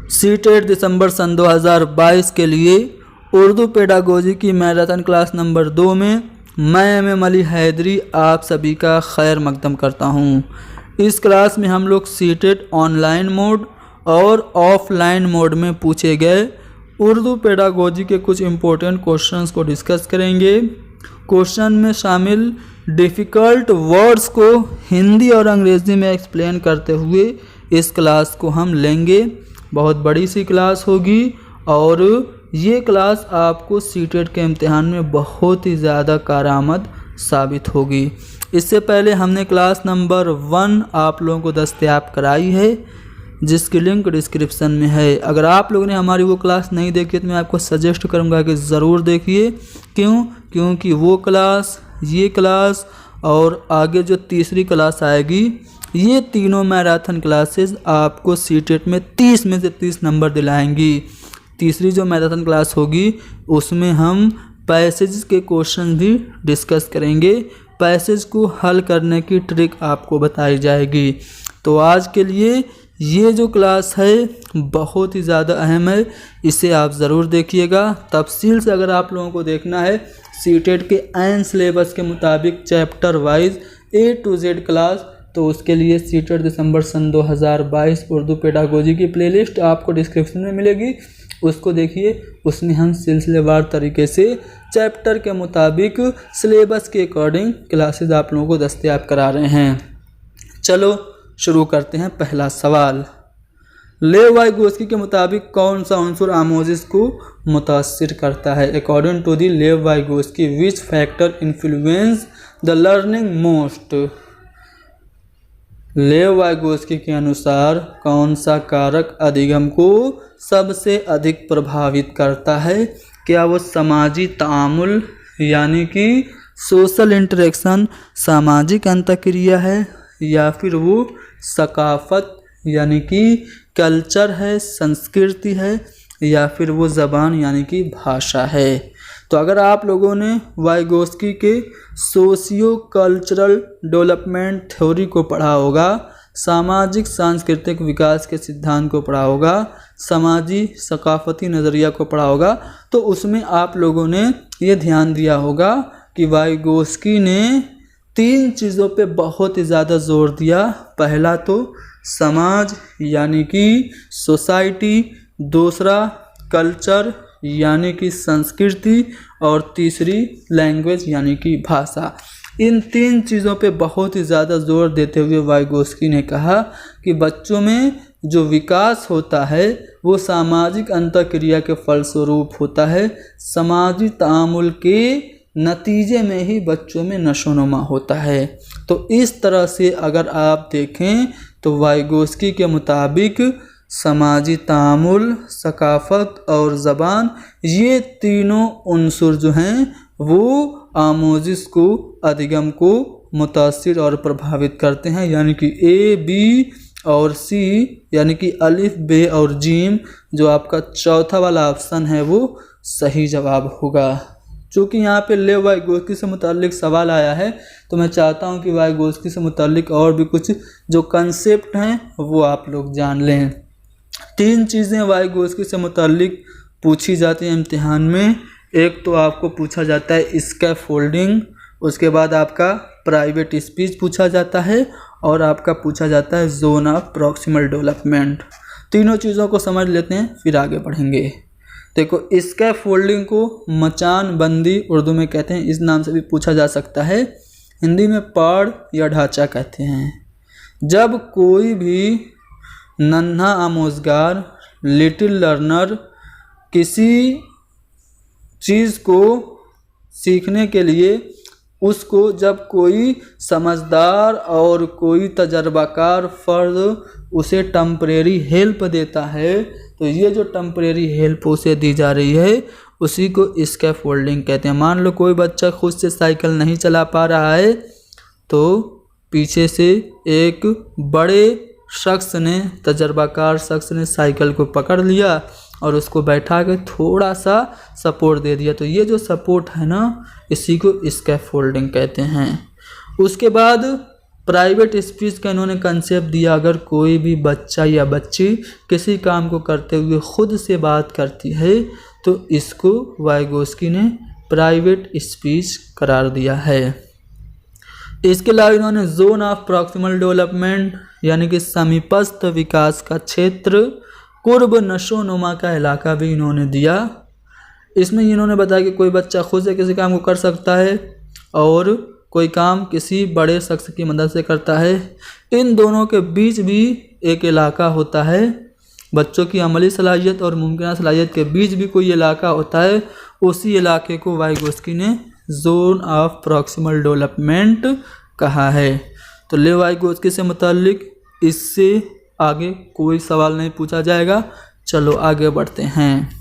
CTET दिसंबर सन 2022 के लिए Urdu pedagogy की मैराथन क्लास नंबर 2 में मैं एम अली हैदरी आप सभी का खैर मकदम करता हूँ। इस क्लास में हम लोग सीटेट ऑनलाइन मोड और ऑफलाइन मोड में पूछे गए उर्दू पेडागोजी के कुछ इम्पोर्टेंट क्वेश्चंस को डिस्कस करेंगे। क्वेश्चन में शामिल डिफ़िकल्ट वर्ड्स को हिंदी और अंग्रेज़ी में एक्सप्लेन करते हुए इस क्लास को हम लेंगे। बहुत बड़ी सी क्लास होगी और ये क्लास आपको सीटेट के इम्तिहान में बहुत ही ज़्यादा कारआमद साबित होगी। इससे पहले हमने क्लास नंबर 1 आप लोगों को दस्तयाब कराई है, जिसकी लिंक डिस्क्रिप्शन में है। अगर आप लोगों ने हमारी वो क्लास नहीं देखी तो मैं आपको सजेस्ट करूँगा कि ज़रूर देखिए। क्योंकि वो क्लास, ये क्लास और आगे जो तीसरी क्लास आएगी, ये तीनों मैराथन क्लासेस आपको सीटेट में 30 में से 30 नंबर दिलाएंगी। तीसरी जो मैराथन क्लास होगी उसमें हम पैसेज के क्वेश्चन भी डिस्कस करेंगे। पैसेज को हल करने की ट्रिक आपको बताई जाएगी। तो आज के लिए ये जो क्लास है बहुत ही ज़्यादा अहम है, इसे आप ज़रूर देखिएगा। तफसील से अगर आप लोगों को देखना है सीटेट के एन सिलेबस के मुताबिक chapter wise A to Z class, तो उसके लिए सीटेट दिसंबर सन 2022 उर्दू पेडागोजी की प्लेलिस्ट आपको डिस्क्रिप्शन में मिलेगी। उसको देखिए, उसमें हम सिलसिलेवार तरीके से चैप्टर के मुताबिक सिलेबस के अकॉर्डिंग क्लासेस आप लोगों को दस्तयाब करा रहे हैं। चलो शुरू करते हैं। पहला सवाल, लेव वाइगोस्की के मुताबिक कौन सा उनसुर आमोजिश को मुतासिर करता है? अकॉर्डिंग टू दी लेव Vygotsky which factor influence the learning most? लेव वाइगोस्की के अनुसार कौन सा कारक अधिगम को सबसे अधिक प्रभावित करता है? क्या वो समाजी तामुल यानी कि सोशल इंटरेक्शन, सामाजिक अंतःक्रिया है, या फिर वो सकाफत यानी कि कल्चर है, संस्कृति है, या फिर वो ज़बान यानी कि भाषा है? तो अगर आप लोगों ने वाइगोस्की के सोशियो कल्चरल डेवलपमेंट थ्योरी को पढ़ा होगा, सामाजिक सांस्कृतिक विकास के सिद्धांत को पढ़ा होगा, समाजी सकाफती नज़रिया को पढ़ा होगा, तो उसमें आप लोगों ने ये ध्यान दिया होगा कि वाइगोस्की ने 3 चीज़ों पे बहुत ही ज़्यादा जोर दिया। पहला तो समाज यानी कि सोसाइटी, दूसरा कल्चर यानी कि संस्कृति, और तीसरी लैंग्वेज यानी कि भाषा। इन 3 चीज़ों पे बहुत ही ज़्यादा जोर देते हुए वाइगोस्की ने कहा कि बच्चों में जो विकास होता है वो सामाजिक अंतःक्रिया के फलस्वरूप होता है। समाजी तामुल के नतीजे में ही बच्चों में नशोनुमा होता है। तो इस तरह से अगर आप देखें तो वाइगोस्की के मुताबिक समाजी तामुल, सकाफत और ज़बान, ये तीनों उनसुर जो हैं वो आमोजिश को, अधिगम को मुतासिर और प्रभावित करते हैं। यानी कि A, B और C यानी कि अलिफ, बे और जीम, जो आपका चौथा वाला ऑप्शन है वो सही जवाब होगा। चूँकि यहाँ पे लेव वाइगोस्की से मुताल्लिक सवाल आया है तो मैं चाहता हूँ कि वाइगोस्की से मुताल्लिक और भी कुछ जो कंसेप्ट हैं वो आप लोग जान लें। 3 चीज़ें वाइगोस्की से मुताल्लिक पूछी जाती हैं इम्तिहान में। एक तो आपको पूछा जाता है स्कैफोल्डिंग, उसके बाद आपका प्राइवेट स्पीच पूछा जाता है, और आपका पूछा जाता है जोन ऑफ प्रॉक्सिमल डेवलपमेंट। तीनों चीज़ों को समझ लेते हैं फिर आगे बढ़ेंगे। देखो, स्कैफोल्डिंग को मचान बंदी उर्दू में कहते हैं, इस नाम से भी पूछा जा सकता है। हिंदी में पाड़ या ढांचा कहते हैं। जब कोई भी नन्हा आमोजगार, लिटिल लर्नर किसी चीज़ को सीखने के लिए उसको जब कोई समझदार और कोई तजर्बाकार फ़र्द उसे टेम्परेरी हेल्प देता है, तो ये जो टेम्परेरी हेल्प उसे दी जा रही है उसी को स्कैफोल्डिंग कहते हैं। मान लो कोई बच्चा खुद से साइकिल नहीं चला पा रहा है तो पीछे से एक बड़े शख्स ने, तजर्बाकार शख्स ने साइकिल को पकड़ लिया और उसको बैठा के थोड़ा सा सपोर्ट दे दिया, तो ये जो सपोर्ट है ना, इसी को स्कैफोल्डिंग कहते हैं। उसके बाद प्राइवेट स्पीच का इन्होंने कंसेप्ट दिया, अगर कोई भी बच्चा या बच्ची किसी काम को करते हुए खुद से बात करती है तो इसको वाइगोस्की ने प्राइवेट स्पीच करार दिया है। इसके अलावा इन्होंने जोन ऑफ प्रॉक्सिमल डेवलपमेंट यानी कि समीपस्थ विकास का क्षेत्र, कुर्ब नशोनुमा का इलाका भी इन्होंने दिया। इसमें इन्होंने बताया कि कोई बच्चा खुद से किसी काम को कर सकता है और कोई काम किसी बड़े शख्स की मदद से करता है। इन दोनों के बीच भी एक इलाका होता है, बच्चों की अमली सलाहियत और मुमकिन सलाहियत के बीच भी कोई इलाका होता है। उसी इलाके को वाइगोस्की ने जोन ऑफ प्रॉक्सिमल डेवलपमेंट कहा है। तो लेव वाइगोस्की से मुताल्लिक इससे आगे कोई सवाल नहीं पूछा जाएगा। चलो आगे बढ़ते हैं।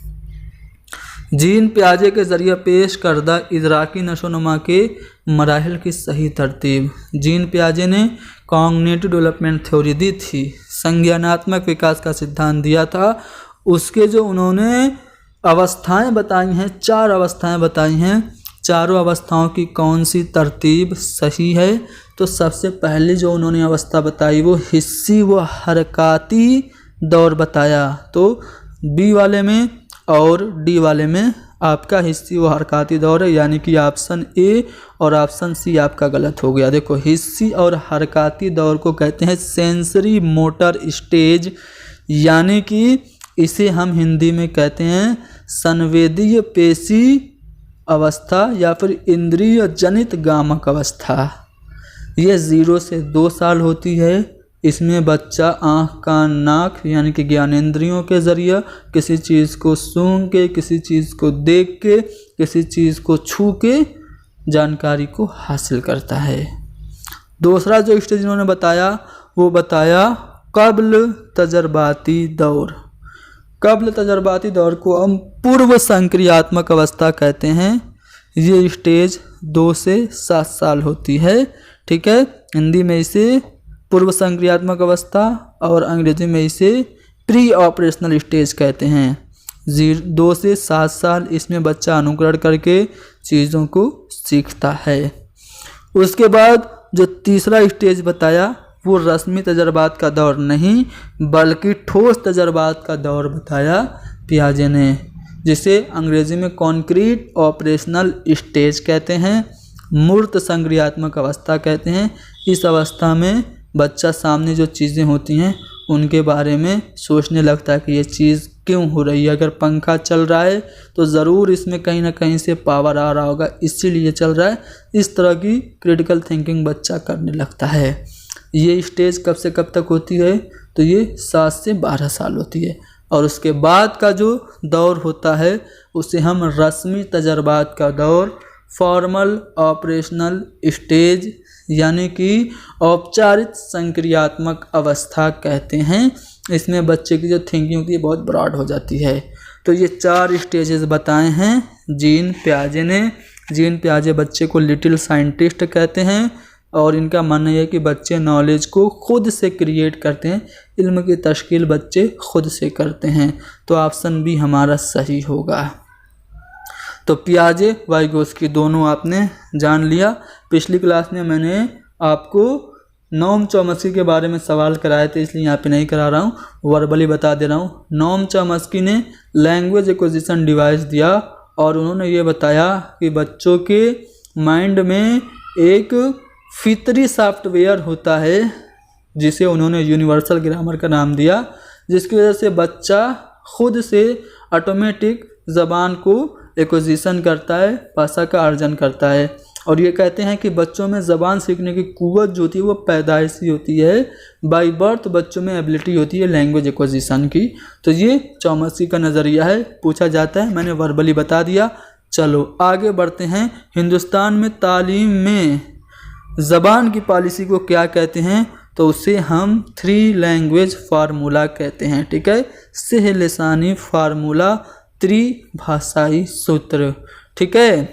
जीन पियाजे के ज़रिए पेश करदा इदराकी नशोनुमा के मराहिल की सही तरतीब। जीन पियाजे ने कॉग्निटिव डेवलपमेंट थ्योरी दी थी, संज्ञानात्मक विकास का सिद्धांत दिया था। उसके जो उन्होंने अवस्थाएं बताई हैं, 4 अवस्थाएं बताई हैं, चारों अवस्थाओं की कौन सी तरतीब सही है? तो सबसे पहले जो उन्होंने अवस्था बताई वो हिस्सी व हरकाती दौर बताया। तो बी वाले में और डी वाले में आपका हिस्सी व हरकाती दौर है, यानी कि ऑप्शन ए और ऑप्शन सी आपका गलत हो गया। देखो, हिस्सी और हरकाती दौर को कहते हैं सेंसरी मोटर स्टेज, यानी कि इसे हम हिंदी में कहते हैं संवेदीय पेशी अवस्था या फिर इंद्रिय जनित गामक अवस्था। यह 0 से 2 साल होती है। इसमें बच्चा आँख कान नाक यानी कि ज्ञानेंद्रियों के ज़रिए किसी चीज़ को सूंघ के, किसी चीज़ को देख के, किसी चीज़ को छू के जानकारी को हासिल करता है। दूसरा जो स्टेज इन्होंने बताया वो बताया कब्ल तजर्बाती दौर। कब्ल तजर्बाती दौर को हम पूर्व संक्रियात्मक अवस्था कहते हैं। ये स्टेज 2 से 7 साल होती है। ठीक है, हिंदी में इसे पूर्व संक्रियात्मक अवस्था और अंग्रेजी में इसे प्री ऑपरेशनल स्टेज कहते हैं। 2 से 7 साल इसमें बच्चा अनुकरण करके चीज़ों को सीखता है। उसके बाद जो तीसरा स्टेज बताया वो रस्मी तजर्बात का दौर नहीं बल्कि ठोस तजर्बात का दौर बताया पियाजे ने, जिसे अंग्रेजी में कॉन्क्रीट ऑपरेशनल स्टेज कहते हैं, मूर्त संक्रियात्मक अवस्था कहते हैं। इस अवस्था में बच्चा सामने जो चीज़ें होती हैं उनके बारे में सोचने लगता है कि ये चीज़ क्यों हो रही है। अगर पंखा चल रहा है तो ज़रूर इसमें कहीं ना कहीं से पावर आ रहा होगा, इसीलिए चल रहा है। इस तरह की क्रिटिकल थिंकिंग बच्चा करने लगता है। ये स्टेज कब से कब तक होती है? तो ये 7 से 12 साल होती है। और उसके बाद का जो दौर होता है उसे हम रस्मी तजर्बात का दौर, फॉर्मल ऑपरेशनल स्टेज यानी कि औपचारिक संक्रियात्मक अवस्था कहते हैं। इसमें बच्चे की जो थिंकिंग होती है बहुत ब्रॉड हो जाती है। तो ये 4 स्टेजेस बताए हैं जीन पियाजे ने। जीन पियाजे बच्चे को लिटिल साइंटिस्ट कहते हैं और इनका मानना यह है कि बच्चे नॉलेज को खुद से क्रिएट करते हैं, इल्म की तश्कील बच्चे खुद से करते हैं। तो ऑप्शन बी हमारा सही होगा। तो पियाजे वाइगोस्की दोनों आपने जान लिया। पिछली क्लास में मैंने आपको नोम चॉम्स्की के बारे में सवाल कराए थे, इसलिए यहाँ पे नहीं करा रहा हूँ, वर्बली बता दे रहा हूँ। नोम चॉम्स्की ने लैंग्वेज एक्विजिशन डिवाइस दिया और उन्होंने ये बताया कि बच्चों के माइंड में एक फितरी सॉफ्टवेयर होता है जिसे उन्होंने यूनिवर्सल ग्रामर का नाम दिया, जिसकी वजह से बच्चा खुद से ऑटोमेटिक ज़बान को एक्विजिशन करता है, भाषा का अर्जन करता है। और ये कहते हैं कि बच्चों में ज़बान सीखने की कुव्वत जो होती है वो पैदाइशी होती है, बाय बर्थ बच्चों में एबिलिटी होती है लैंग्वेज एक्विजिशन की। तो ये चॉम्स्की का नज़रिया है, पूछा जाता है, मैंने वर्बली बता दिया। चलो आगे बढ़ते हैं। हिंदुस्तान में तालीम में ज़बान की पॉलिसी को क्या कहते हैं? तो उसे हम 3 लैंग्वेज फार्मूला कहते हैं। ठीक है, सह लिसानी फार्मूला, त्रिभाषाई सूत्र। ठीक है,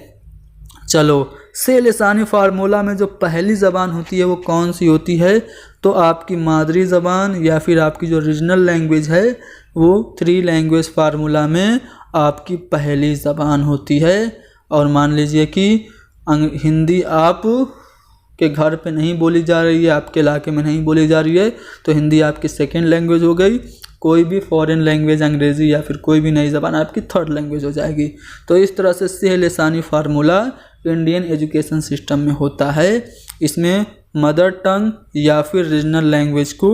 चलो सह लिसानी फार्मूला में जो पहली ज़बान होती है वो कौन सी होती है? तो आपकी मादरी ज़बान या फिर आपकी जो रीजनल लैंग्वेज है वो 3 लैंग्वेज फार्मूला में आपकी पहली ज़बान होती है। और मान लीजिए कि हिंदी आप के घर पे नहीं बोली जा रही है, आपके इलाके में नहीं बोली जा रही है, तो हिंदी आपकी सेकेंड लैंग्वेज हो गई। कोई भी फॉरेन लैंग्वेज, अंग्रेज़ी या फिर कोई भी नई ज़बान आपकी थर्ड लैंग्वेज हो जाएगी। तो इस तरह से सेह लिसानी फार्मूला इंडियन एजुकेशन सिस्टम में होता है। इसमें मदर टंग या फिर रीजनल लैंग्वेज को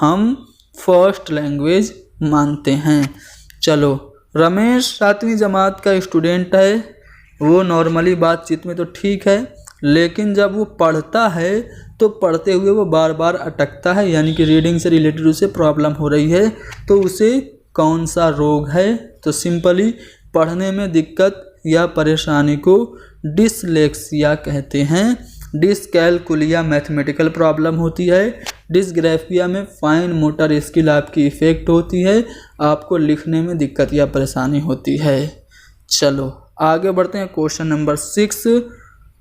हम फर्स्ट लैंग्वेज मानते हैं। चलो, रमेश 7वीं जमात का स्टूडेंट है, वो नॉर्मली बातचीत में तो ठीक है, लेकिन जब वो पढ़ता है तो पढ़ते हुए वो बार बार अटकता है, यानी कि रीडिंग से रिलेटेड उसे प्रॉब्लम हो रही है। तो उसे कौन सा रोग है? तो सिंपली पढ़ने में दिक्कत या परेशानी को डिसलेक्सिया कहते हैं। डिसकैलकुलिया मैथमेटिकल प्रॉब्लम होती है। डिसग्राफिया में फाइन मोटर स्किल आपकी इफ़ेक्ट होती है, आपको लिखने में दिक्कत या परेशानी होती है। चलो आगे बढ़ते हैं। क्वेश्चन नंबर 6,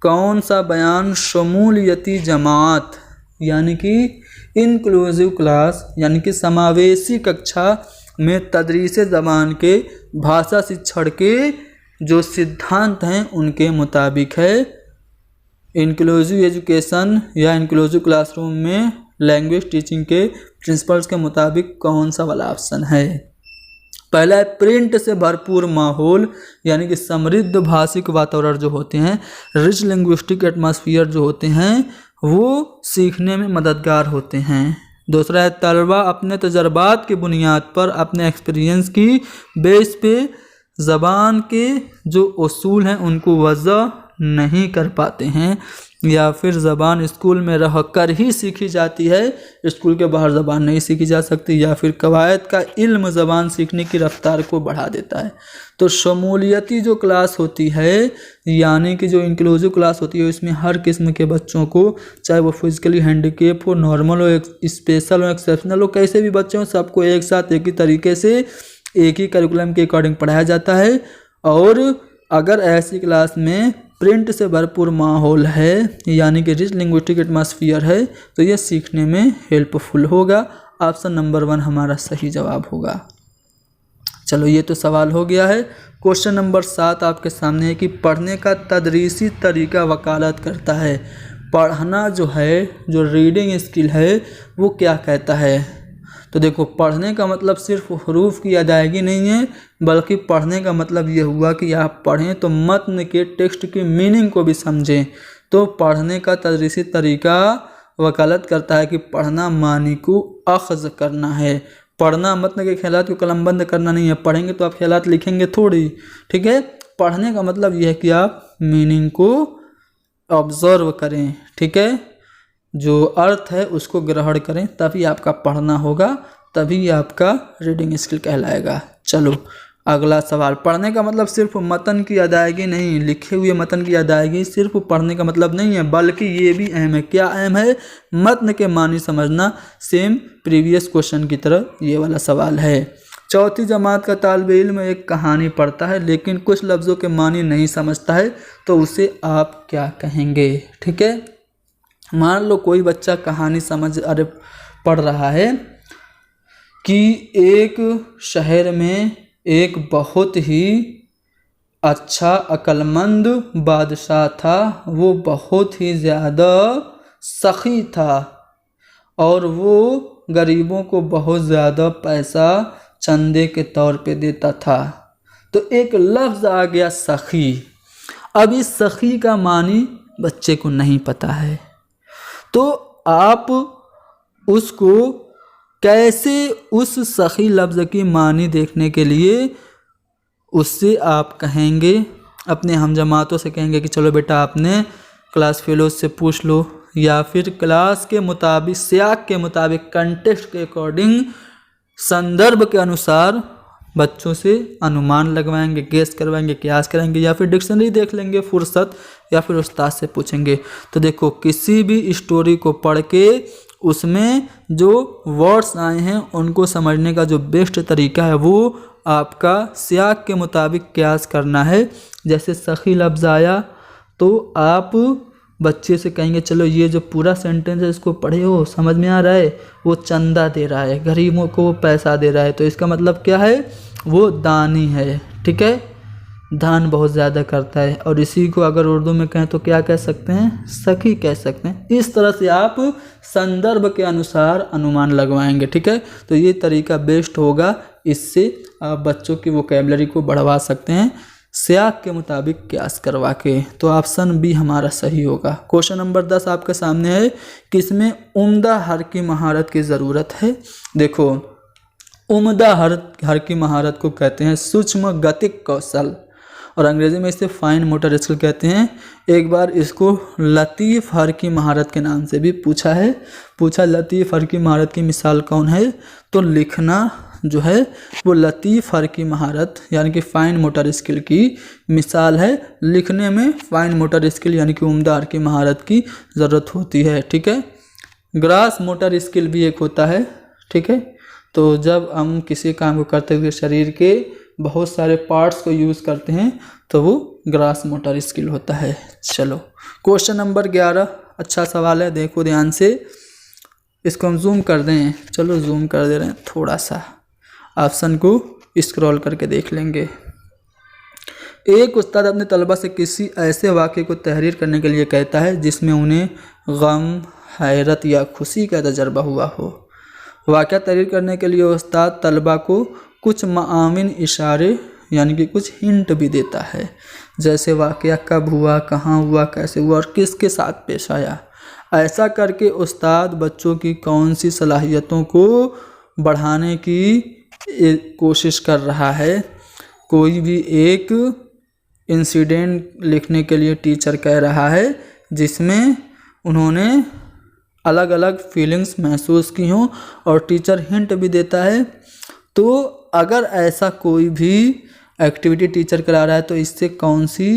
कौन सा बयान शमूलियती जमात यानी कि इंक्लूसिव क्लास यानी कि समावेशी कक्षा में तदरीस ज़बान के भाषा शिक्षण के जो सिद्धांत हैं उनके मुताबिक है। इंक्लूसिव एजुकेशन या इंक्लूसिव क्लासरूम में लैंग्वेज टीचिंग के प्रिंसिपल्स के मुताबिक कौन सा वाला ऑप्शन है? पहला है प्रिंट से भरपूर माहौल यानी कि समृद्ध भाषिक वातावरण जो होते हैं, रिच लिंग्विस्टिक एटमॉस्फेयर जो होते हैं वो सीखने में मददगार होते हैं। दूसरा है तलबा अपने तजर्बात की बुनियाद पर अपने एक्सपीरियंस की बेस पे ज़बान के जो उसूल हैं उनको वज़ा नहीं कर पाते हैं, या फिर ज़बान स्कूल में रह कर ही सीखी जाती है, स्कूल के बाहर ज़बान नहीं सीखी जा सकती, या फिर कवायद का इल्म ज़बान सीखने की रफ्तार को बढ़ा देता है। तो शमूलियती जो क्लास होती है यानी कि जो इंक्लूसिव क्लास होती है इसमें हर किस्म के बच्चों को, चाहे वो फिजिकली हैंडीकेप हो, नॉर्मल हो, स्पेशल हो, एक्सेप्शनल हो, कैसे भी बच्चे हों सबको एक साथ एक ही तरीके से एक ही करिकुलम के अकॉर्डिंग पढ़ाया जाता है। और अगर ऐसी क्लास में प्रिंट से भरपूर माहौल है यानी कि रिच लिंग्विस्टिक एटमॉस्फेयर है तो ये सीखने में हेल्पफुल होगा। ऑप्शन नंबर 1 हमारा सही जवाब होगा। चलो ये तो सवाल हो गया है। क्वेश्चन नंबर 7 आपके सामने है कि पढ़ने का तदरीसी तरीका वकालत करता है। पढ़ना जो है, जो रीडिंग स्किल है वो क्या कहता है? तो देखो, पढ़ने का मतलब सिर्फ हरूफ की अदायगी नहीं है, बल्कि पढ़ने का मतलब ये हुआ कि आप पढ़ें तो मतन के टेक्स्ट की मीनिंग को भी समझें। तो पढ़ने का तदरीसी तरीका वकालत करता है कि पढ़ना मानी को अख़ज़ करना है। पढ़ना मतन के ख्यालात को कलमबंद करना नहीं है, पढ़ेंगे तो आप ख्यालात लिखेंगे थोड़ी, ठीक है। पढ़ने का मतलब यह है कि आप मीनिंग को ऑब्ज़र्व करें, ठीक है, जो अर्थ है उसको ग्रहण करें, तभी आपका पढ़ना होगा, तभी आपका रीडिंग स्किल कहलाएगा। चलो अगला सवाल। पढ़ने का मतलब सिर्फ मतन की अदायगी नहीं, लिखे हुए मतन की अदायगी सिर्फ पढ़ने का मतलब नहीं है, बल्कि ये भी अहम है। क्या अहम है? मतन के मानी समझना। सेम प्रीवियस क्वेश्चन की तरह ये वाला सवाल है। चौथी जमात का तालिब इल्म एक कहानी पढ़ता है लेकिन कुछ लफ्ज़ों के मानी नहीं समझता है, तो उसे आप क्या कहेंगे? ठीक है, मान लो कोई बच्चा कहानी पढ़ रहा है कि एक शहर में एक बहुत ही अच्छा अक्लमंद बादशाह था, वो बहुत ही ज़्यादा सखी था और वो गरीबों को बहुत ज़्यादा पैसा चंदे के तौर पे देता था। तो एक लफ्ज़ आ गया सखी। अब इस सखी का मानी बच्चे को नहीं पता है, तो आप उसको कैसे उस सखी लफ्ज़ की मानी देखने के लिए उससे आप कहेंगे, अपने हमजमातों से कहेंगे कि चलो बेटा आपने क्लास फेलो से पूछ लो, या फिर क्लास के मुताबिक, सियाक के मुताबिक, कंटेक्स्ट के अकॉर्डिंग, संदर्भ के अनुसार बच्चों से अनुमान लगवाएंगे, गेस करवाएंगे, क्यास कराएंगे, या फिर डिक्शनरी देख लेंगे फुर्सत, या फिर उस्ताद से पूछेंगे। तो देखो, किसी भी स्टोरी को पढ़ के उसमें जो वर्ड्स आए हैं उनको समझने का जो बेस्ट तरीका है वो आपका सियाक के मुताबिक क्यास करना है। जैसे सखी लफ्ज़ आया तो आप बच्चे से कहेंगे चलो ये जो पूरा सेंटेंस है इसको पढ़े हो, समझ में आ रहा है, वो चंदा दे रहा है, गरीबों को वो पैसा दे रहा है, तो इसका मतलब क्या है, वो दानी है, ठीक है, दान बहुत ज़्यादा करता है, और इसी को अगर उर्दू में कहें तो क्या कह सकते हैं, सखी कह सकते हैं। इस तरह से आप संदर्भ के अनुसार अनुमान लगवाएंगे, ठीक है। तो ये तरीका बेस्ट होगा, इससे आप बच्चों की वोकैबुलरी को बढ़वा सकते हैं सियाक के मुताबिक क्यास करवा के। तो ऑप्शन बी हमारा सही होगा। क्वेश्चन नंबर 10 आपके सामने है, किसमें उम्दा हर की महारत की ज़रूरत है। देखो, उम्दा हर की महारत को कहते हैं सूक्ष्म गतिक कौशल, और अंग्रेजी में इसे फाइन मोटर स्किल कहते हैं। एक बार इसको लतीफ़ हर की महारत के नाम से भी पूछा लतीफ़ हर की महारत की मिसाल कौन है, तो लिखना जो है वो लतीफ़ हर की महारत यानी कि फाइन मोटर स्किल की मिसाल है। लिखने में फाइन मोटर स्किल यानी कि उम्दा हर की महारत की ज़रूरत होती है, ठीक है। ग्रास मोटर स्किल भी एक होता है, ठीक है। तो जब हम किसी काम को करते हुए शरीर के बहुत सारे पार्ट्स को यूज़ करते हैं तो वो ग्रास मोटर स्किल होता है। चलो क्वेश्चन नंबर 11 अच्छा सवाल है, देखो ध्यान से। इसको हम जूम कर दें, चलो जूम कर दे रहे हैं थोड़ा सा, ऑप्शन को स्क्रॉल करके देख लेंगे। एक उस्ताद अपने तलबा से किसी ऐसे वाक़े को तहरीर करने के लिए कहता है जिसमें उन्हें गम, हैरत या खुशी का तजर्बा हुआ हो। वाक़या तहरीर करने के लिए उस्ताद तलबा को कुछ माविन इशारे यानी कि कुछ हिंट भी देता है, जैसे वाक़या कब हुआ, कहाँ हुआ, कैसे हुआ और किसके साथ पेश आया। ऐसा करके उस्ताद बच्चों की कौन सी सलाहियतों को बढ़ाने की कोशिश कर रहा है। कोई भी एक इंसिडेंट लिखने के लिए टीचर कह रहा है जिसमें उन्होंने अलग अलग फीलिंग्स महसूस की हों, और टीचर हिंट भी देता है। तो अगर ऐसा कोई भी एक्टिविटी टीचर करा रहा है तो इससे कौन सी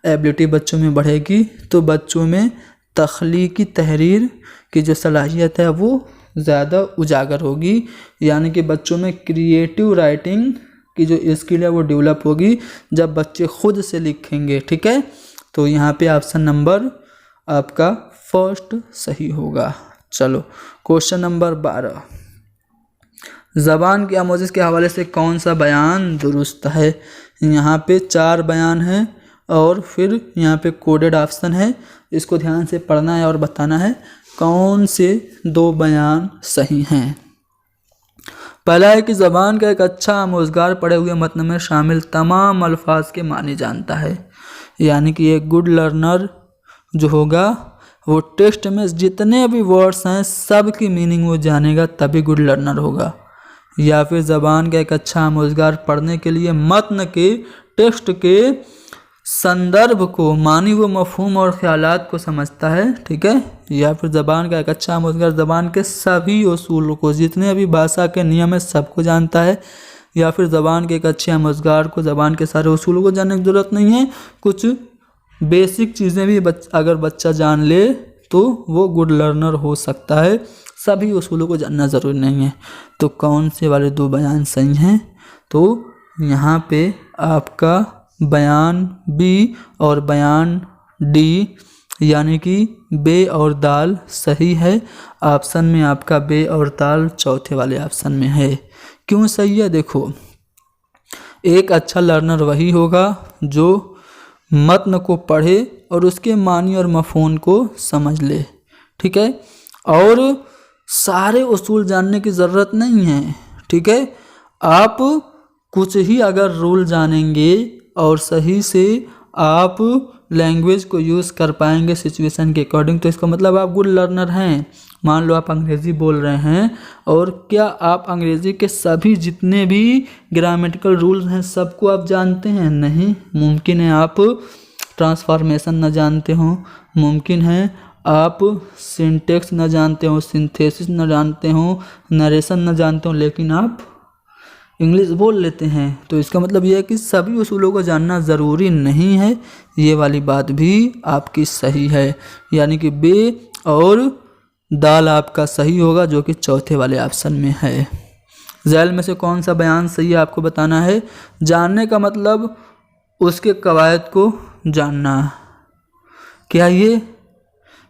एबिलिटी बच्चों में बढ़ेगी, तो बच्चों में तख्लीकी तहरीर की जो सलाहियत है वो ज़्यादा उजागर होगी, यानी कि बच्चों में क्रिएटिव राइटिंग की जो स्किल है वो डेवलप होगी जब बच्चे खुद से लिखेंगे, ठीक है। तो यहाँ पे ऑप्शन नंबर आपका फर्स्ट सही होगा। चलो क्वेश्चन नंबर 12, ज़बान की आमोज़िश के हवाले से कौन सा बयान दुरुस्त है। यहाँ पे 4 बयान हैं और फिर यहाँ पे कोडेड ऑप्शन है, इसको ध्यान से पढ़ना है और बताना है कौन से 2 बयान सही हैं। पहला है कि ज़बान का एक अच्छा आमोज़गार पढ़े हुए मतन में शामिल तमाम अल्फाज के मानी जानता है, यानी कि एक गुड लर्नर जो होगा वो टेक्स्ट में जितने भी वर्ड्स हैं सब की मीनिंग वो जानेगा, तभी गुड लर्नर होगा। या फिर ज़बान का एक अच्छा आमोज़गार पढ़ने के लिए मतन के टेक्स्ट के संदर्भ को, मानी व मफ़हूम और ख़यालात को समझता है, ठीक है। या फिर ज़बान का एक अच्छा आमोज़गार ज़बान के सभी उसूल को, जितने भी भाषा के नियम है सबको जानता है। या फिर ज़बान के एक अच्छे आमोज़गार को ज़बान के सारे उसूलों को जानने की ज़रूरत नहीं है, कुछ बेसिक चीज़ें भी अगर बच्चा जान ले तो वो गुड लर्नर हो सकता है, सभी उसूलों को जानना ज़रूरी नहीं है। तो कौन से वाले 2 बयान सही हैं, तो यहाँ पे आपका बयान बी और बयान डी यानी कि बे और दाल सही है। ऑप्शन में आपका बे और दाल चौथे वाले ऑप्शन में है। क्यों सही है, देखो, एक अच्छा लर्नर वही होगा जो मतन को पढ़े और उसके मानी और मफ़हूम को समझ ले, ठीक है। और सारे उसूल जानने की ज़रूरत नहीं है, ठीक है। आप कुछ ही अगर रूल जानेंगे और सही से आप लैंग्वेज को यूज़ कर पाएंगे सिचुएशन के अकॉर्डिंग, तो इसका मतलब आप गुड लर्नर हैं। मान लो आप अंग्रेज़ी बोल रहे हैं और क्या आप अंग्रेज़ी के सभी जितने भी ग्रामेटिकल रूल्स हैं सबको आप जानते हैं? नहीं, मुमकिन है आप ट्रांसफॉर्मेशन न जानते हो, मुमकिन है आप सिंटेक्स न जानते हो, सिंथेसिस न जानते हो, नरेशन न जानते हो, लेकिन आप इंग्लिश बोल लेते हैं। तो इसका मतलब यह है कि सभी उसूलों को जानना ज़रूरी नहीं है। ये वाली बात भी आपकी सही है, यानी कि बे और दाल आपका सही होगा, जो कि चौथे वाले ऑप्शन में है। ज़ैल में से कौन सा बयान सही है आपको बताना है। जानने का मतलब उसके कवायद को जानना, क्या ये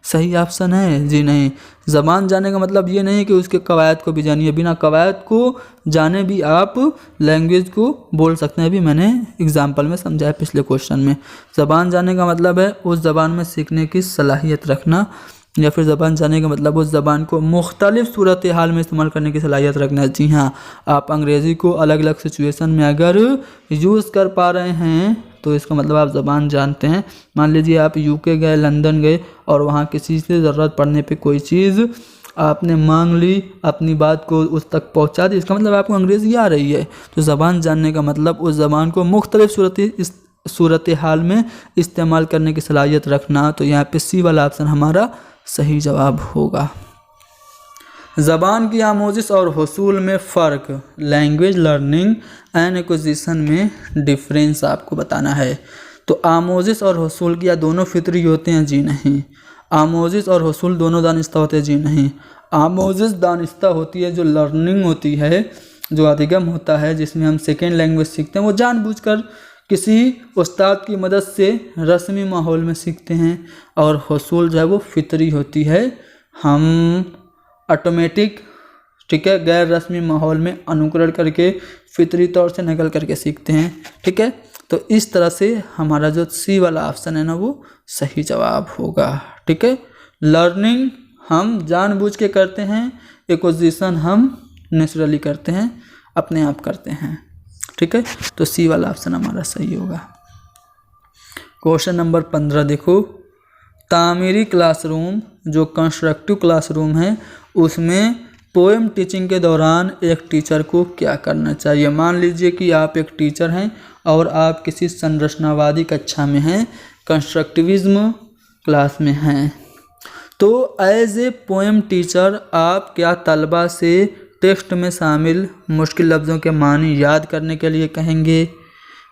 सही ऑप्शन है? जी नहीं, ज़बान जानने का मतलब ये नहीं कि उसके कवायद को भी जानिए, बिना कवायद को जाने भी आप लैंग्वेज को बोल सकते हैं। अभी मैंने एग्जाम्पल में समझाया पिछले क्वेश्चन में। ज़बान जानने का मतलब है उस ज़बान में सीखने की सलाहियत रखना, या फिर ज़बान जानने का मतलब उस ज़बान को मुख्तलिफ़ सूरत हाल में इस्तेमाल करने की सलाहियत रखना है। जी हाँ, आप अंग्रेज़ी को अलग अलग सिचुएशन में अगर यूज़ कर पा रहे हैं तो इसका मतलब आप ज़बान जानते हैं। मान लीजिए आप यूके गए, लंदन गए और वहाँ किसी से ज़रूरत पड़ने पे कोई चीज़ आपने मांग ली, अपनी बात को उस तक पहुँचा दी, इसका मतलब आपको अंग्रेज़ी आ रही है। तो ज़बान जानने का मतलब उस ज़बान को मुख्तलिफ़ सूरत हाल में इस्तेमाल करने की सलाहियत रखना। तो यहाँ पे सी वाला ऑप्शन हमारा सही जवाब होगा। ज़बान की आमोजिश और हुसूल में फ़र्क, लैंग्वेज लर्निंग एंड एक्विजिशन में डिफरेंस आपको बताना है। तो आमोजिश और हुसूल क्या दोनों फितरी होते हैं? जी नहीं। आमोजिश और हुसूल दोनों दानिस्ता होते हैं? जी नहीं। आमोजिश दानिस्ता होती है, जो लर्निंग होती है, जो अधिगम होता है, जिसमें हम सेकेंड लैंग्वेज सीखते हैं, वो जानबूझकर किसी उस्ताद की मदद से रस्मी माहौल में सीखते हैं। और हुसूल जो है वो फितरी होती है, हम ऑटोमेटिक, ठीक है, गैर रस्मी माहौल में अनुकरण करके फितरी तौर से नकल करके सीखते हैं। ठीक है, तो इस तरह से हमारा जो सी वाला ऑप्शन है ना वो सही जवाब होगा। ठीक है, लर्निंग हम जानबूझ के करते हैं, एक्विजिशन हम नेचुरली करते हैं, अपने आप करते हैं। ठीक है, तो सी वाला ऑप्शन हमारा सही होगा। क्वेश्चन नंबर 15 देखो, तामीरी क्लासरूम जो कंस्ट्रक्टिव क्लासरूम है उसमें पोएम टीचिंग के दौरान एक टीचर को क्या करना चाहिए। मान लीजिए कि आप एक टीचर हैं और आप किसी संरचनावादी कक्षा में हैं, कंस्ट्रक्टिविज्म क्लास में हैं, तो एज ए पोएम टीचर आप क्या तलबा से टेक्स्ट में शामिल मुश्किल लफ्ज़ों के मानी याद करने के लिए कहेंगे,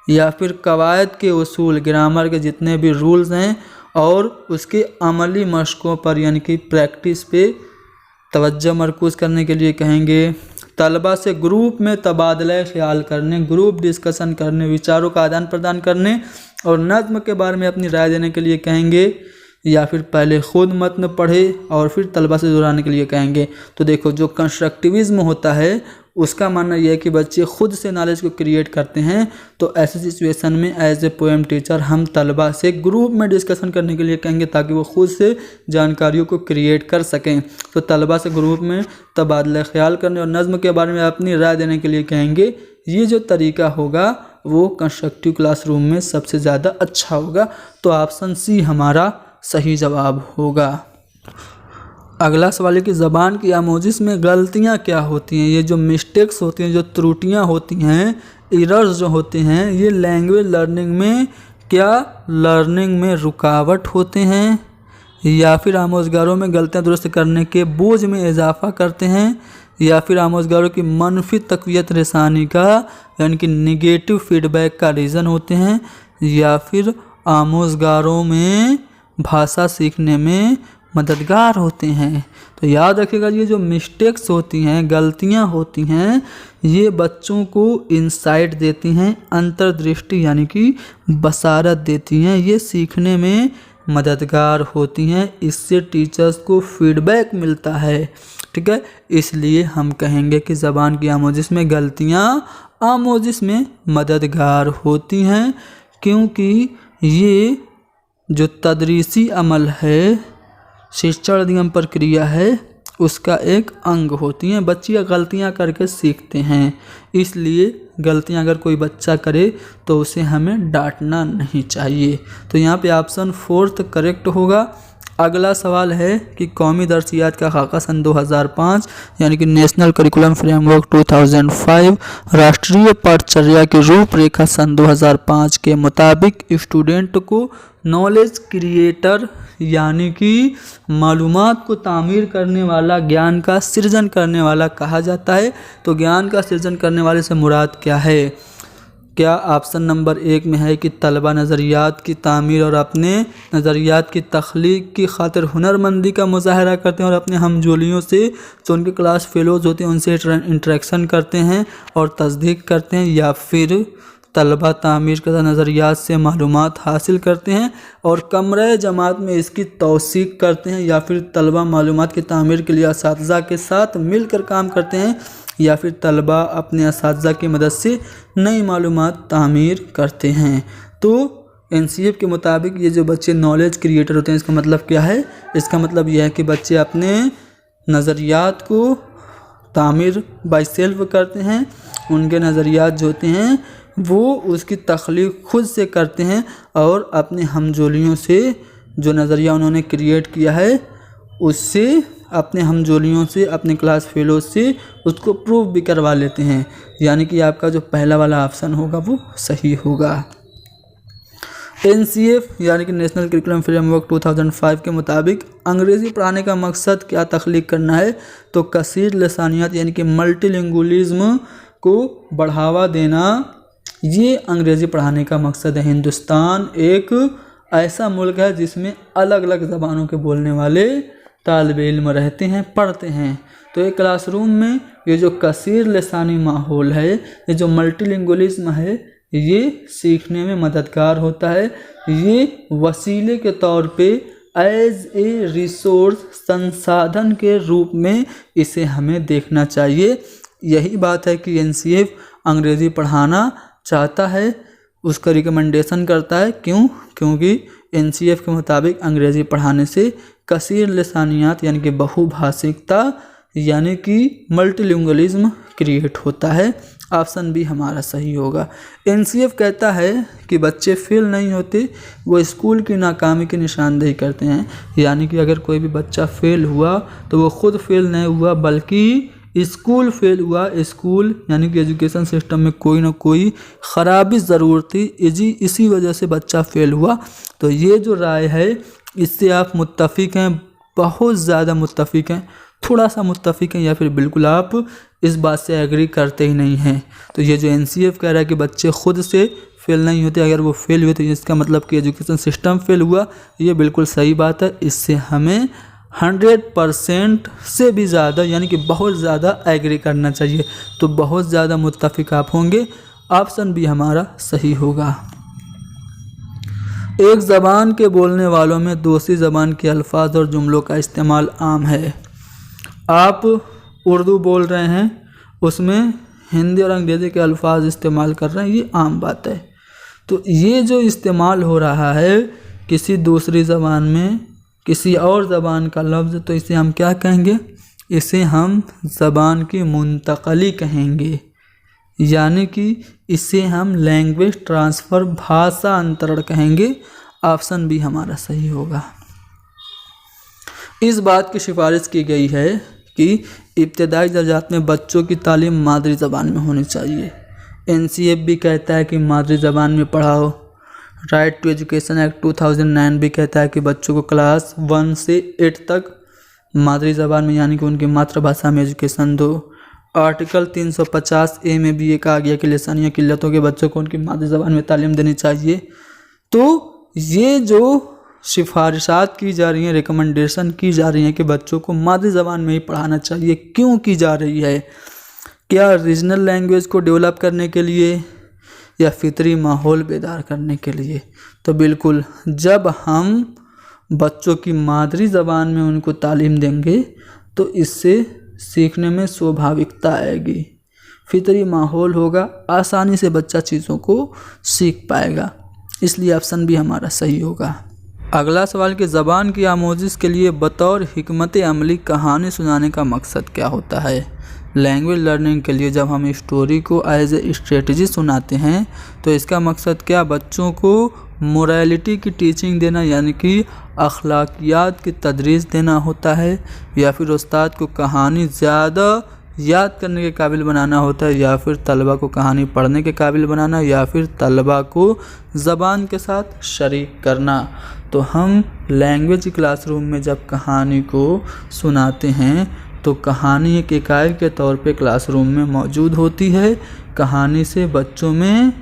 या फिर कवायद के उसूल, ग्रामर के जितने भी रूल्स हैं और उसके अमली मशकों पर यानी कि प्रैक्टिस पे तवज्जो मरकूज़ करने के लिए कहेंगे, तलबा से ग्रुप में तबादला ख्याल करने, ग्रुप डिस्कशन करने, विचारों का आदान प्रदान करने और नज़्म के बारे में अपनी राय देने के लिए कहेंगे, या फिर पहले ख़ुद मतन पढ़े और फिर तलबा से दोहराने के लिए कहेंगे। तो देखो, जो कंस्ट्रक्टिविज्म होता है उसका मानना यह है कि बच्चे खुद से नॉलेज को क्रिएट करते हैं। तो ऐसी सिचुएशन में एज ए पोएम टीचर हम तलबा से ग्रुप में डिस्कशन करने के लिए कहेंगे ताकि वो खुद से जानकारियों को क्रिएट कर सकें। तो तलबा से ग्रुप में तबादला ख्याल करने और नज़्म के बारे में अपनी राय देने के लिए कहेंगे। ये जो तरीका होगा वो कंस्ट्रक्टिव क्लासरूम में सबसे ज़्यादा अच्छा होगा। तो ऑप्शन सी हमारा सही जवाब होगा। अगला सवाल है कि ज़बान की आमोजिश में गलतियाँ क्या होती हैं। ये जो मिस्टेक्स होती हैं, जो त्रुटियाँ होती हैं, एरर्स जो होते हैं, ये लैंग्वेज लर्निंग में क्या लर्निंग में रुकावट होते हैं, या फिर आमोजगारों में गलतियाँ दुरुस्त करने के बोझ में इजाफा करते हैं, या फिर आमोजगारों की मनफी तक़वियत रसानी का यानी कि निगेटिव फीडबैक का रीज़न होते हैं, या फिर आमोजगारों में भाषा सीखने में मददगार होते हैं। तो याद रखिएगा, ये जो मिस्टेक्स होती हैं, गलतियां होती हैं, ये बच्चों को इंसाइट देती हैं, अंतर्दृष्टि यानी कि बसारत देती हैं, ये सीखने में मददगार होती हैं, इससे टीचर्स को फीडबैक मिलता है। ठीक है, इसलिए हम कहेंगे कि ज़बान की आमोजिश में गलतियां आमोजिश में मददगार होती हैं, क्योंकि ये जो तदरीसी अमल है, शिक्षण अधिगम प्रक्रिया है, उसका एक अंग होती हैं। बच्चे गलतियां करके सीखते हैं, इसलिए गलतियां अगर कोई बच्चा करे तो उसे हमें डांटना नहीं चाहिए। तो यहाँ पे ऑप्शन 4 करेक्ट होगा। अगला सवाल है कि कौमी दर्सियात का खाका सन 2005 यानी कि नेशनल करिकुलम फ्रेमवर्क 2005 राष्ट्रीय पाठचर्या की रूपरेखा सन 2005 के मुताबिक स्टूडेंट को नॉलेज क्रिएटर यानी कि मालूमात को तामीर करने वाला, ज्ञान का सृजन करने वाला कहा जाता है। तो ज्ञान का सृजन करने वाले से मुराद क्या है? क्या ऑप्शन नंबर 1 में है कि तलबा नज़रियात की तामीर और अपने नज़रियात की तख्लीक की खातिर हुनरमंदी का मुजाहरा करते हैं और अपने हमजोलियों से जो उनके क्लास फेलोज़ होते हैं उनसे इंटरेक्शन करते हैं और तस्दीक करते हैं, या फिर तलबा तामीर करदा नज़रियात से मालूमात हासिल करते हैं और कमरे जमात में इसकी तौसीक करते हैं, या फिर तलबा मालूमात की तामीर के लिए असातिज़ा के साथ मिलकर काम करते हैं, या फिर तलबा अपने असातिज़ा की मदद से नई मालूमात तामीर करते हैं। तो NCF के मुताबिक ये जो बच्चे नॉलेज क्रिएटर होते हैं, इसका मतलब क्या है? इसका मतलब यह है कि बच्चे अपने नज़रियात को तामीर बाय सेल्फ करते हैं। उनके नज़रियात जो होते हैं वो उसकी तख्लीक खुद से करते हैं और अपने हमजोलियों से जो नज़रिया उन्होंने क्रिएट किया है उससे, अपने हमजोलियों से, अपने क्लास फेलो से उसको प्रूव भी करवा लेते हैं। यानी कि आपका जो पहला वाला ऑप्शन होगा वो सही होगा। NCF यानी कि नेशनल करिकुलम फ्रेमवर्क 2005 के मुताबिक अंग्रेज़ी पढ़ाने का मकसद क्या तख्लीक करना है? तो कसीर लसानियत यानी कि मल्टीलिंगुअलिज्म को बढ़ावा देना, ये अंग्रेज़ी पढ़ाने का मकसद है। हिंदुस्तान एक ऐसा मुल्क है जिसमें अलग अलग ज़बानों के बोलने वाले तालिब इल्म रहते हैं, पढ़ते हैं। तो एक क्लासरूम में ये जो कसीर लसानी माहौल है, ये जो मल्टीलिंगुअलिज्म है, ये सीखने में मददगार होता है। ये वसीले के तौर पे एज ए रिसोर्स, संसाधन के रूप में इसे हमें देखना चाहिए। यही बात है कि NCF अंग्रेज़ी पढ़ाना चाहता है, उसका रिकमेंडेशन करता है। क्यों? क्योंकि NCF के मुताबिक अंग्रेज़ी पढ़ाने से कसीर लसानियात यानी कि बहुभाषिकता यानी कि मल्टीलिंगुअलिज्म क्रिएट होता है। ऑप्शन बी हमारा सही होगा। NCF कहता है कि बच्चे फेल नहीं होते, वो स्कूल की नाकामी की निशानदेही करते हैं। यानी कि अगर कोई भी बच्चा फेल हुआ तो वो खुद फेल नहीं हुआ बल्कि स्कूल फेल हुआ। स्कूल यानी कि एजुकेशन सिस्टम में कोई ना कोई ख़राबी ज़रूर थी, इसी वजह से बच्चा फेल हुआ। तो ये जो राय है इससे आप मुत्तफ़िक हैं, बहुत ज़्यादा मुत्तफ़िक हैं, थोड़ा सा मुत्तफ़िक हैं, या फिर बिल्कुल आप इस बात से एग्री करते ही नहीं हैं। तो ये जो NCF कह रहा है कि बच्चे खुद से फेल नहीं होते, अगर वो फेल हुए तो इसका मतलब कि एजुकेशन सिस्टम फेल हुआ, ये बिल्कुल सही बात है। इससे हमें 100% से भी ज़्यादा यानी कि बहुत ज़्यादा एग्री करना चाहिए। तो बहुत ज़्यादा मुत्तफ़िक आप होंगे, ऑप्शन बी हमारा सही होगा। एक ज़बान के बोलने वालों में दूसरी ज़बान के अल्फाज और जुमलों का इस्तेमाल आम है। आप उर्दू बोल रहे हैं, उसमें हिंदी और अंग्रेज़ी के अल्फाज इस्तेमाल कर रहे हैं, ये आम बात है। तो ये जो इस्तेमाल हो रहा है किसी दूसरी ज़बान में किसी और ज़बान का लफ्ज़, तो इसे हम क्या कहेंगे? इसे हम ज़बान की मुंतकली कहेंगे। यानी कि इसे हम लैंग्वेज ट्रांसफ़र, भाषा अंतरण कहेंगे। ऑप्शन बी हमारा सही होगा। इस बात की सिफारिश की गई है कि इब्तदाई दर्जात में बच्चों की तालीम मादरी ज़बान में होनी चाहिए। NCF भी कहता है कि मादरी ज़बान में पढ़ाओ। राइट टू एजुकेशन एक्ट 2009 भी कहता है कि बच्चों को क्लास 1 से 8 तक मादरी ज़बान में यानी कि उनकी मातृभाषा में एजुकेशन दो। आर्टिकल 350A में भी ये कहा गया कि लिसानिया किल्लतों के बच्चों को उनकी मादरी ज़बान में तालीम देनी चाहिए। तो ये जो सिफारिशात की जा रही हैं, रिकमेंडेशन की जा रही हैं कि बच्चों को मादरी ज़बान में ही पढ़ाना चाहिए, क्यों की जा रही है? क्या रीजनल लैंग्वेज को डेवलप करने के लिए या फितरी माहौल बेदार करने के लिए? तो बिल्कुल, जब हम बच्चों की मादरी ज़बान में उनको तालीम देंगे तो इससे सीखने में स्वाभाविकता आएगी, फितरी माहौल होगा, आसानी से बच्चा चीज़ों को सीख पाएगा। इसलिए ऑप्शन भी हमारा सही होगा। अगला सवाल कि ज़बान की आमोजिश के लिए बतौर हिकमत अमली कहानी सुनाने का मकसद क्या होता है? लैंग्वेज लर्निंग के लिए जब हम स्टोरी को एज ए स्ट्रेटजी सुनाते हैं तो इसका मकसद क्या? बच्चों को मोरालिटी की टीचिंग देना यानी कि अखलाकियात की तदरीस देना होता है, या फिर उस्ताद को कहानी ज़्यादा याद करने के काबिल बनाना होता है, या फिर तलबा को कहानी पढ़ने के काबिल बनाना, या फिर तलबा को ज़बान के साथ शरीक करना। तो हम लैंग्वेज क्लासरूम में जब कहानी को सुनाते हैं तो कहानी एक इकाई के तौर पे क्लासरूम में मौजूद होती है। कहानी से बच्चों में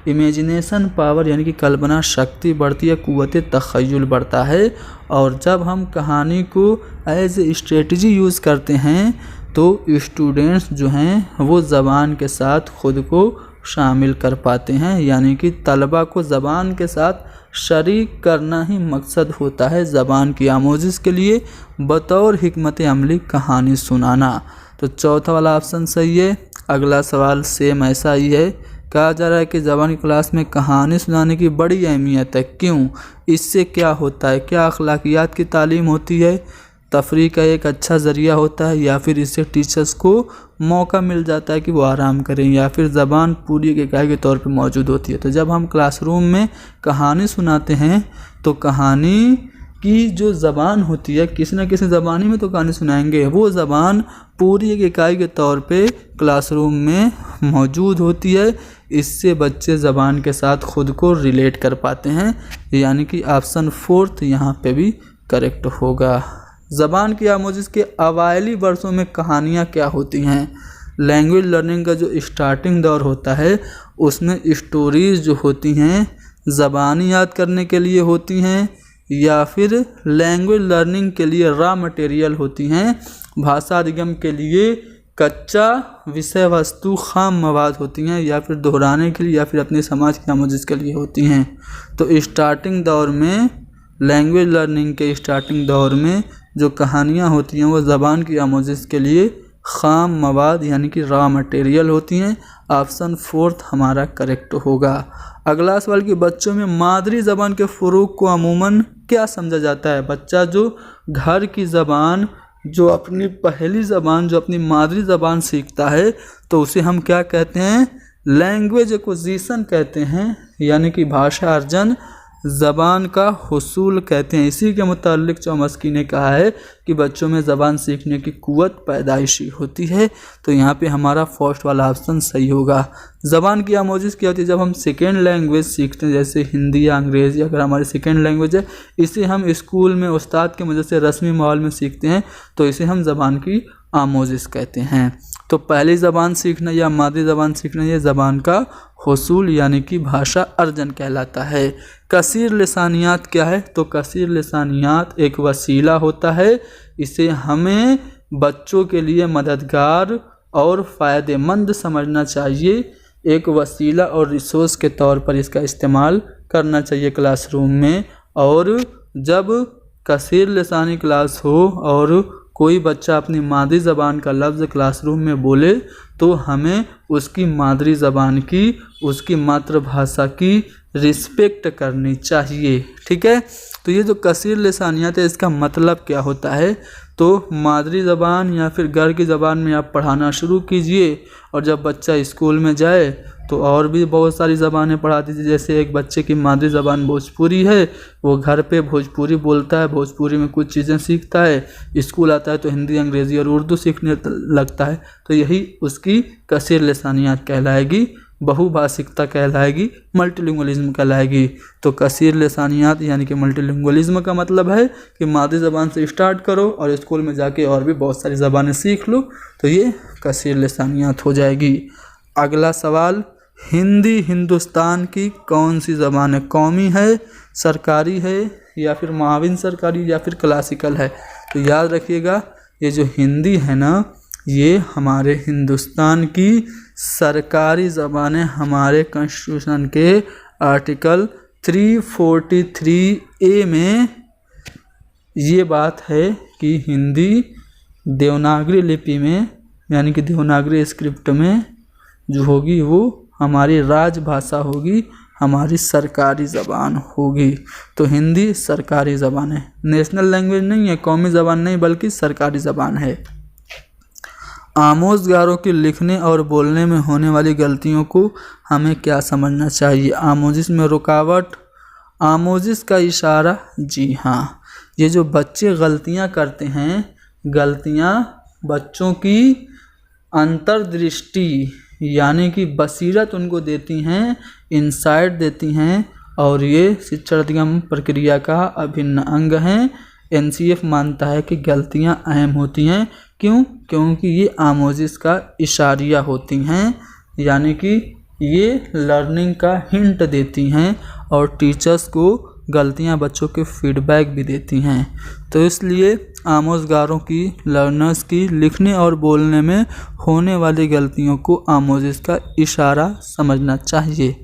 इमेजिनेशन पावर यानी कि कल्पना शक्ति बढ़ती है, क़ुव्वत तख़य्युल बढ़ता है। और जब हम कहानी को एज ए स्ट्रेटजी यूज़ करते हैं तो स्टूडेंट्स जो हैं वो ज़बान के साथ ख़ुद को शामिल कर पाते हैं, यानी कि तलबा को ज़बान के साथ शरीक करना ही मकसद होता है ज़बान की आमोज़िश के लिए बतौर हिकमत अमली कहानी सुनाना। तो चौथा वाला ऑप्शन सही है। अगला सवाल सेम ऐसा ही है। कहा जा रहा है कि ज़बान की क्लास में कहानी सुनाने की बड़ी अहमियत है, क्यों? इससे क्या होता है? क्या अखलाकियात की तालीम होती है, तफरीह का एक अच्छा ज़रिया होता है, या फिर इससे टीचर्स को मौका मिल जाता है कि वो आराम करें, या फिर ज़बान पूरी एक इकाई के तौर पे मौजूद होती है। तो जब हम क्लासरूम में कहानी सुनाते हैं तो कहानी की जो ज़बान होती है, किसी न किसी ज़बानी में तो कहानी सुनाएंगे, वो ज़बान पूरी एक इकाई के तौर पे क्लासरूम में मौजूद होती है। इससे बच्चे ज़बान के साथ ख़ुद को रिलेट कर पाते हैं, यानी कि ऑप्शन फोर्थ यहाँ पे भी करेक्ट होगा। ज़बान की आमोज़िश के अवाइली वर्षों में कहानियाँ क्या होती हैं? लैंग्वेज लर्निंग का जो स्टार्टिंग दौर होता है उसमें स्टोरीज़ जो होती हैं ज़बानी याद करने के लिए होती हैं, या फिर लैंग्वेज लर्निंग के लिए रॉ मटेरियल होती हैं, भाषा अधिगम के लिए कच्चा विषय वस्तु खाम मवाद होती हैं, या फिर दोहराने के लिए या फिर अपने समाज की आमोज़िश के लिए होती हैं। तो स्टार्टिंग दौर में, लैंग्वेज लर्निंग के स्टार्टिंग दौर में जो कहानियाँ होती हैं वो ज़बान की आमोज़िश के लिए खाम मवाद यानी कि रॉ मटेरियल होती हैं। ऑप्शन फोर्थ हमारा करेक्ट होगा। अगला सवाल कि बच्चों में मादरी ज़बान के फ़रोग़ को अमूमन क्या समझा जाता है? बच्चा जो घर की ज़बान, जो अपनी पहली ज़बान, जो अपनी मादरी ज़बान सीखता है तो उसे हम क्या कहते हैं? लैंग्वेज एक्विजिशन कहते हैं, यानी कि भाषा अर्जन, ज़बान का हुसूल कहते हैं। इसी के मुताल्लिक चौमस्की ने कहा है कि बच्चों में ज़बान सीखने की कुव्वत पैदाइशी होती है। तो यहाँ पे हमारा फर्स्ट वाला ऑप्शन सही होगा। ज़बान की आमोज़िश क्या होती है? जब हम सेकेंड लैंग्वेज सीखते हैं, जैसे हिंदी या अंग्रेज़ी अगर हमारी सेकेंड लैंग्वेज है, इसे हम स्कूल में उस्ताद की मदद से रस्मी माहौल में सीखते हैं, तो इसे हम ज़बान की आमोज़िश कहते हैं। तो पहली ज़बान सीखना या मादरी ज़बान सीखना ये ज़बान का हुसूल यानी कि भाषा अर्जन कहलाता है। कसीर लिसानियात क्या है? तो कसीर लिसानियात एक वसीला होता है, इसे हमें बच्चों के लिए मददगार और फ़ायदेमंद समझना चाहिए। एक वसीला और रिसोर्स के तौर पर इसका इस्तेमाल करना चाहिए क्लासरूम में। और जब कसीर लिसानी क्लास हो और कोई बच्चा अपनी मादरी ज़बान का लफ्ज़ क्लासरूम में बोले तो हमें उसकी मादरी ज़बान की, उसकी मातृभाषा की रिस्पेक्ट करनी चाहिए। ठीक है, तो ये जो कसीर लिसानियत है इसका मतलब क्या होता है? तो मादरी ज़बान या फिर घर की ज़बान में आप पढ़ाना शुरू कीजिए, और जब बच्चा स्कूल में जाए तो और भी बहुत सारी ज़बानें पढ़ा दीजिए। जैसे एक बच्चे की मादरी ज़बान भोजपुरी है, वो घर पे भोजपुरी बोलता है, भोजपुरी में कुछ चीज़ें सीखता है, स्कूल आता है तो हिंदी, अंग्रेज़ी और उर्दू सीखने लगता है, तो यही उसकी कसीर लिसानियत कहलाएगी, बहुभाषिकता कहलाएगी, मल्टीलिंगुअलिज्म कहलाएगी। तो कसीर लिसानियत यानी कि मल्टीलिंगुअलिज्म का मतलब है कि मादरी ज़बान से स्टार्ट करो और स्कूल में जाके और भी बहुत सारी ज़बानें सीख लो, तो ये कसीर लिसानियत हो जाएगी। अगला सवाल, हिंदी हिंदुस्तान की कौन सी ज़बान है? कौमी है, सरकारी है, या फिर माविन सरकारी, या फिर क्लासिकल है? तो याद रखिएगा ये जो हिंदी है ना, ये हमारे हिंदुस्तान की सरकारी ज़बान है। हमारे कॉन्स्टिट्यूशन के आर्टिकल 343A में ये बात है कि हिंदी देवनागरी लिपि में यानी कि देवनागरी स्क्रिप्ट में जो होगी वो हमारी राजभाषा होगी, हमारी सरकारी ज़बान होगी। तो हिंदी सरकारी ज़बान है, नेशनल लैंग्वेज नहीं है, कौमी ज़बान नहीं, बल्कि सरकारी ज़बान है। आमोज़गारों के लिखने और बोलने में होने वाली गलतियों को हमें क्या समझना चाहिए? आमोज़िश में रुकावट, आमोज़िश का इशारा, जी हाँ, ये जो बच्चे गलतियाँ करते हैं, गलतियाँ बच्चों की अंतर्दृष्टि यानी कि बसीरत उनको देती हैं, इंसाइट देती हैं, और ये शिक्षाधिगम प्रक्रिया का अभिन्न अंग हैं। NCF मानता है कि गलतियां अहम होती हैं, क्यों? क्योंकि ये आमोज़िश का इशारिया होती हैं, यानी कि ये लर्निंग का हिंट देती हैं और टीचर्स को गलतियां बच्चों के फीडबैक भी देती हैं। तो इसलिए आमोजगारों की, लर्नर्स की लिखने और बोलने में होने वाली गलतियों को आमोजिश का इशारा समझना चाहिए।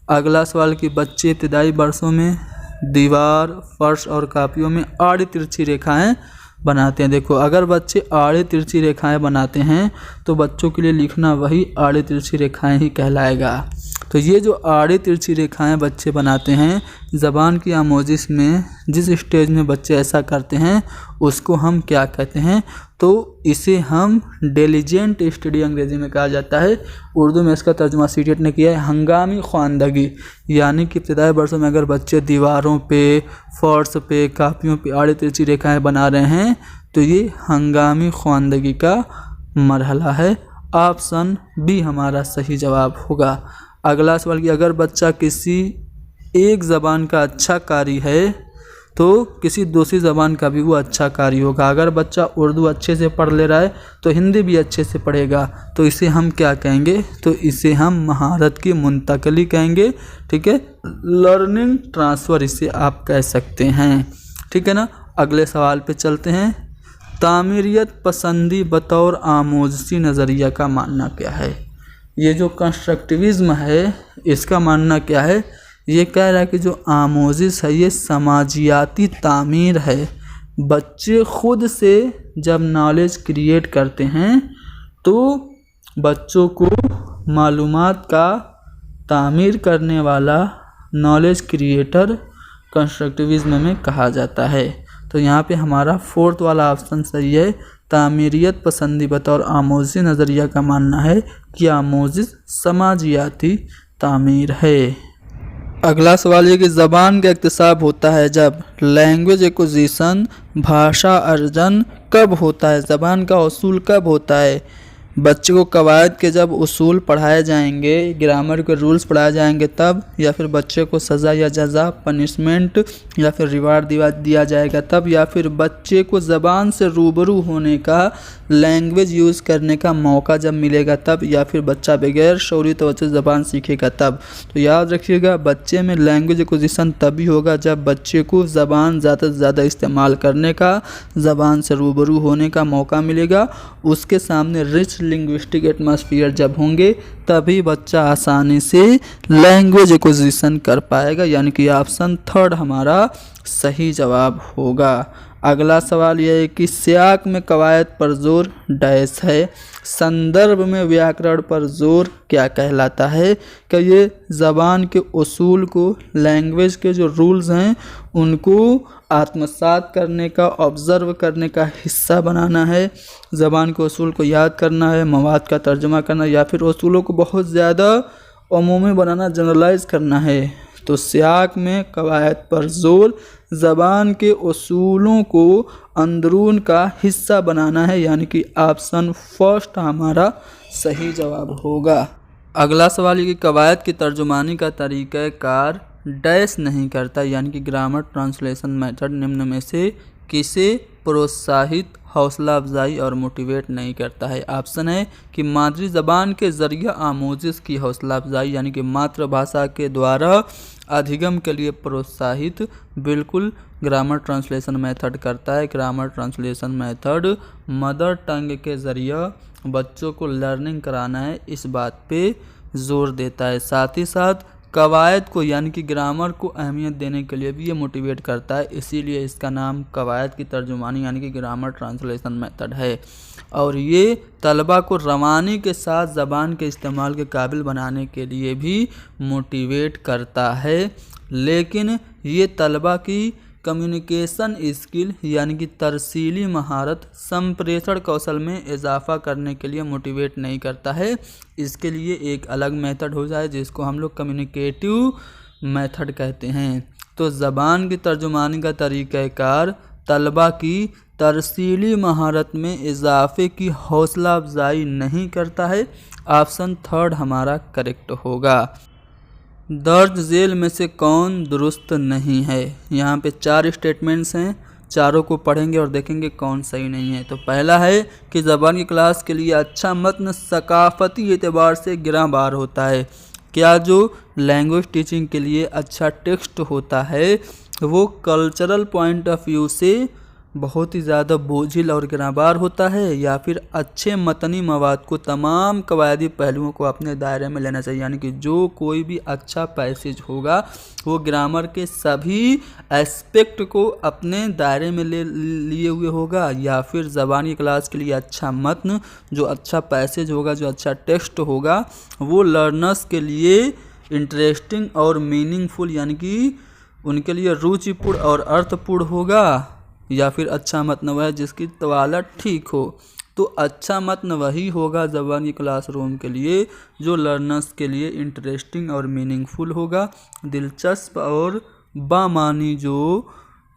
अगला सवाल कि बच्चे इब्तदाई वर्षों में दीवार, फर्श और कापियों में आड़ी तिरछी रेखाएं बनाते हैं। देखो, अगर बच्चे आड़ी तिरछी रेखाएं बनाते हैं तो बच्चों के लिए लिखना वही आड़ी तिरछी रेखाएं ही कहलाएगा। तो ये जो आड़ी तिरछी रेखाएं बच्चे बनाते हैं, ज़बान की आमोजिश में जिस स्टेज में बच्चे ऐसा करते हैं उसको हम क्या कहते हैं? तो इसे हम डिलीजेंट स्टडी अंग्रेजी में कहा जाता है। उर्दू में इसका तर्जुमा सीटेट ने किया है हंगामी ख्वानदगी, यानी कि इब्तदाई वर्षों में अगर बच्चे दीवारों पे, फर्श पे, कापियों पे आड़ी तिरछी रेखाएं बना रहे हैं तो ये हंगामी ख्वानदगी का मरहला है। ऑप्शन बी हमारा सही जवाब होगा। अगला सवाल कि अगर बच्चा किसी एक ज़बान का अच्छा कारी है तो किसी दूसरी ज़बान का भी वो अच्छा कारी होगा। अगर बच्चा उर्दू अच्छे से पढ़ ले रहा है तो हिंदी भी अच्छे से पढ़ेगा, तो इसे हम क्या कहेंगे? तो इसे हम महारत की मुंतकली कहेंगे। ठीक है, लर्निंग ट्रांसफ़र इसे आप कह सकते हैं। ठीक है ना। अगले सवाल पे चलते हैं। तामीरियत पसंदी बतौर आमोजशी नज़रिया का मानना क्या है? ये जो कंस्ट्रक्टिविज़्म है इसका मानना क्या है? ये कह रहा है कि जो आमोजिश है ये समाजियाती तामीर है। बच्चे खुद से जब नॉलेज क्रिएट करते हैं तो बच्चों को मालूमात का तामीर करने वाला नॉलेज क्रिएटर कंस्ट्रक्टिविज़्म में कहा जाता है। तो यहाँ पे हमारा फोर्थ वाला ऑप्शन सही है। तामीरियत पसंदी बतौर आमोजी नज़रिया का मानना है कि आमोजिश समाजियाती तामीर है। अगला सवाल ये कि ज़बान का इक्तिसाब होता है जब लैंग्वेज एक्विजिशन, भाषा अर्जन कब होता है? ज़बान का उसूल कब होता है? बच्चे को कवायद के जब उसूल पढ़ाए जाएंगे, ग्रामर के रूल्स पढ़ाए जाएंगे तब, या फिर बच्चे को सज़ा या जज़ा, पनिशमेंट या फिर रिवार्ड दिया जाएगा तब, या फिर बच्चे को ज़बान से रूबरू होने का, लैंग्वेज यूज़ करने का मौका जब मिलेगा तब, या फिर बच्चा बगैर शौरी तवज्जो से ज़बान सीखेगा तब। तो याद रखिएगा, बच्चे में लैंग्वेज एक्विजिशन तभी होगा जब बच्चे को ज़बान ज़्यादा से ज़्यादा इस्तेमाल करने का, ज़बान से रूबरू होने का मौका मिलेगा। उसके सामने रिच लिंग्विस्टिक एटमॉस्फेयर जब होंगे तभी बच्चा आसानी से लैंग्वेज एक्विजिशन कर पाएगा, यानी कि ऑप्शन थर्ड हमारा सही जवाब होगा। अगला सवाल यह है कि सियाक में कवायद पर जोर डैश है, संदर्भ में व्याकरण पर जोर क्या कहलाता है? क्या ये ज़बान के उसूल को, लैंग्वेज के जो रूल्स हैं उनको आत्मसात करने का, ऑब्ज़र्व करने का हिस्सा बनाना है, ज़बान के उसूल को याद करना है, मवाद का तर्जुमा करना, या फिर उसूलों को बहुत ज़्यादा अमूमी बनाना, जनरलाइज करना है? तो सियाक में कवायद पर जोर ज़बान के उसूलों को अंदरून का हिस्सा बनाना है, यानी कि ऑप्शन फर्स्ट हमारा सही जवाब होगा। अगला सवाल ये कि कवायद की तर्जुमानी का तरीक़ाकार डैश नहीं करता, यानी कि ग्रामर ट्रांसलेशन मेथड निम्न में से किसे प्रोत्साहित, हौसला अफजाई और मोटिवेट नहीं करता है? ऑप्शन है कि मादरी ज़बान के ज़रिए आमोजिश की हौसला अफजाई, यानी कि मातृभाषा के द्वारा अधिगम के लिए प्रोत्साहित बिल्कुल ग्रामर ट्रांसलेशन मेथड करता है। Grammar translation method mother tongue के ज़रिए बच्चों को लर्निंग कराना है, इस बात पे जोर देता है। साथ ही साथ कवायद को, यानी कि ग्रामर को अहमियत देने के लिए भी ये मोटिवेट करता है, इसीलिए इसका नाम कवायद की तर्जुमानी यानी कि ग्रामर ट्रांसलेशन मेथड है। और ये तलबा को रवानी के साथ ज़बान के इस्तेमाल के काबिल बनाने के लिए भी मोटिवेट करता है, लेकिन ये तलबा की कम्युनिकेशन स्किल यानी कि तरसीली महारत, संप्रेषण कौशल में इजाफा करने के लिए मोटिवेट नहीं करता है। इसके लिए एक अलग मेथड हो जाए जिसको हम लोग कम्युनिकेटिव मेथड कहते हैं। तो ज़बान की तर्जुमानी का तरीक़ाकार तलबा की तरसीली महारत में इजाफे की हौसला अफजाई नहीं करता है। ऑप्शन थर्ड हमारा करेक्ट होगा। दर्ज झेल में से कौन दुरुस्त नहीं है? यहाँ पे 4 स्टेटमेंट्स हैं, चारों को पढ़ेंगे और देखेंगे कौन सही नहीं है। तो पहला है कि ज़बान की क्लास के लिए अच्छा मतन सकाफ़ती एतबार से गिराबार होता है। क्या जो लैंग्वेज टीचिंग के लिए अच्छा टेक्स्ट होता है वो कल्चरल पॉइंट ऑफ व्यू से बहुत ही ज़्यादा बोझिल और गिराबार होता है, या फिर अच्छे मतनी मवाद को तमाम कवायदी पहलुओं को अपने दायरे में लेना चाहिए। यानी कि जो कोई भी अच्छा पैसेज होगा वो ग्रामर के सभी एस्पेक्ट को अपने दायरे में लिए हुए होगा, या फिर ज़बानी क्लास के लिए अच्छा मतन, जो अच्छा पैसेज होगा, जो अच्छा टेक्स्ट होगा, वो लर्नर्स के लिए इंटरेस्टिंग और मीनिंगफुल यानी कि उनके लिए रुचिपूर्ण और अर्थपूर्ण होगा, या फिर अच्छा मतन वह है जिसकी तवालत ठीक हो। तो अच्छा मतन वही होगा ज़बानी क्लासरूम के लिए जो लर्नर्स के लिए इंटरेस्टिंग और मीनिंगफुल होगा। दिलचस्प और बामानी जो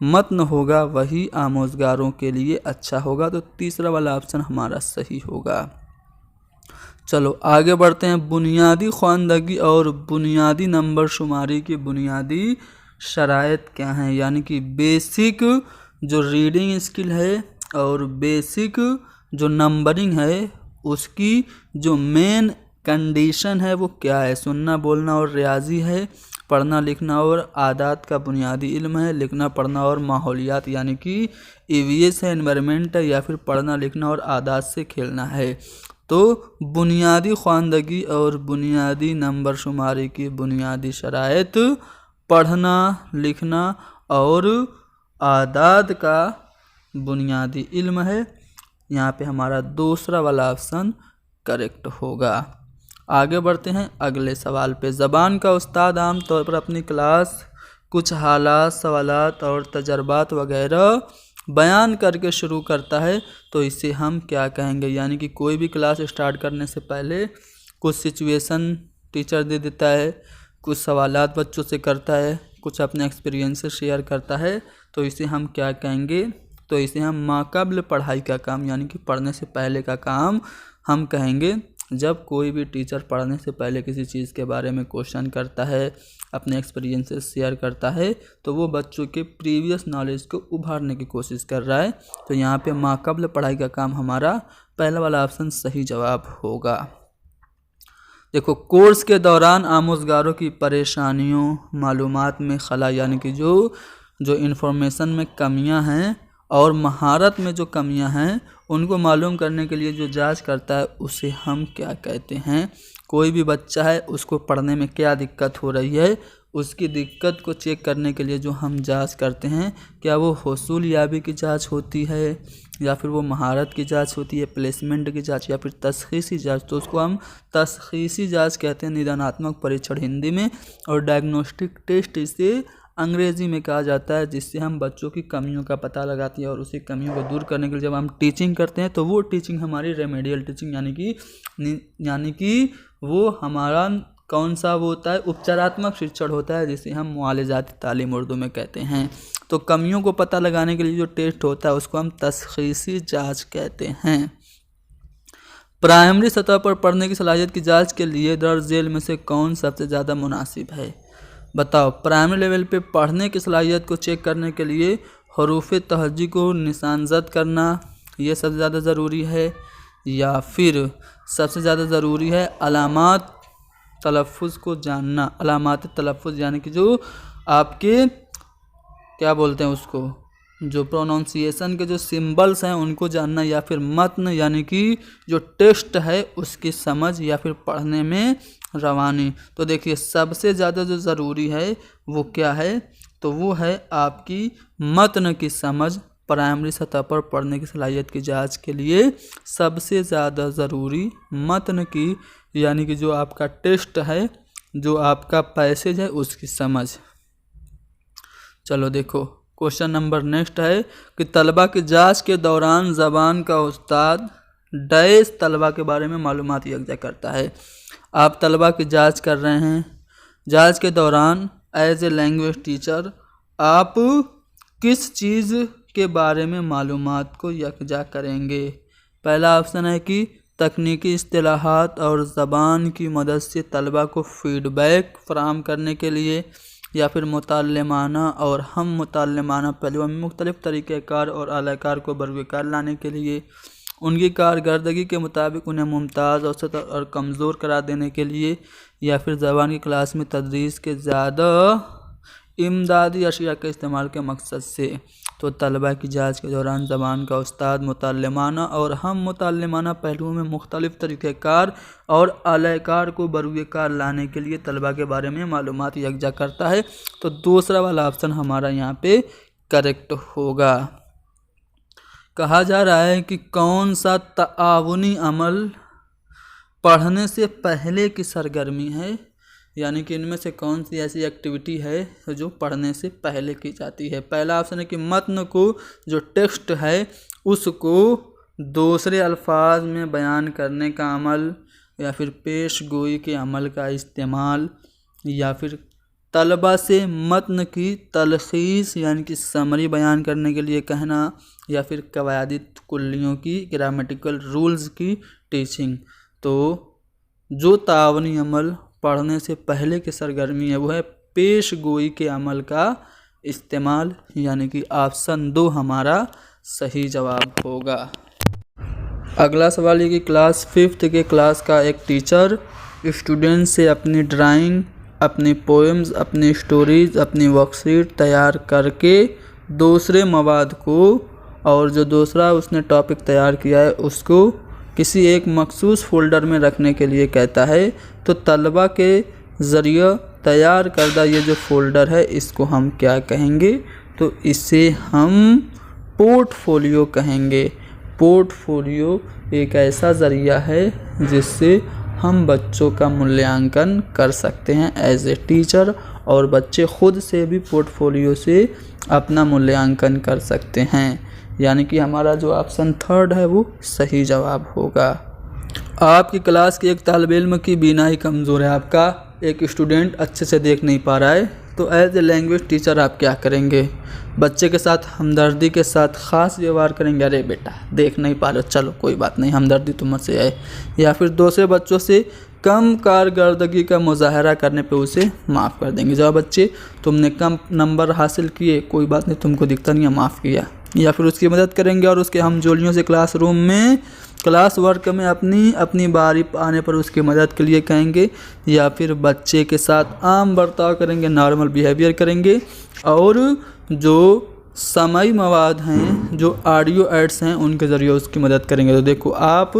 मतन होगा वही आमोजगारों के लिए अच्छा होगा। तो तीसरा वाला ऑप्शन हमारा सही होगा। चलो आगे बढ़ते हैं। बुनियादी ख्वानदगी और बुनियादी नंबर शुमारी की बुनियादी शराइत क्या हैं, यानी कि बेसिक जो रीडिंग स्किल है और बेसिक जो नंबरिंग है उसकी जो मेन कंडीशन है वो क्या है। सुनना बोलना और रियाजी है, पढ़ना लिखना और आदात का बुनियादी इल्म है, लिखना पढ़ना और माहौलियात यानी कि ईवीएस है, एनवायरनमेंट है, या फिर पढ़ना लिखना और आदात से खेलना है। तो बुनियादी ख्वानदगी और बुनियादी नंबर शुमारी की बुनियादी शराइत पढ़ना लिखना और आदाद का बुनियादी इल्म है। यहाँ पे हमारा दूसरा वाला ऑप्शन करेक्ट होगा। आगे बढ़ते हैं अगले सवाल पे। ज़बान का उस्ताद आम तौर पर अपनी क्लास कुछ हालात, सवालात और तजर्बात वगैरह बयान करके शुरू करता है, तो इसे हम क्या कहेंगे। यानी कि कोई भी क्लास स्टार्ट करने से पहले कुछ सिचुएशन टीचर दे देता है, कुछ सवालात बच्चों से करता है, कुछ अपने एक्सपीरियंस से शेयर करता है, तो इसे हम क्या कहेंगे। तो इसे हम माक़ाब्ल पढ़ाई का काम यानी कि पढ़ने से पहले का काम हम कहेंगे। जब कोई भी टीचर पढ़ने से पहले किसी चीज़ के बारे में क्वेश्चन करता है, अपने एक्सपीरियंसेस शेयर करता है, तो वो बच्चों के प्रीवियस नॉलेज को उभारने की कोशिश कर रहा है। तो यहाँ पे माक़ाब्ल पढ़ाई का काम हमारा पहला वाला ऑप्शन सही जवाब होगा। देखो, कोर्स के दौरान आमोजगारों की परेशानियों, मालूमात में खला यानी कि जो इन्फॉर्मेशन में कमियां हैं और महारत में जो कमियां हैं उनको मालूम करने के लिए जो जांच करता है उसे हम क्या कहते हैं। कोई भी बच्चा है उसको पढ़ने में क्या दिक्कत हो रही है, उसकी दिक्कत को चेक करने के लिए जो हम जांच करते हैं, क्या वो हुसूल याबी की जांच होती है या फिर वो महारत की जांच होती है, प्लेसमेंट की जांच या फिर तशख़ीसी जांच, तो उसको हम तशख़ीसी जांच कहते हैं, निदानात्मक परीक्षण हिंदी में, और डायग्नोस्टिक टेस्ट इसे अंग्रेज़ी में कहा जाता है, जिससे हम बच्चों की कमियों का पता लगाते हैं और उसी कमियों को दूर करने के लिए जब हम टीचिंग करते हैं तो वो टीचिंग हमारी रेमेडियल टीचिंग यानी कि वो हमारा कौन सा वो होता है, उपचारात्मक शिक्षण होता है, जिसे हम मुआलजाती तालीम उर्दू में कहते हैं। तो कमियों को पता लगाने के लिए जो टेस्ट होता है उसको हम तशख़ीसी जाँच कहते हैं। प्राइमरी सतह पर पढ़ने की सलाहियत की जाँच के लिए दर्ज झेल में से कौन सबसे ज़्यादा मुनासिब है। बताओ, प्राइमरी लेवल पे पढ़ने की सलाहियत को चेक करने के लिए हरूफ तहज्जी को निशानजद करना ये सबसे ज़्यादा ज़रूरी है, या फिर सबसे ज़्यादा ज़रूरी है अलामात तलफ़्फ़ुज़ को जानना। अलामात तलफ़्फ़ुज़ यानी कि जो आपके क्या बोलते हैं उसको, जो प्रोनाउंसिएशन के जो सिंबल्स हैं उनको जानना, या फिर मतन यानी कि जो टेक्स्ट है उसकी समझ, या फिर पढ़ने में रवानी। तो देखिए, सबसे ज़्यादा जो ज़रूरी है वो क्या है, तो वो है आपकी मतन की समझ। प्राइमरी सतह पर पढ़ने की सलाहियत की जांच के लिए सबसे ज़्यादा ज़रूरी मतन की यानी कि जो आपका टेक्स्ट है, जो आपका पैसेज है, उसकी समझ। चलो देखो, क्वेश्चन नंबर नेक्स्ट है कि तलबा की जांच के दौरान ज़बान का उस्ताद डैश तलबा के बारे में मालूमात यकजा करता है। आप तलबा की जांच कर रहे हैं, जांच के दौरान एज ए लैंग्वेज टीचर आप किस चीज़ के बारे में मालूमात को यकजा करेंगे। पहला ऑप्शन है कि तकनीकी इस्तिलाहात और ज़बान की मदद से तलबा को फ़ीडबैक फराहम करने के लिए, या फिर मुताल्लिमाना और हम मुताल्लिमाना पहलुओं में मुख्तलिफ़ तरीक़ेकार और आलाकार को बरक़रार लाने के लिए, उनकी कारकर्दगी के मुताबिक उन्हें मुमताज़, औसत और कमज़ोर करार देने के लिए, या फिर ज़बान की क्लास में तदरीस के ज़्यादा इमदादी अशिया के इस्तेमाल के मकसद से। तो तलबा की जांच के दौरान ज़बान का उस्ताद मुतल्लिमाना और हम मुतल्लिमाना पहलुओं में मुख्तलिफ़ तरीक़ेकार और अलयकार को बरूए कार लाने के लिए तलबा के बारे में मालूमात यकजा करता है। तो दूसरा वाला ऑप्शन हमारा यहाँ पे करेक्ट होगा। कहा जा रहा है कि कौन सा ताआवुनी अमल पढ़ने से पहले की सरगर्मी है, यानी कि इनमें से कौन सी ऐसी एक्टिविटी है जो पढ़ने से पहले की जाती है। पहला ऑप्शन है कि मतन को, जो टेक्स्ट है उसको दूसरे अल्फाज में बयान करने का अमल, या फिर पेश गोई के अमल का इस्तेमाल, या फिर तलबा से मतन की तलखीस यानी कि समरी बयान करने के लिए कहना, या फिर कवायदी कुल्लियों की ग्रामेटिकल रूल्स की टीचिंग। तो जो तावनी अमल पढ़ने से पहले की सरगर्मी है वो है पेश गोई के अमल का इस्तेमाल, यानी कि ऑप्शन 2 हमारा सही जवाब होगा। अगला सवाल ये कि क्लास 5th के क्लास का एक टीचर स्टूडेंट से अपनी ड्राइंग, अपनी पोएम्स, अपनी स्टोरीज, अपनी वर्कशीट तैयार करके दूसरे मवाद को, और जो दूसरा उसने टॉपिक तैयार किया है उसको किसी एक मखसूस फ़ोल्डर में रखने के लिए कहता है। तो तलबा के ज़रिए तैयार करदा ये जो फ़ोल्डर है इसको हम क्या कहेंगे? तो इसे हम पोर्टफोलियो कहेंगे। पोर्टफोलियो एक ऐसा ज़रिया है जिससे हम बच्चों का मूल्यांकन कर सकते हैं एज ए टीचर, और बच्चे ख़ुद से भी पोर्टफोलियो से अपना मूल्यांकन कर सकते हैं, यानी कि हमारा जो ऑप्शन 3 है वो सही जवाब होगा। आपकी क्लास के एक तालिब इल्म की बीनाई कमज़ोर है, आपका एक स्टूडेंट अच्छे से देख नहीं पा रहा है, तो एज ए लैंग्वेज टीचर आप क्या करेंगे? बच्चे के साथ हमदर्दी के साथ ख़ास व्यवहार करेंगे, अरे बेटा देख नहीं पा रहे हो, चलो कोई बात नहीं, हमदर्दी तुम से आए, या फिर दूसरे बच्चों से कम कारकर्दगी का मुजाहरा करने पे उसे माफ़ कर देंगे। जब बच्चे तुमने कम नंबर हासिल किए, कोई बात नहीं, तुमको दिखता नहीं है, माफ़ किया, या फिर उसकी मदद करेंगे और उसके हमजोलियों से क्लासरूम में क्लास वर्क में अपनी बारी आने पर उसकी मदद के लिए कहेंगे, या फिर बच्चे के साथ आम बर्ताव करेंगे, नॉर्मल बिहेवियर करेंगे, और जो समाई मवाद हैं, जो ऑडियो एड्स हैं, उनके ज़रिए उसकी मदद करेंगे। तो देखो, आप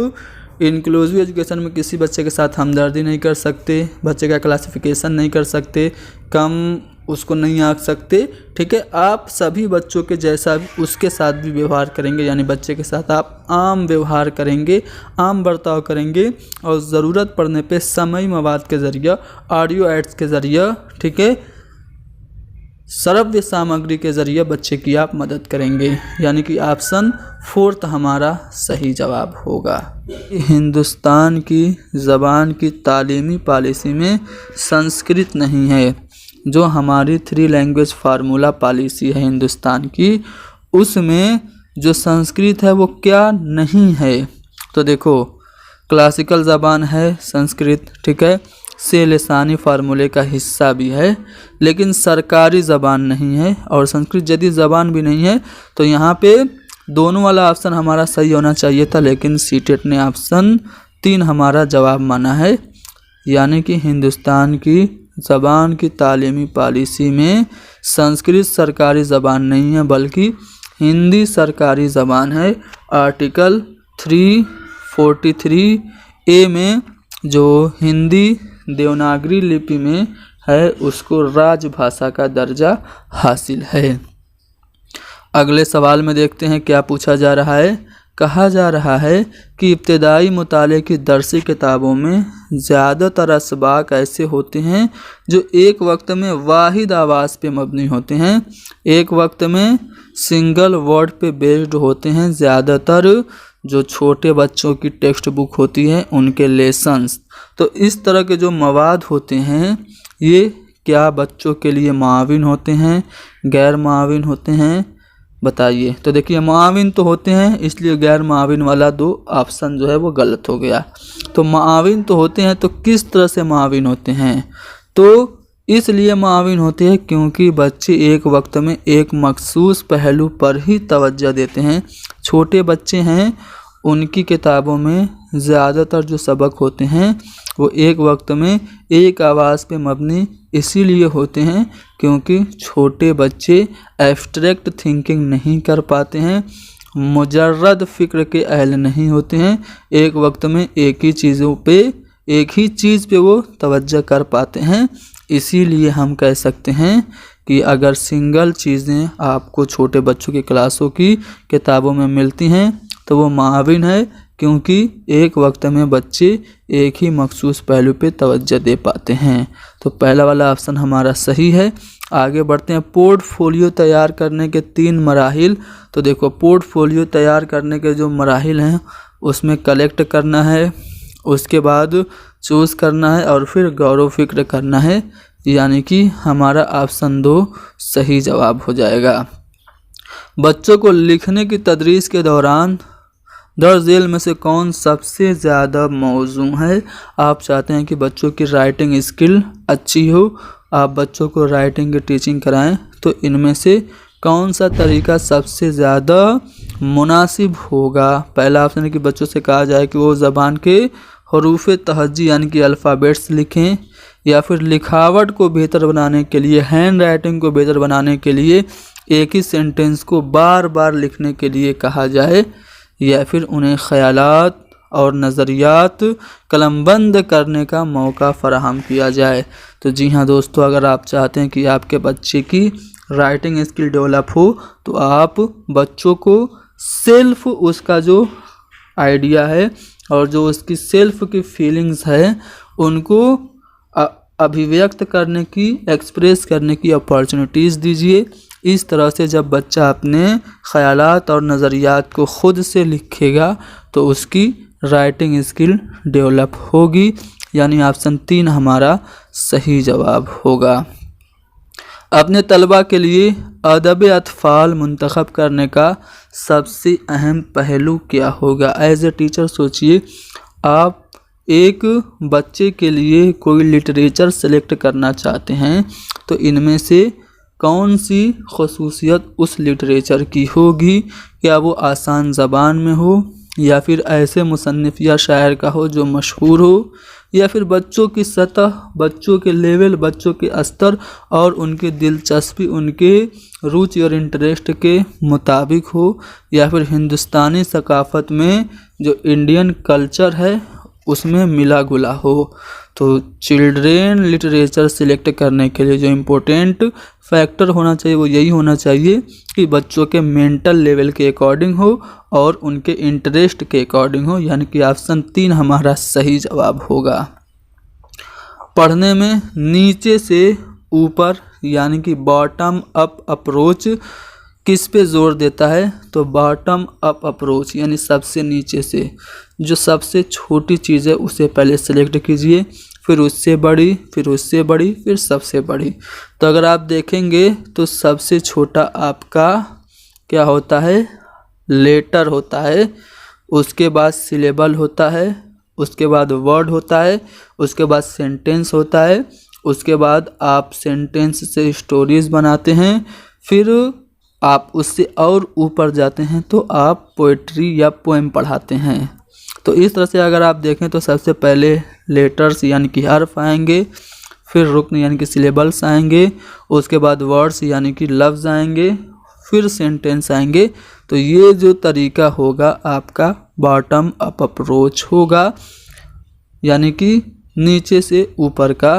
इंक्लूसिव एजुकेशन में किसी बच्चे के साथ हमदर्दी नहीं कर सकते, बच्चे का क्लासिफिकेशन नहीं कर सकते, कम उसको नहीं आंक सकते, ठीक है। आप सभी बच्चों के जैसा उसके साथ भी व्यवहार करेंगे, यानी बच्चे के साथ आप आम व्यवहार करेंगे, आम बर्ताव करेंगे, और ज़रूरत पड़ने पे समय मवाद के ज़रिए, ऑडियो एड्स के ज़रिए, ठीक है, श्रव्य सामग्री के ज़रिए बच्चे की आप मदद करेंगे, यानी कि ऑप्शन 4 हमारा सही जवाब होगा। हिंदुस्तान की ज़बान की तालीमी पॉलिसी में संस्कृत नहीं है। जो हमारी 3 लैंग्वेज फार्मूला पॉलिसी है हिंदुस्तान की, उसमें जो संस्कृत है वो क्या नहीं है? तो देखो, क्लासिकल ज़बान है संस्कृत, ठीक है, से लिसानी फार्मूले का हिस्सा भी है, लेकिन सरकारी ज़बान नहीं है, और संस्कृत जदीद ज़बान भी नहीं है। तो यहाँ पे दोनों वाला ऑप्शन हमारा सही होना चाहिए था, लेकिन सीटेट ने ऑप्शन 3 हमारा जवाब माना है, यानी कि हिंदुस्तान की ज़बान की तालीमी पॉलिसी में संस्कृत सरकारी ज़बान नहीं है, बल्कि हिंदी सरकारी ज़बान है। आर्टिकल 343A में जो हिंदी देवनागरी लिपि में है उसको राजभाषा का दर्जा हासिल है। अगले सवाल में देखते हैं क्या पूछा जा रहा है। कहा जा रहा है कि इब्तिदाई मुताले की दरसी किताबों में ज़्यादातर असबाक ऐसे होते हैं जो एक वक्त में वाहिद आवाज़ पे मबनी होते हैं, एक वक्त में सिंगल वर्ड पे बेस्ड होते हैं। ज़्यादातर जो छोटे बच्चों की टेक्स्ट बुक होती है उनके लेसन्स, तो इस तरह के जो मवाद होते हैं ये क्या बच्चों के लिए मुआविन होते हैं, गैर मुआविन होते हैं? बताइए। तो देखिए, मुआविन तो होते हैं, इसलिए गैर मुआविन वाला 2 ऑप्शन जो है वो गलत हो गया। तो मुआविन तो होते हैं, तो किस तरह से मुआविन होते हैं? तो इसलिए मुआविन होते हैं क्योंकि बच्चे एक वक्त में एक मखसूस पहलू पर ही तवज्जो देते हैं। छोटे बच्चे हैं, उनकी किताबों में ज़्यादातर जो सबक होते हैं वो एक वक्त में एक आवाज़ पे मबनी इसीलिए होते हैं क्योंकि छोटे बच्चे एब्स्ट्रैक्ट थिंकिंग नहीं कर पाते हैं, मुजर्रद फ़िक्र के अहल नहीं होते हैं, एक वक्त में एक ही चीज़ पे वो तवज्जो कर पाते हैं। इसीलिए हम कह सकते हैं कि अगर सिंगल चीज़ें आपको छोटे बच्चों की क्लासों की किताबों में मिलती हैं तो वो माविन है, क्योंकि एक वक्त में बच्चे एक ही मखसूस पहलू पे तवज्जो दे पाते हैं। तो पहला वाला ऑप्शन हमारा सही है। आगे बढ़ते हैं, पोर्टफोलियो तैयार करने के 3 मराहिल। तो देखो, पोर्टफोलियो तैयार करने के जो मराहिल हैं उसमें कलेक्ट करना है, उसके बाद चूज़ करना है और फिर गौर फिक्र करना है, यानी कि हमारा ऑप्शन 2 सही जवाब हो जाएगा। बच्चों को लिखने की तदरीस के दौरान दर्ज झेल में से कौन सबसे ज़्यादा मौजू है? आप चाहते हैं कि बच्चों की राइटिंग स्किल अच्छी हो, आप बच्चों को राइटिंग की टीचिंग कराएं, तो इनमें से कौन सा तरीका सबसे ज़्यादा मुनासिब होगा? पहला ऑप्शन है कि बच्चों से कहा जाए कि वो ज़बान के हरूफ तहज्जी यानी कि अल्फ़ाबेट्स लिखें, या फिर लिखावट को बेहतर बनाने के लिए, हैंड राइटिंग को बेहतर बनाने के लिए एक ही सेंटेंस को बार बार लिखने के लिए कहा जाए, या फिर उन्हें ख़यालात और नज़रियात कलमबंद करने का मौका फ़राहम किया जाए। तो जी हाँ दोस्तों, अगर आप चाहते हैं कि आपके बच्चे की राइटिंग स्किल डेवलप हो तो आप बच्चों को सेल्फ उसका जो आइडिया है और जो उसकी सेल्फ की फीलिंग्स है उनको अभिव्यक्त करने की, एक्सप्रेस करने की अपॉर्चुनिटीज़ दीजिए। इस तरह से जब बच्चा अपने ख़यालात और नज़रियात को ख़ुद से लिखेगा तो उसकी राइटिंग स्किल डेवलप होगी, यानी ऑप्शन 3 हमारा सही जवाब होगा। अपने तलबा के लिए अदब अतफ़ाल मुंतखब करने का सबसे अहम पहलू क्या होगा? एज ए टीचर सोचिए, आप एक बच्चे के लिए कोई लिटरेचर सेलेक्ट करना चाहते हैं, तो इनमें से कौन सी खसूसियत उस लिटरेचर की होगी? क्या वो आसान ज़बान में हो, या फिर ऐसे मुसन्निफ़ या शायर का हो जो मशहूर हो, या फिर बच्चों की सतह, बच्चों के लेवल, बच्चों के स्तर और उनकी दिलचस्पी, उनके रुचि और इंटरेस्ट के मुताबिक हो, या फिर हिंदुस्तानी सकाफ़त में जो इंडियन कल्चर है उसमें मिला गुला हो। तो चिल्ड्रेन लिटरेचर सिलेक्ट करने के लिए जो इम्पोर्टेंट फैक्टर होना चाहिए वो यही होना चाहिए कि बच्चों के मेंटल लेवल के अकॉर्डिंग हो और उनके इंटरेस्ट के अकॉर्डिंग हो, यानी कि ऑप्शन 3 हमारा सही जवाब होगा। पढ़ने में नीचे से ऊपर यानी कि बॉटम अप अप्रोच किस पे जोर देता है? तो बॉटम अप अप्रोच यानी सबसे नीचे से, जो सबसे छोटी चीज़ है उसे पहले सेलेक्ट कीजिए, फिर उससे बड़ी, फिर उससे बड़ी, फिर सबसे बड़ी। तो अगर आप देखेंगे तो सबसे छोटा आपका क्या होता है? लेटर होता है, उसके बाद सिलेबल होता है, उसके बाद वर्ड होता है, उसके बाद सेंटेंस होता है, उसके बाद आप सेंटेंस से स्टोरीज बनाते हैं, फिर आप उससे और ऊपर जाते हैं तो आप पोइट्री या पोएम पढ़ाते हैं। तो इस तरह से अगर आप देखें तो सबसे पहले लेटर्स यानी कि हर्फ आएंगे, फिर रुकन यानी कि सिलेबल्स आएंगे, उसके बाद वर्ड्स यानी कि लफ्ज़ आएंगे, फिर सेंटेंस आएंगे। तो ये जो तरीका होगा आपका बॉटम अप अप्रोच होगा, यानी कि नीचे से ऊपर का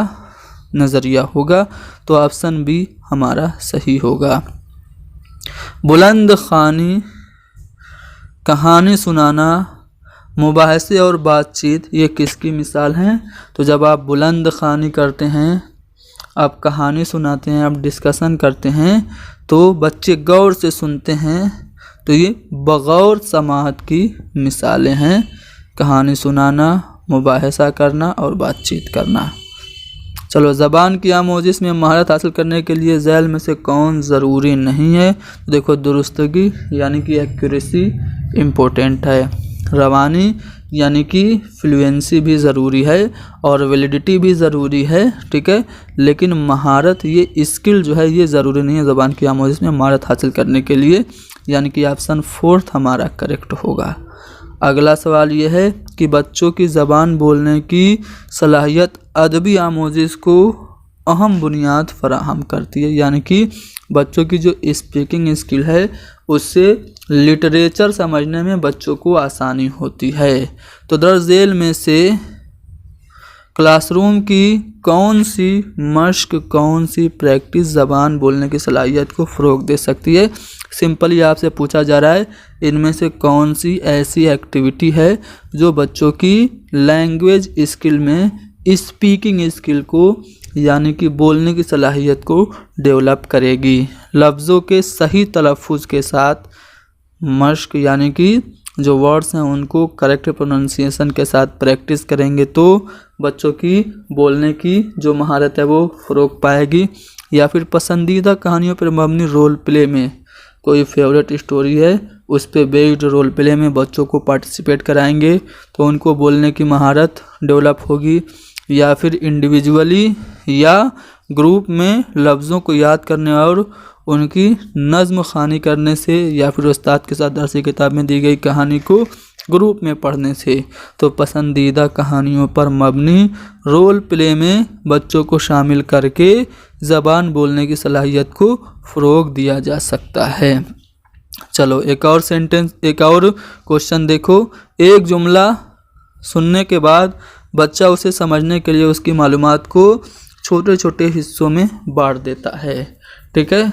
नज़रिया होगा। तो ऑप्शन बी हमारा सही होगा। बुलंद ख़ानी, कहानी सुनाना, मुबाहसे और बातचीत ये किसकी मिसाल हैं? तो जब आप बुलंद ख़ानी करते हैं, आप कहानी सुनाते हैं, आप डिस्कशन करते हैं, तो बच्चे गौर से सुनते हैं, तो ये बगौर समाअत की मिसालें हैं। कहानी सुनाना, मुबाहसा करना और बातचीत करना। चलो, ज़बान की आमोजिश में महारत हासिल करने के लिए झैल में से कौन ज़रूरी नहीं है? तो देखो, दुरुस्तगी यानी कि एक्यूरेसी इम्पोर्टेंट है, रवानी यानी कि फ्लुएंसी भी ज़रूरी है और वैलिडिटी भी ज़रूरी है, ठीक है। लेकिन महारत, ये स्किल जो है ये ज़रूरी नहीं है ज़बान की आमोजिश में महारत हासिल करने के लिए, यानी कि ऑप्शन 4 हमारा करेक्ट होगा। अगला सवाल यह है कि बच्चों की ज़बान बोलने की सलाहियत अदबी आमोज़िश को अहम बुनियाद फराहम करती है, यानी कि बच्चों की जो स्पीकिंग स्किल है उससे लिटरेचर समझने में बच्चों को आसानी होती है। तो दर्ज झेल में से क्लासरूम की कौन सी मश्क, कौन सी प्रैक्टिस ज़बान बोलने की सलाहियत को फ़रोग दे सकती है? सिंपली आपसे पूछा जा रहा है इनमें से कौन सी ऐसी एक्टिविटी है जो बच्चों की लैंग्वेज स्किल में स्पीकिंग स्किल को यानी कि बोलने की सलाहियत को डेवलप करेगी। लफ्ज़ों के सही तलफ़्फ़ुज़ के साथ मश्क यानी कि जो वर्ड्स हैं उनको करेक्ट प्रोनाउंसिएशन के साथ प्रैक्टिस करेंगे तो बच्चों की बोलने की जो महारत है वो फ़रोग पाएगी। या फिर पसंदीदा कहानियों पर मबनी रोल प्ले में कोई फेवरेट स्टोरी है उस पे बेस्ड रोल प्ले में बच्चों को पार्टिसिपेट कराएंगे तो उनको बोलने की महारत डेवलप होगी। या फिर इंडिविजुअली या ग्रुप में लफ्ज़ों को याद करने और उनकी नज़्म ख़ानी करने से या फिर उस्ताद के साथ दरसी किताब में दी गई कहानी को ग्रुप में पढ़ने से। तो पसंदीदा कहानियों पर मबनी रोल प्ले में बच्चों को शामिल करके ज़बान बोलने की सलाहियत को फ़रोग दिया जा सकता है। चलो एक और क्वेश्चन देखो। एक जुमला सुनने के बाद बच्चा उसे समझने के लिए उसकी मालूमात को छोटे छोटे हिस्सों में बांट देता है। ठीक है,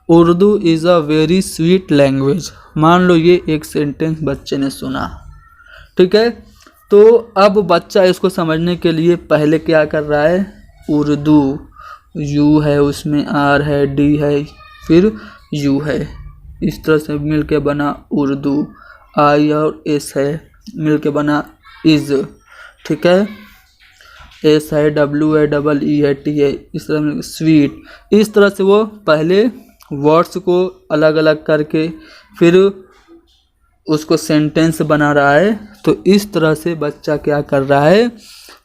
Urdu is a very sweet language. मान लो ये एक सेंटेंस बच्चे ने सुना, ठीक है, तो अब बच्चा इसको समझने के लिए पहले क्या कर रहा है, उर्दू, यू है उसमें, आर है, डी है, फिर यू है, इस तरह से मिल के बना उर्दू। आई और एस है मिल के बना इज़, ठीक है, एस है, डब्ल्यू है, डबल ई है, टी है, इस तरह मिल स्वीट। इस तरह से वो पहले वर्ड्स को अलग अलग करके फिर उसको सेंटेंस बना रहा है। तो इस तरह से बच्चा क्या कर रहा है,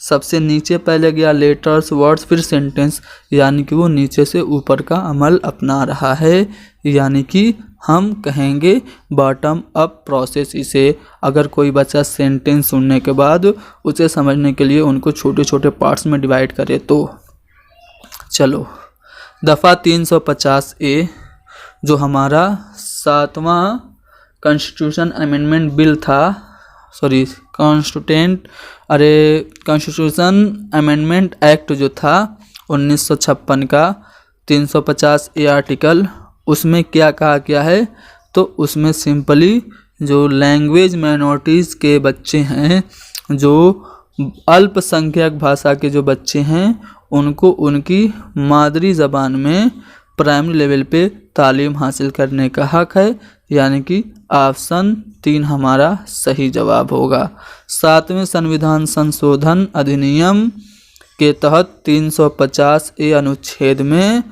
सबसे नीचे पहले गया लेटर्स, वर्ड्स, फिर सेंटेंस, यानी कि वो नीचे से ऊपर का अमल अपना रहा है, यानी कि हम कहेंगे बॉटम अप प्रोसेस इसे। अगर कोई बच्चा सेंटेंस सुनने के बाद उसे समझने के लिए उनको छोटे छोटे पार्ट्स में डिवाइड करे तो। चलो दफ़ा 350 ए जो हमारा 7वां कॉन्स्टिट्यूशन अमेंडमेंट बिल था, कॉन्स्टिट्यूशन अमेंडमेंट एक्ट जो था 1956 का 350 ए आर्टिकल, उसमें क्या कहा गया है, तो उसमें सिंपली जो लैंग्वेज माइनॉरिटीज़ के बच्चे हैं, जो अल्पसंख्यक भाषा के जो बच्चे हैं, उनको उनकी मादरी ज़बान में प्राइमरी लेवल पे तालीम हासिल करने का हक है, यानी कि ऑप्शन 3 हमारा सही जवाब होगा। 7वें संविधान संशोधन अधिनियम के तहत 350 ए अनुच्छेद में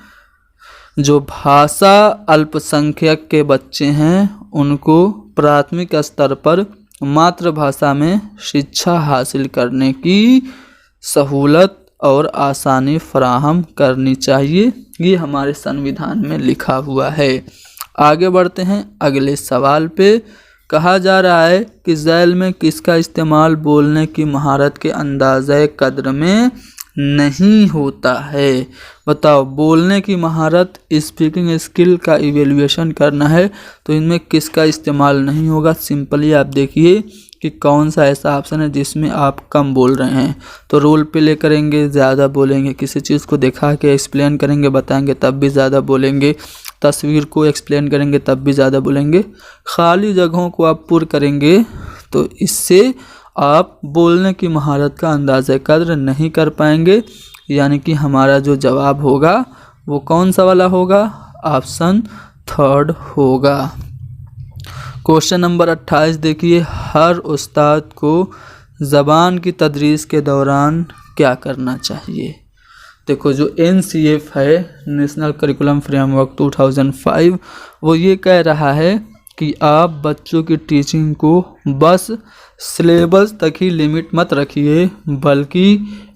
जो भाषा अल्पसंख्यक के बच्चे हैं उनको प्राथमिक स्तर पर मातृभाषा में शिक्षा हासिल करने की सहूलत और आसानी फराहम करनी चाहिए, ये हमारे संविधान में लिखा हुआ है। आगे बढ़ते हैं अगले सवाल पे। कहा जा रहा है कि झैल में किसका इस्तेमाल बोलने की महारत के अंदाज़े कद्र में नहीं होता है। बताओ, बोलने की महारत स्पीकिंग स्किल का इवेल्युएशन करना है तो इनमें किसका इस्तेमाल नहीं होगा। सिंपली आप देखिए कि कौन सा ऐसा ऑप्शन है जिसमें आप कम बोल रहे हैं। तो रोल प्ले करेंगे ज़्यादा बोलेंगे, किसी चीज़ को दिखा के एक्सप्लेन करेंगे बताएंगे तब भी ज़्यादा बोलेंगे, तस्वीर को एक्सप्लेन करेंगे तब भी ज़्यादा बोलेंगे, खाली जगहों को आप पुर करेंगे तो इससे आप बोलने की महारत का अंदाज़ा कद्र नहीं कर पाएंगे। यानी कि हमारा जो जवाब होगा वो कौन सा वाला होगा, ऑप्शन 3 होगा। क्वेश्चन नंबर 28 देखिए, हर उस्ताद को ज़बान की तदरीस के दौरान क्या करना चाहिए। देखो जो NCF है, नेशनल करिकुलम फ्रेमवर्क 2005, वो ये कह रहा है कि आप बच्चों की टीचिंग को बस सिलेबस तक ही लिमिट मत रखिए, बल्कि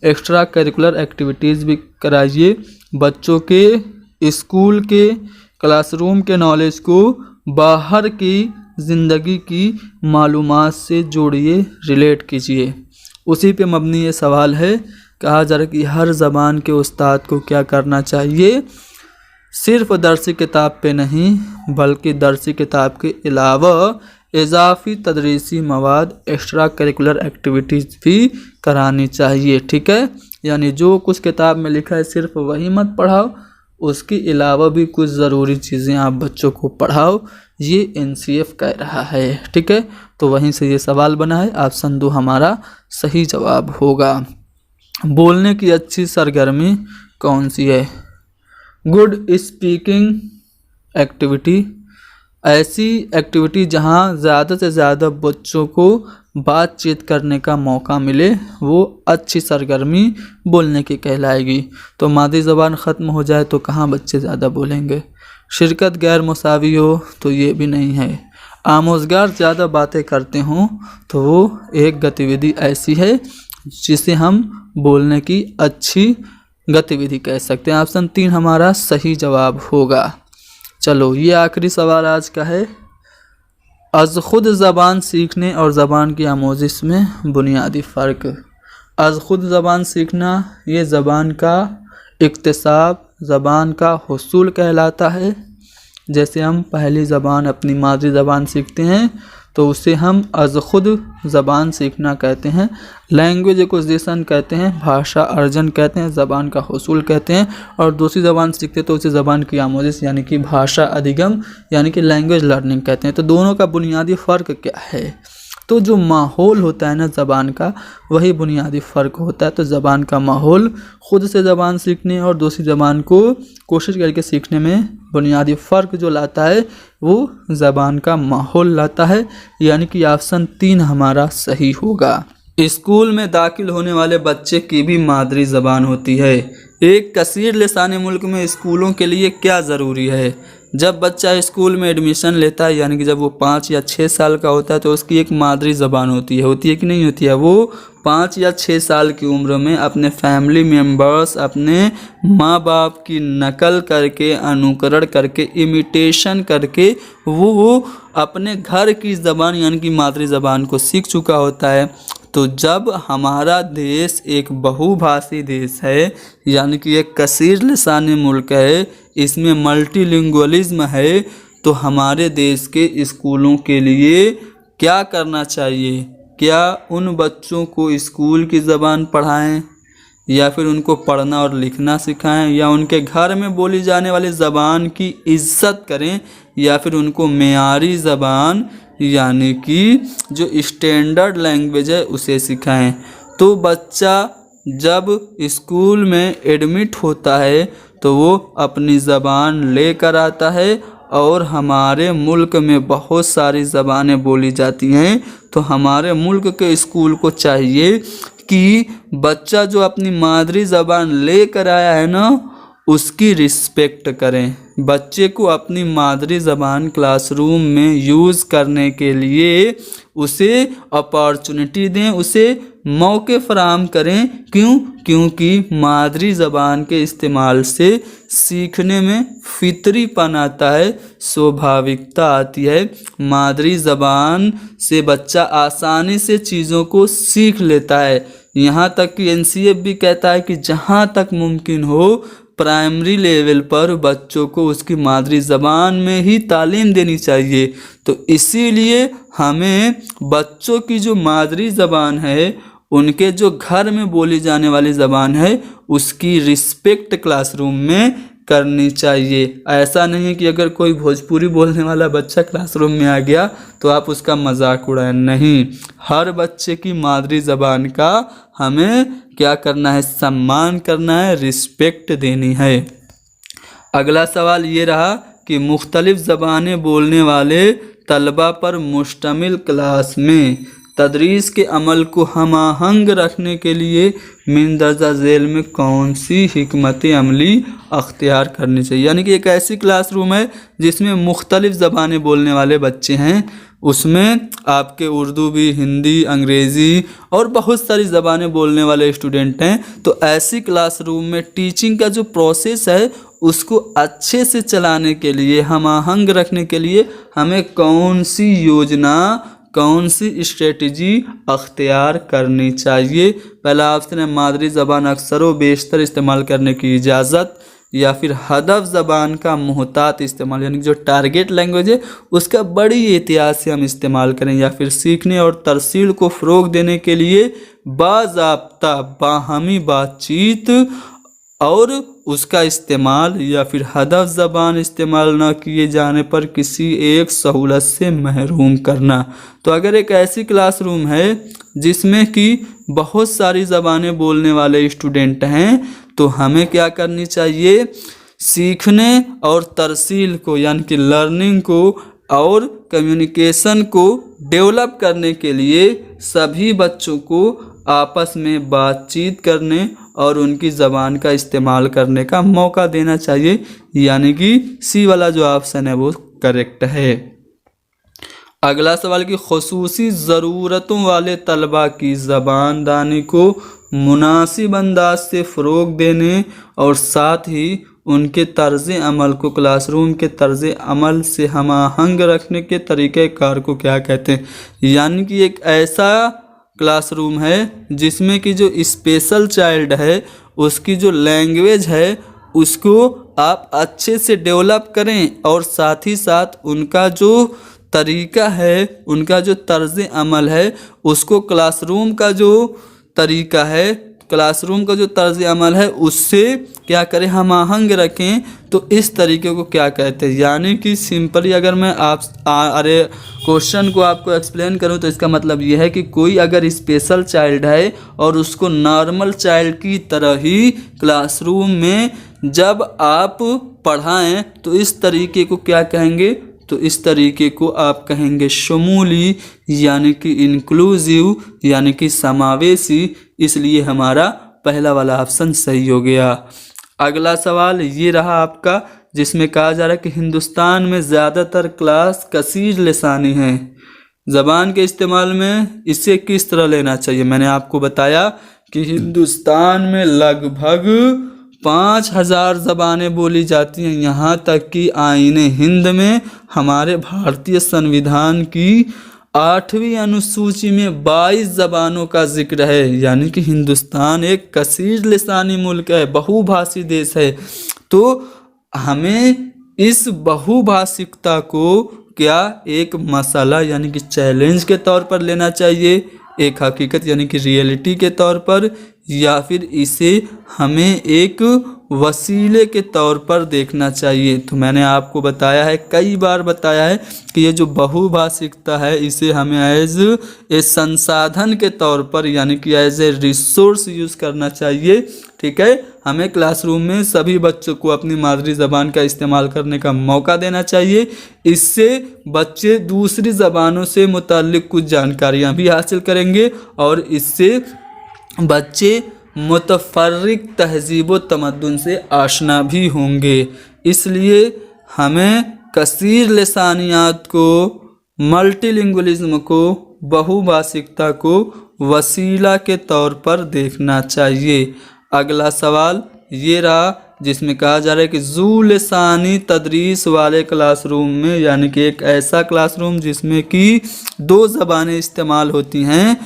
एक्स्ट्रा करिकुलर एक्टिविटीज़ भी कराइए। बच्चों के स्कूल के क्लासरूम के नॉलेज को बाहर की ज़िंदगी की मालूमात से जोड़िए, रिलेट कीजिए। उसी पे मबनी ये सवाल है। कहा जा रहा है कि हर ज़बान के उस्ताद को क्या करना चाहिए, सिर्फ दरसी किताब पे नहीं बल्कि दरसी किताब के अलावा इजाफ़ी तदरीसी मवाद, एक्स्ट्रा करिकुलर एक्टिविटीज़ भी करानी चाहिए। ठीक है, यानी जो कुछ किताब में लिखा है सिर्फ वही मत पढ़ाओ, उसके अलावा भी कुछ ज़रूरी चीज़ें आप बच्चों को पढ़ाओ, ये NCF कह रहा है। ठीक है, तो वहीं से ये सवाल बना है। ऑप्शन 2 हमारा सही जवाब होगा। बोलने की अच्छी सरगर्मी कौन सी है? गुड स्पीकिंग एक्टिविटी, ऐसी एक्टिविटी जहां ज़्यादा से ज़्यादा बच्चों को बातचीत करने का मौका मिले, वो अच्छी सरगर्मी बोलने की कहलाएगी। तो मादी ज़बान ख़त्म हो जाए तो कहाँ बच्चे ज़्यादा बोलेंगे। शिरकत गैर मुसावी हो तो ये भी नहीं है। आमोज़गार ज़्यादा बातें करते हों तो वो एक गतिविधि ऐसी है जिसे हम बोलने की अच्छी गतिविधि कह सकते हैं। ऑप्शन 3 हमारा सही जवाब होगा। चलो ये आखिरी सवाल आज का है। अज़ खुद ज़बान सीखने और ज़बान की आमोज़िश में बुनियादी फ़र्क। अज़ खुद ज़बान सीखना ये ज़बान का इक्तिसाब, ज़बान का हुसूल कहलाता है। जैसे हम पहली ज़बान अपनी मादरी ज़बान सीखते हैं तो उसे हम अज़ खुद ज़बान सीखना कहते हैं। लैंग्वेज एक्विजिशन कहते हैं, भाषा अर्जन कहते हैं, ज़बान का हुसूल कहते हैं। और दूसरी ज़बान सीखते तो उसे ज़बान की आमोज़िश यानी कि भाषा अधिगम यानी कि लैंग्वेज लर्निंग कहते हैं। तो दोनों का बुनियादी फ़र्क क्या है? तो जो माहौल होता है ना ज़बान का, वही बुनियादी फ़र्क होता है। तो ज़बान का माहौल ख़ुद से ज़बान सीखने और दूसरी ज़बान को कोशिश करके सीखने में बुनियादी फ़र्क जो लाता है वो ज़बान का माहौल लाता है। यानी कि ऑप्शन 3 हमारा सही होगा। स्कूल में दाखिल होने वाले बच्चे की भी मादरी ज़बान होती है। एक कसीर लिसानी मुल्क में स्कूलों के लिए क्या ज़रूरी है? जब बच्चा स्कूल में एडमिशन लेता है यानी कि जब वो 5 या 6 साल का होता है तो उसकी एक मादरी ज़बान होती है कि नहीं होती है? वो 5 या 6 साल की उम्र में अपने फैमिली मेम्बर्स, अपने माँ बाप की नकल करके, अनुकरण करके, इमिटेशन करके वो अपने घर की ज़बान यानी कि मादरी ज़बान को सीख चुका होता है। तो जब हमारा देश एक बहुभाषी देश है यानी कि एक कसीर लिसानी मुल्क है, इसमें मल्टीलिंगुअलिज्म है, तो हमारे देश के स्कूलों के लिए क्या करना चाहिए? क्या उन बच्चों को स्कूल की ज़बान पढ़ाएं या फिर उनको पढ़ना और लिखना सिखाएं, या उनके घर में बोली जाने वाली ज़बान की इज्जत करें, या फिर उनको मेयारी ज़बान यानी कि जो स्टैंडर्ड लैंग्वेज है उसे सिखाएं? तो बच्चा जब स्कूल में एडमिट होता है तो वो अपनी ज़बान लेकर आता है और हमारे मुल्क में बहुत सारी ज़बानें बोली जाती हैं। तो हमारे मुल्क के स्कूल को चाहिए कि बच्चा जो अपनी मादरी ज़बान लेकर आया है ना, उसकी रिस्पेक्ट करें। बच्चे को अपनी मादरी ज़बान क्लासरूम में यूज़ करने के लिए उसे अपॉर्चुनिटी दें, उसे मौके फराहम करें। क्यों? क्योंकि मादरी ज़बान के इस्तेमाल से सीखने में फितरीपन आता है, स्वाभाविकता आती है। मादरी ज़बान से बच्चा आसानी से चीज़ों को सीख लेता है। यहाँ तक कि NCF भी कहता है कि जहाँ तक मुमकिन हो प्राइमरी लेवल पर बच्चों को उसकी मादरी ज़बान में ही तालीम देनी चाहिए। तो इसीलिए हमें बच्चों की जो मादरी ज़बान है, उनके जो घर में बोली जाने वाली ज़बान है, उसकी रिस्पेक्ट क्लासरूम में करनी चाहिए। ऐसा नहीं है कि अगर कोई भोजपुरी बोलने वाला बच्चा क्लासरूम में आ गया तो आप उसका मजाक उड़ाएं, नहीं। हर बच्चे की मादरी ज़बान का हमें क्या करना है? सम्मान करना है, रिस्पेक्ट देनी है। अगला सवाल ये रहा कि मुख्तलिफ़ ज़बानें बोलने वाले तलबा पर मुश्तमिल क्लास में तदरीस के अमल को हमाहंग रखने के लिए मंदरजा झेल में कौन सी हिकमत अमली अख्तियार करनी चाहिए। यानी कि एक ऐसी क्लासरूम है जिसमें मुख्तलिफ़ ज़बानें बोलने वाले बच्चे हैं, उसमें आपके उर्दू भी, हिंदी, अंग्रेज़ी और बहुत सारी ज़बानें बोलने वाले स्टूडेंट हैं। तो ऐसी क्लासरूम में टीचिंग का जो प्रोसेस है उसको अच्छे से चलाने के लिए, हमाहंग रखने के लिए हमें कौन सी योजना, कौन सी स्ट्रेटजी अख्तियार करनी चाहिए। पहला ऑप्शन है मादरी ज़बान अक्सर व बेशतर इस्तेमाल करने की इजाज़त, या फिर हदफ ज़बान का मुहतात इस्तेमाल, यानी जो टारगेट लैंग्वेज है उसका बड़ी एहतियात से हम इस्तेमाल करें, या फिर सीखने और तरसील को फ़रोग देने के लिए बाज़ाब्ता बाहमी बातचीत और उसका इस्तेमाल, या फिर हदफ ज़बान इस्तेमाल न किए जाने पर किसी एक सहूलत से महरूम करना। तो अगर एक ऐसी क्लासरूम है जिसमें कि बहुत सारी ज़बानें बोलने वाले स्टूडेंट हैं तो हमें क्या करनी चाहिए, सीखने और तरसील को यानी कि लर्निंग को और कम्युनिकेशन को डेवलप करने के लिए सभी बच्चों को आपस में बातचीत करने और उनकी ज़बान का इस्तेमाल करने का मौका देना चाहिए। यानी कि सी वाला जो ऑप्शन है वो करेक्ट है। अगला सवाल कि खुसूसी ज़रूरतों वाले तलबा की ज़बान दानी को मुनासिब अंदाज से फ़रोग देने और साथ ही उनके तर्ज़ अमल को क्लासरूम के तर्ज़ अमल से हमाहंग रखने के तरीक़ेकार को क्या कहते हैं। यानी कि एक ऐसा क्लासरूम है जिसमें कि जो स्पेशल चाइल्ड है उसकी जो लैंग्वेज है उसको आप अच्छे से डेवलप करें और साथ ही साथ उनका जो तरीका है, उनका जो तर्ज़ अमल है उसको क्लासरूम का जो तरीका है, क्लासरूम का जो तर्ज़ अमल है उससे क्या करें, हमाहंग रखें। तो इस तरीके को क्या कहते हैं। यानी कि सिंपली अगर मैं क्वेश्चन को आपको एक्सप्लेन करूं तो इसका मतलब ये है कि कोई अगर स्पेशल चाइल्ड है और उसको नॉर्मल चाइल्ड की तरह ही क्लासरूम में जब आप पढ़ाएं तो इस तरीके को क्या कहेंगे, तो इस तरीके को आप कहेंगे शमूली, यानी कि इंक्लूसिव, यानी कि समावेशी। इसलिए हमारा पहला वाला ऑप्शन सही हो गया। अगला सवाल ये रहा आपका जिसमें कहा जा रहा है कि हिंदुस्तान में ज़्यादातर क्लास कसीर लिसानी है, ज़बान के इस्तेमाल में इसे किस तरह लेना चाहिए। मैंने आपको बताया कि हिंदुस्तान में लगभग 5000 ज़बानें बोली जाती हैं। यहाँ तक कि आईने हिंद में हमारे भारतीय संविधान की 8वीं अनुसूची में 22 ज़बानों का जिक्र है। यानी कि हिंदुस्तान एक कसीर लिसानी मुल्क है, बहुभाषी देश है। तो हमें इस बहुभाषिकता को क्या एक मसला यानी कि चैलेंज के तौर पर लेना चाहिए, एक हकीकत यानी कि रियलिटी के तौर पर, या फिर इसे हमें एक वसीले के तौर पर देखना चाहिए। तो मैंने आपको बताया है, कई बार बताया है कि ये जो बहुभाषिकता है इसे हमें एज ए संसाधन के तौर पर यानी कि एज ए रिसोर्स यूज़ करना चाहिए। ठीक है, हमें क्लासरूम में सभी बच्चों को अपनी मादरी ज़बान का इस्तेमाल करने का मौका देना चाहिए। इससे बच्चे दूसरी ज़बानों से मुताल्लिक़ कुछ जानकारियाँ भी हासिल करेंगे और इससे बच्चे मुतफर्रिक तहज़ीब व तमद्दुन से आशना भी होंगे। इसलिए हमें कसीर लिसानियात को, मल्टीलिंगुअलिज्म को, बहुभाषिकता को वसीला के तौर पर देखना चाहिए। अगला सवाल ये रहा जिसमें कहा जा रहा है कि ज़ू लिसानी तदरीस वाले क्लासरूम में, यानी कि एक ऐसा क्लासरूम जिसमें कि 2 ज़बानें इस्तेमाल होती हैं,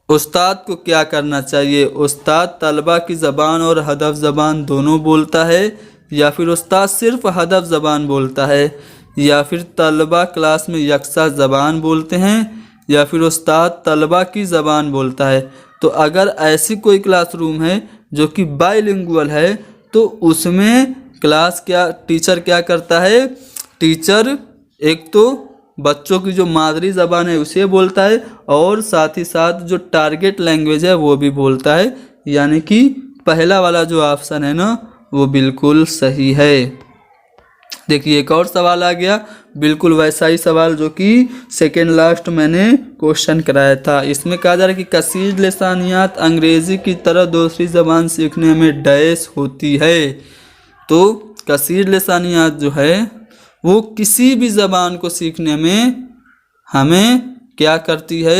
उस्ताद को क्या करना चाहिए। उस्ताद तलबा की ज़बान और हदफ ज़बान दोनों बोलता है, या फिर उस्ताद सिर्फ हदफ ज़बान बोलता है, या फिर तलबा क्लास में यकसा ज़बान बोलते हैं, या फिर उस्ताद तलबा की ज़बान बोलता है। तो अगर ऐसी कोई क्लासरूम है जो कि बाइलिंगुअल है तो उसमें टीचर क्या करता है, टीचर एक तो बच्चों की जो मादरी ज़बान है उसे बोलता है और साथ ही साथ जो टारगेट लैंग्वेज है वो भी बोलता है। यानी कि पहला वाला जो ऑप्शन है ना वो बिल्कुल सही है। देखिए एक और सवाल आ गया, बिल्कुल वैसा ही सवाल जो कि सेकेंड लास्ट मैंने क्वेश्चन कराया था। इसमें कहा जा रहा है कि कसीर लिसानियात अंग्रेज़ी की तरह दूसरी ज़बान सीखने में डैश होती है। तो कसीर लिसानियात जो है वो किसी भी ज़बान को सीखने में हमें क्या करती है,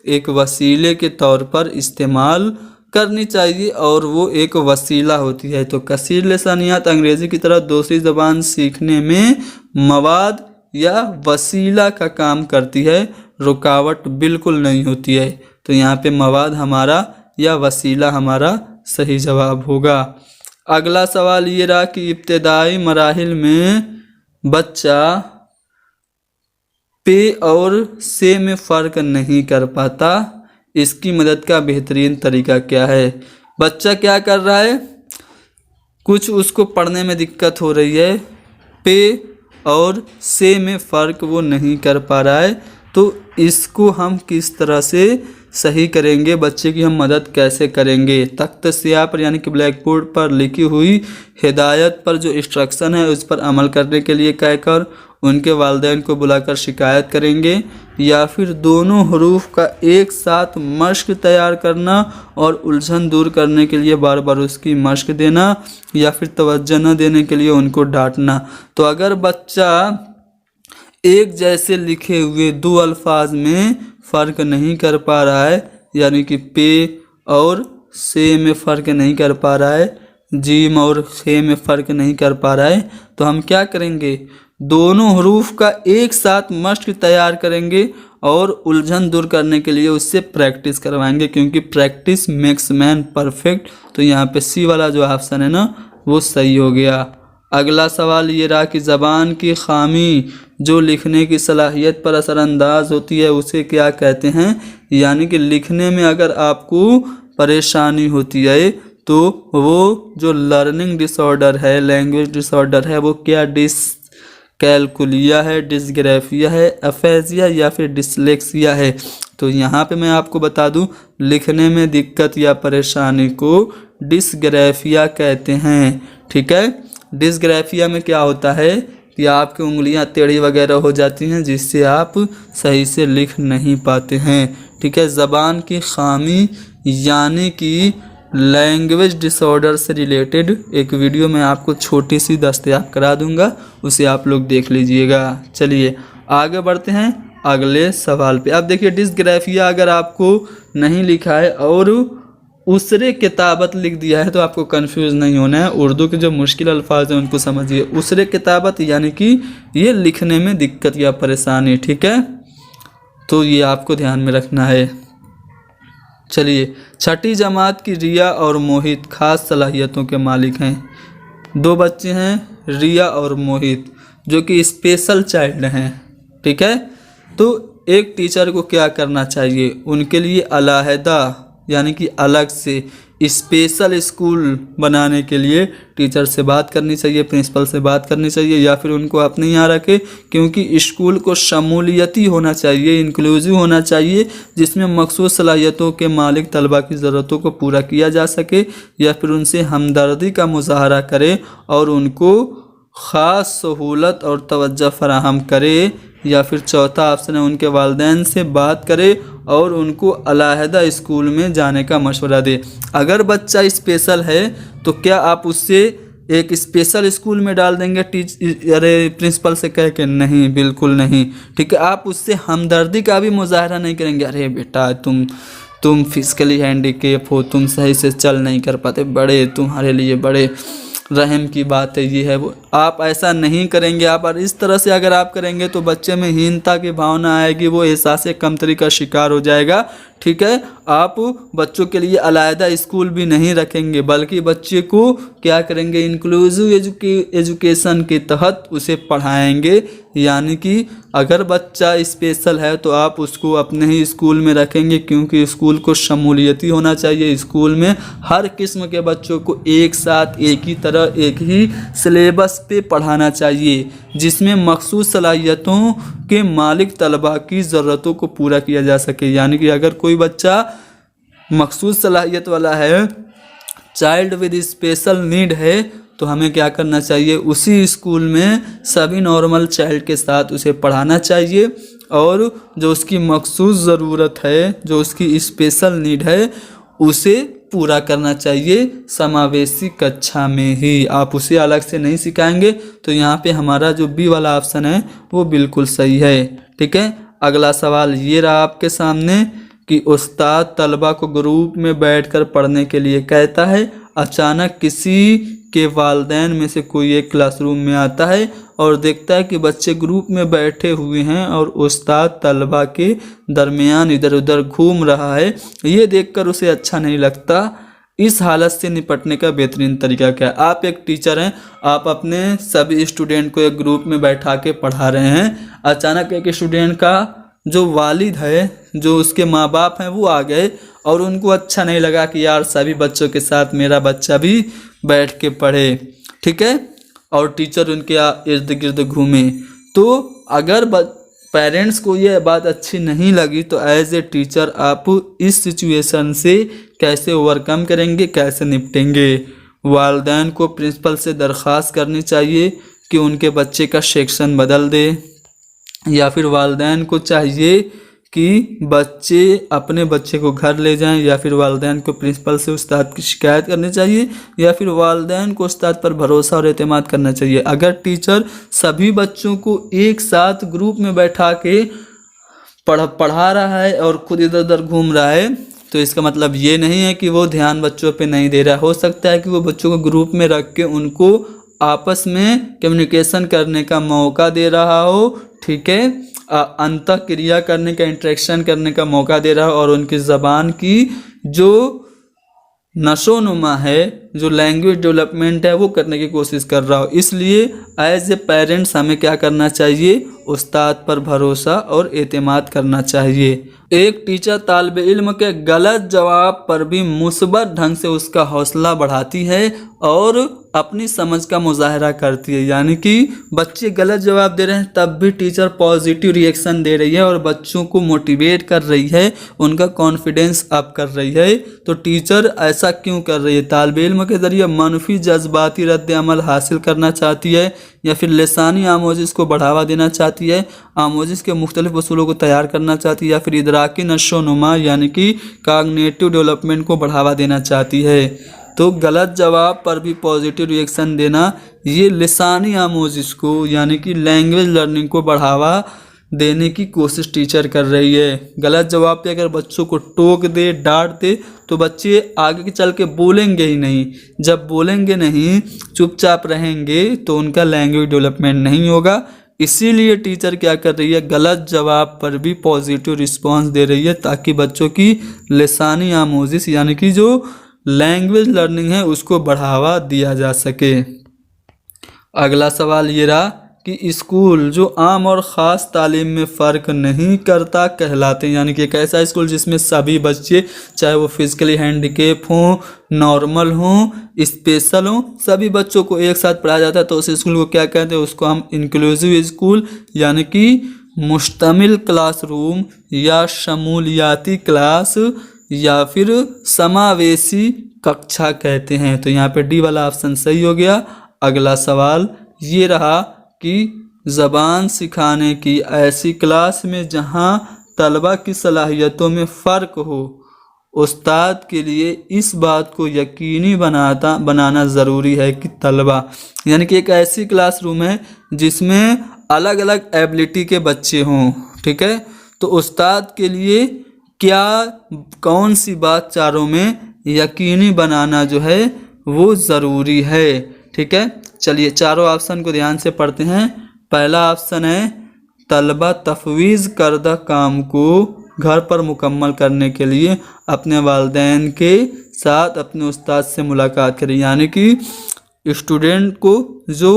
एक वसीले के तौर पर इस्तेमाल करनी चाहिए और वो एक वसीला होती है। तो कसीर लिसानियात अंग्रेज़ी की तरह दूसरी ज़बान सीखने में मवाद या वसीला का काम करती है, रुकावट बिल्कुल नहीं होती है। तो यहाँ पे मवाद हमारा या वसीला हमारा सही जवाब होगा। अगला सवाल ये रहा कि इब्तदाई मराहिल में बच्चा पे और से में फ़र्क नहीं कर पाता, इसकी मदद का बेहतरीन तरीका क्या है। बच्चा क्या कर रहा है, कुछ उसको पढ़ने में दिक्कत हो रही है, पे और से में फ़र्क वो नहीं कर पा रहा है, तो इसको हम किस तरह से सही करेंगे, बच्चे की हम मदद कैसे करेंगे। तख्त स्याह पर यानी कि ब्लैक बोर्ड पर लिखी हुई हिदायत पर जो इंस्ट्रक्शन है उस पर अमल करने के लिए कहकर उनके वालिदैन को बुलाकर शिकायत करेंगे, या फिर दोनों हरूफ का एक साथ मश्क तैयार करना और उलझन दूर करने के लिए बार बार उसकी मश्क देना, या फिर तवज्जो न देने के लिए उनको डांटना। तो अगर बच्चा एक जैसे लिखे हुए दो अल्फाज में फ़र्क नहीं कर पा रहा है, यानी कि पे और से में फ़र्क नहीं कर पा रहा है, जीम और खे में फ़र्क नहीं कर पा रहा है, तो हम क्या करेंगे, दोनों हरूफ का एक साथ मश्क तैयार करेंगे और उलझन दूर करने के लिए उससे प्रैक्टिस करवाएंगे, क्योंकि प्रैक्टिस मेक्स मैन परफेक्ट। तो यहाँ पे सी वाला जो ऑप्शन है ना वो सही हो गया। अगला सवाल ये रहा कि ज़बान की खामी जो लिखने की सलाहियत पर असरअंदाज होती है उसे क्या कहते हैं। यानी कि लिखने में अगर आपको परेशानी होती है तो वो जो लर्निंग डिसऑर्डर है, लैंग्वेज डिसऑर्डर है, वो क्या डिसकैलकुलिया है, डिसग्राफिया है, अफेजिया या फिर डिसलेक्सिया है। तो यहाँ पे मैं आपको बता दूँ, लिखने में दिक्कत या परेशानी को डिसग्राफिया कहते हैं। ठीक है, डिसग्राफिया में क्या होता है कि आपकी उंगलियां टेढ़ी वगैरह हो जाती हैं, जिससे आप सही से लिख नहीं पाते हैं। ठीक है, ज़बान की खामी यानी कि लैंग्वेज डिसऑर्डर से रिलेटेड एक वीडियो मैं आपको छोटी सी दस्तयाब करा दूंगा, उसे आप लोग देख लीजिएगा। चलिए आगे बढ़ते हैं अगले सवाल पे। अब देखिए, डिसग्राफिया अगर आपको नहीं लिखा है और उसरे किताबत लिख दिया है तो आपको कंफ्यूज नहीं होना है। उर्दू के जो मुश्किल अल्फाज हैं उनको समझिए। उसरे किताबत यानी कि ये लिखने में दिक्कत या परेशानी। ठीक है, तो ये आपको ध्यान में रखना है। चलिए, छठी जमात की रिया और मोहित खास सलाहियतों के मालिक हैं। दो बच्चे हैं, रिया और मोहित, जो कि स्पेशल चाइल्ड हैं। ठीक है, तो एक टीचर को क्या करना चाहिए, उनके लिए अलहदा यानी कि अलग से स्पेशल स्कूल बनाने के लिए टीचर से बात करनी चाहिए, प्रिंसिपल से बात करनी चाहिए, या फिर उनको अपने यहाँ रखे, क्योंकि स्कूल को शमूलियती होना चाहिए, इंक्लूसिव होना चाहिए, जिसमें मखसूस सलाहियतों के मालिक तलबा की ज़रूरतों को पूरा किया जा सके, या फिर उनसे हमदर्दी का मुजाहरा करे और उनको ख़ास सहूलत और तवज्जो फराहम करे, या फिर चौथा ऑप्शन है उनके वालिदैन से बात करे और उनको अलहदा स्कूल में जाने का मशवरा दे। अगर बच्चा स्पेशल है तो क्या आप उससे एक स्पेशल स्कूल में डाल देंगे प्रिंसिपल से कह के? नहीं, बिल्कुल नहीं। ठीक है, आप उससे हमदर्दी का भी मुजाहरा नहीं करेंगे, अरे बेटा तुम फिजिकली हैंडीकेप हो, तुम सही से चल नहीं कर पाते, बड़े तुम्हारे लिए बड़े रहम की बात है, ये है वो। आप ऐसा नहीं करेंगे। आप और इस तरह से अगर आप करेंगे तो बच्चे में हीनता की भावना आएगी, वो एहसास कमतरी का शिकार हो जाएगा। ठीक है, आप बच्चों के लिए अलहदा स्कूल भी नहीं रखेंगे, बल्कि बच्चे को क्या करेंगे, इंक्लूसिव एजुकेशन के तहत उसे पढ़ाएंगे। यानी कि अगर बच्चा स्पेशल है तो आप उसको अपने ही स्कूल में रखेंगे, क्योंकि स्कूल को शमूलियती होना चाहिए। स्कूल में हर किस्म के बच्चों को एक साथ एक ही तरह एक ही सिलेबस पे पढ़ाना चाहिए, जिसमें मखसूस सलाहियतों के मालिक तलबा की ज़रूरतों को पूरा किया जा सके। यानी कि अगर कोई बच्चा मखसूस सलाहियत वाला है, चाइल्ड विद स्पेशल नीड है, तो हमें क्या करना चाहिए, उसी स्कूल में सभी नॉर्मल चाइल्ड के साथ उसे पढ़ाना चाहिए और जो उसकी मखसूस ज़रूरत है, जो उसकी स्पेशल नीड है, उसे पूरा करना चाहिए समावेशी कक्षा में ही। आप उसे अलग से नहीं सिखाएंगे। तो यहाँ पे हमारा जो बी वाला ऑप्शन है वो बिल्कुल सही है। ठीक है, अगला सवाल ये रहा आपके सामने कि उस्ताद तलबा को ग्रुप में बैठकर पढ़ने के लिए कहता है। अचानक किसी के वालिदैन में से कोई एक क्लासरूम में आता है और देखता है कि बच्चे ग्रुप में बैठे हुए हैं और उस्ताद तलबा के दरमियान इधर उधर घूम रहा है। ये देखकर उसे अच्छा नहीं लगता। इस हालत से निपटने का बेहतरीन तरीका क्या है? आप एक टीचर हैं, आप अपने सभी स्टूडेंट को एक ग्रुप में बैठा के पढ़ा रहे हैं। अचानक एक स्टूडेंट का जो वालिद है, जो उसके माँ बाप हैं, वो आ गए और उनको अच्छा नहीं लगा कि यार सभी बच्चों के साथ मेरा बच्चा भी बैठ के पढ़े। ठीक है, और टीचर उनके इर्द गिर्द घूमे। तो अगर पेरेंट्स को ये बात अच्छी नहीं लगी तो एज ए टीचर आप इस सिचुएशन से कैसे ओवरकम करेंगे, कैसे निपटेंगे? वालिदैन को प्रिंसिपल से दरख्वास्त करनी चाहिए कि उनके बच्चे का सेक्शन बदल दे, या फिर वालिदैन को चाहिए कि बच्चे अपने बच्चे को घर ले जाएं, या फिर वालिदैन को प्रिंसिपल से उस्ताद की शिकायत करनी चाहिए, या फिर वालिदैन को उस्ताद पर भरोसा और एतमाद करना चाहिए। अगर टीचर सभी बच्चों को एक साथ ग्रुप में बैठा के पढ़ा रहा है और खुद इधर उधर घूम रहा है, तो इसका मतलब ये नहीं है कि वो ध्यान बच्चों पे नहीं दे रहा है। हो सकता है कि वो बच्चों को ग्रुप में रख के उनको आपस में कम्युनिकेशन करने का मौका दे रहा हो। ठीक है, अंतः क्रिया करने का, इंटरेक्शन करने का मौका दे रहा हो और उनकी ज़बान की जो नशोनुमा है, जो लैंग्वेज डेवलपमेंट है, वो करने की कोशिश कर रहा हो। इसलिए एज ए पेरेंट्स हमें क्या करना चाहिए? उस्ताद पर भरोसा और एतमाद करना चाहिए। एक टीचर तालिब इल्म के गलत जवाब पर भी मुस्बत ढंग से उसका हौसला बढ़ाती है और अपनी समझ का मुजाहरा करती है। यानी कि बच्चे गलत जवाब दे रहे हैं तब भी टीचर पॉजिटिव रिएक्शन दे रही है और बच्चों को मोटिवेट कर रही है, उनका कॉन्फिडेंस अप कर रही है। तो टीचर ऐसा क्यों कर रही है? तालिब इल्म के ज़रिए मनफी जज्बाती रद्द अमल हासिल करना चाहती है, या फिर लिसानी आमोजिश को बढ़ावा देना चाहती है, आमोजिश के मुख्तलिफ उसूलों को तैयार करना चाहती है, या फिर इदराकी नशोनुमा यानी कि कॉग्निटिव डेवलपमेंट को बढ़ावा देना चाहती है। तो गलत जवाब पर भी पॉजिटिव रिएक्शन देना, ये लिसानी आमोजिश को यानी कि लैंग्वेज लर्निंग को बढ़ावा देने की कोशिश टीचर कर रही है। गलत जवाब पे अगर बच्चों को टोक दे, डांट दे, तो बच्चे आगे चल के बोलेंगे ही नहीं। जब बोलेंगे नहीं, चुपचाप रहेंगे, तो उनका लैंग्वेज डेवलपमेंट नहीं होगा। इसीलिए टीचर क्या कर रही है? गलत जवाब पर भी पॉजिटिव रिस्पांस दे रही है ताकि बच्चों की लिसानी आमोजिश यानी कि जो लैंग्वेज लर्निंग है उसको बढ़ावा दिया जा सके। अगला सवाल ये रहा कि स्कूल जो आम और ख़ास तालीम में फ़र्क नहीं करता कहलाते हैं। यानी कि एक ऐसा स्कूल जिसमें सभी बच्चे, चाहे वो फिजिकली हैंडीकेप हों, नॉर्मल हों, स्पेशल हों, सभी बच्चों को एक साथ पढ़ाया जाता है, तो उस स्कूल को क्या कहते हैं? उसको हम इंक्लूसिव स्कूल यानी कि मुश्तमिल क्लासरूम या शमूलियाती क्लास या फिर समावेशी कक्षा कहते हैं। तो यहाँ पे डी वाला ऑप्शन सही हो गया। अगला सवाल ये रहा कि ज़बान सिखाने की ऐसी क्लास में जहाँ तलबा की सलाहियतों में फ़र्क हो, उस्ताद के लिए इस बात को यकीनी बनाना ज़रूरी है कि तलबा, यानी कि एक ऐसी क्लासरूम है जिसमें अलग अलग एबिलिटी के बच्चे हों। ठीक है, तो उस्ताद के लिए क्या कौन सी बात चारों में यकीनी बनाना जो है वो ज़रूरी है। ठीक है, चलिए चारों ऑप्शन को ध्यान से पढ़ते हैं। पहला ऑप्शन है तलबा तफवीज़ करदा काम को घर पर मुकम्मल करने के लिए अपने वालिदैन के साथ अपने उस्ताद से मुलाकात करें। यानी कि स्टूडेंट को जो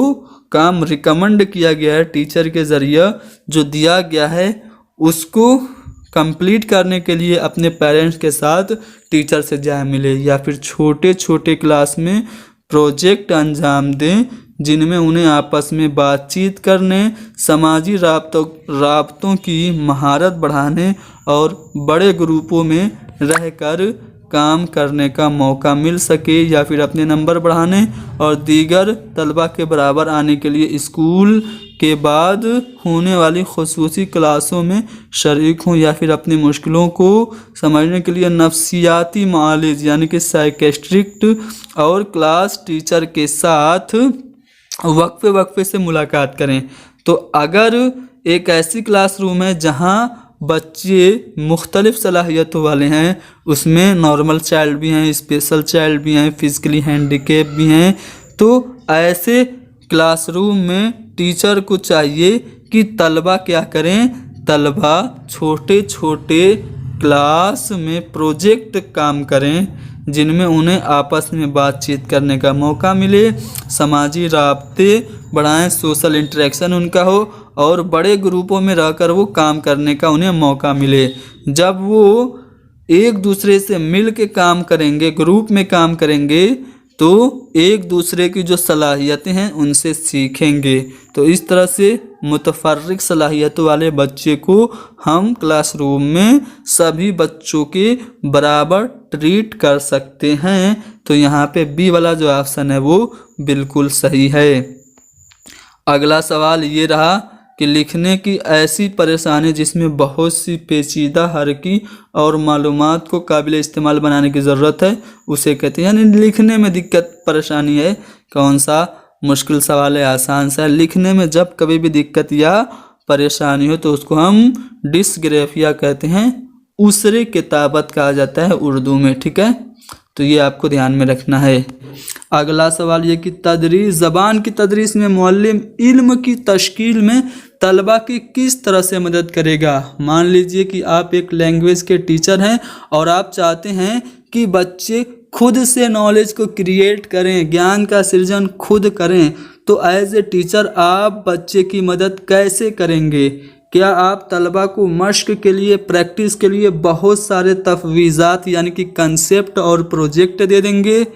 काम रिकमेंड किया गया है टीचर के ज़रिए, जो दिया गया है, उसको कंप्लीट करने के लिए अपने पेरेंट्स के साथ टीचर से जाए मिले, या फिर छोटे छोटे क्लास में प्रोजेक्ट अंजाम दें जिनमें उन्हें आपस में बातचीत करने, समाजी राब्तों की महारत बढ़ाने और बड़े ग्रुपों में रहकर काम करने का मौका मिल सके या फिर अपने नंबर बढ़ाने और दीगर तलबा के बराबर आने के लिए स्कूल के बाद होने वाली खुसूसी क्लासों में शरीक हूँ या फिर अपनी मुश्किलों को समझने के लिए नफ्सियाती मालिज यानी कि साइकेट्रिस्ट और क्लास टीचर के साथ वक्फे वक्फे से मुलाकात करें। तो अगर एक ऐसी क्लासरूम है जहाँ बच्चे मुख्तलिफ़ सलाहियतों वाले हैं, उसमें नॉर्मल चाइल्ड भी हैं, स्पेशल चाइल्ड भी हैं, फिज़िकली हैंडीकैप भी हैं, तो ऐसे क्लासरूम में टीचर को चाहिए कि तलबा क्या करें, तलबा छोटे छोटे क्लास में प्रोजेक्ट काम करें जिनमें उन्हें आपस में बातचीत करने का मौका मिले, समाजी राब्ते बढ़ाएं, सोशल इंटरेक्शन उनका हो और बड़े ग्रुपों में रहकर वो काम करने का उन्हें मौका मिले। जब वो एक दूसरे से मिल के काम करेंगे, ग्रुप में काम करेंगे, तो एक दूसरे की जो सलाहियतें हैं उनसे सीखेंगे। तो इस तरह से मुतफर्रिक सलाहियतों वाले बच्चे को हम क्लासरूम में सभी बच्चों के बराबर ट्रीट कर सकते हैं। तो यहाँ पे बी वाला जो ऑप्शन है वो बिल्कुल सही है। अगला सवाल ये रहा कि लिखने की ऐसी परेशानी जिसमें बहुत सी पेचीदा हरकी और मालूमात को काबिल इस्तेमाल बनाने की ज़रूरत है उसे कहते हैं, यानी लिखने में दिक्कत परेशानी है। कौन सा मुश्किल सवाल है, आसान सा है। लिखने में जब कभी भी दिक्कत या परेशानी हो तो उसको हम डिस्ग्राफिया कहते हैं, उसरे किताबत कहा जाता है उर्दू में, ठीक है। तो ये आपको ध्यान में रखना है। अगला सवाल ये कि तदरीस ज़बान की तदरीस में मुअल्लिम इल्म की तश्कील में तलबा की किस तरह से मदद करेगा। मान लीजिए कि आप एक लैंग्वेज के टीचर हैं और आप चाहते हैं कि बच्चे खुद से नॉलेज को क्रिएट करें, ज्ञान का सृजन खुद करें, तो एज ए टीचर आप बच्चे की मदद कैसे करेंगे। क्या आप तलबा को मश्क के लिए, प्रैक्टिस के लिए बहुत सारे तफवीज़ात यानी कि कंसेप्ट और प्रोजेक्ट दे देंगे,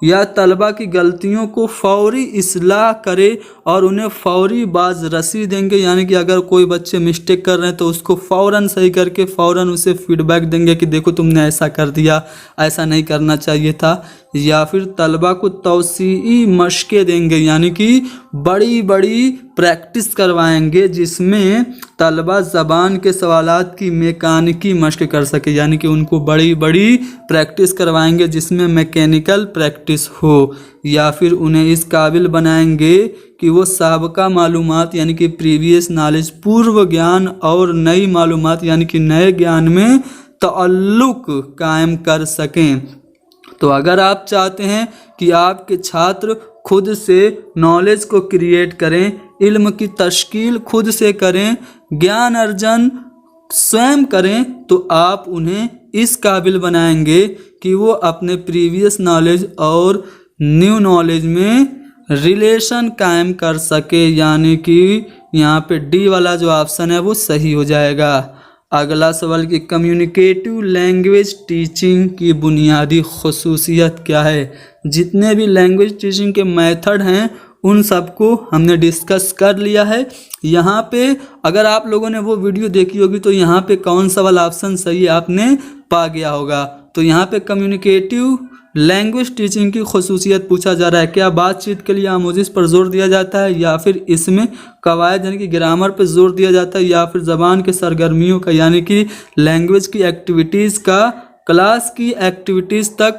या तलबा की गलतियों को फ़ौरी इस्लाह करे और उन्हें फ़ौरी बाज रसी देंगे, यानी कि अगर कोई बच्चे मिस्टेक कर रहे हैं तो उसको फ़ौरन सही करके फ़ौरन उसे फीडबैक देंगे कि देखो तुमने ऐसा कर दिया, ऐसा नहीं करना चाहिए था। या फिर तलबा को तौसीई मशक़ें देंगे, यानी कि बड़ी बड़ी प्रैक्टिस करवाएंगे जिसमें तलबा ज़बान के सवालात की मैकेनिकी मशक़ कर सके, यानी कि उनको बड़ी बड़ी प्रैक्टिस करवाएंगे जिसमें मैकेनिकल प्रैक्टिस हो। या फिर उन्हें इस काबिल बनाएंगे कि वो साबका मालूमात यानी कि प्रीवियस नॉलेज, पूर्व ज्ञान और नई मालूमात यानी कि नए ज्ञान में ताल्लुक़ कायम कर सकें। तो अगर आप चाहते हैं कि आपके छात्र खुद से नॉलेज को क्रिएट करें, इल्म की तश्कील खुद से करें, ज्ञान अर्जन स्वयं करें, तो आप उन्हें इस काबिल बनाएंगे कि वो अपने प्रीवियस नॉलेज और न्यू नॉलेज में रिलेशन कायम कर सके, यानी कि यहाँ पे डी वाला जो ऑप्शन है वो सही हो जाएगा। अगला सवाल कि कम्युनिकेटिव लैंग्वेज टीचिंग की बुनियादी खुसूसियत क्या है। जितने भी लैंग्वेज टीचिंग के मेथड हैं उन सबको हमने डिस्कस कर लिया है। यहाँ पे अगर आप लोगों ने वो वीडियो देखी होगी तो यहाँ पे कौन सा वाला ऑप्शन सही है आपने पा गया होगा। तो यहाँ पे कम्युनिकेटिव लैंग्वेज टीचिंग की खुसूसियत पूछा जा रहा है, क्या बातचीत के लिए आमोजिश पर जोर दिया जाता है, या फिर इसमें कवायद यानी कि ग्रामर पर जोर दिया जाता है, या फिर ज़बान के सरगर्मियों का यानी कि लैंग्वेज की एक्टिविटीज़ का क्लास की एक्टिविटीज़ तक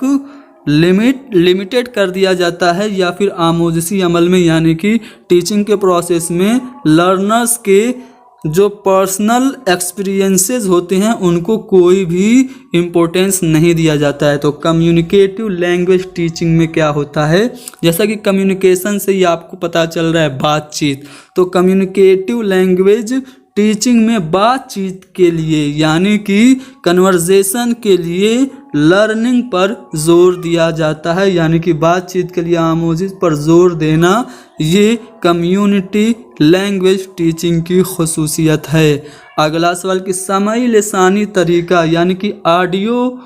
लिमिटेड कर दिया जाता है, या फिर आमोजिशी अमल में यानी कि टीचिंग के प्रोसेस में लर्नर्स के जो पर्सनल एक्सपीरियंसेस होते हैं उनको कोई भी इम्पोर्टेंस नहीं दिया जाता है। तो कम्युनिकेटिव लैंग्वेज टीचिंग में क्या होता है, जैसा कि कम्युनिकेशन से ही आपको पता चल रहा है बातचीत, तो कम्युनिकेटिव लैंग्वेज टीचिंग में बातचीत के लिए यानी कि कन्वर्जेशन के लिए लर्निंग पर जोर दिया जाता है, यानी कि बातचीत के लिए आमोजिश पर जोर देना ये कम्युनिटी लैंग्वेज टीचिंग की खुसूसियत है। अगला सवाल कि समाई लिसानी तरीका यानी कि ऑडियो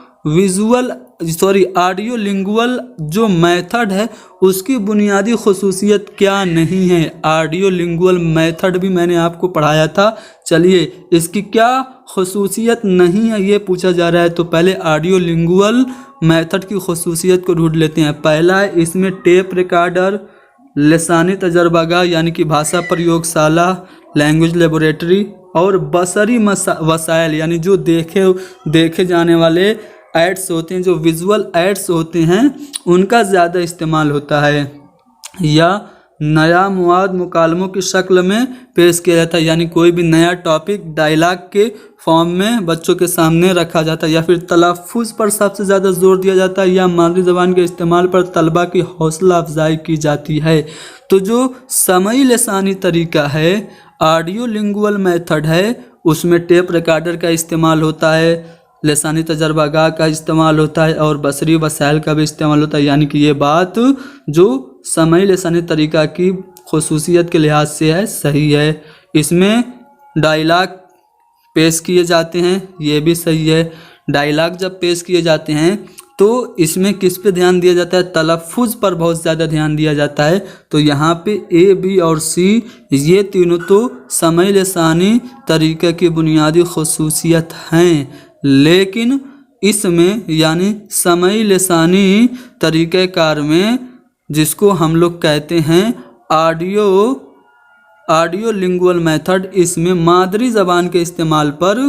लिंगुअल जो मेथड है उसकी बुनियादी खुसूसियत क्या नहीं है। ऑडियो लिंगुअल मेथड भी मैंने आपको पढ़ाया था। चलिए इसकी क्या खुसूसियत नहीं है ये पूछा जा रहा है। तो पहले ऑडियो लिंगुअल मेथड की खसूसियत को ढूंढ लेते हैं। पहला है, इसमें टेप रिकॉर्डर, लसानी तजर्बागाह यानी कि भाषा प्रयोगशाला, लैंग्वेज लेबोरेटरी और बसरी वसाइल यानी जो देखे जाने वाले एड्स होते हैं, जो विजुअल एड्स होते हैं, उनका ज़्यादा इस्तेमाल होता है। या नया मवाद मुकालमों की शक्ल में पेश किया जाता है, यानी कोई भी नया टॉपिक डायलॉग के फॉर्म में बच्चों के सामने रखा जाता है। या फिर तलफ़ुज़ पर सबसे ज़्यादा जोर दिया जाता है, या मादरी ज़बान के इस्तेमाल पर तलबा की हौसला अफजाई की जाती है। तो जो समई लसानी तरीका है, ऑडियो लिंगुअल मेथड है, उसमें टेप रिकॉर्डर का इस्तेमाल होता है, लसानी तजर्बागाह का इस्तेमाल होता है और बसरी वसाइल का भी इस्तेमाल होता है। यानी कि ये बात जो समई लसानी तरीका की खसूसियत के लिहाज से है, सही है। इसमें डायलॉग पेश किए जाते हैं, ये भी सही है। डायलॉग जब पेश किए जाते हैं तो इसमें किस पे ध्यान दिया जाता है? तलफ़ुज़ पर बहुत ज़्यादा ध्यान दिया जाता है। तो यहाँ पे ए, बी और सी ये तीनों तो समई लसानी तरीक़े की बुनियादी खसूसियत हैं, लेकिन इसमें यानी समई लसानी तरीक़ेकार में, जिसको हम लोग कहते हैं ऑडियो लिंगुअल मेथड, इसमें मादरी ज़बान के इस्तेमाल पर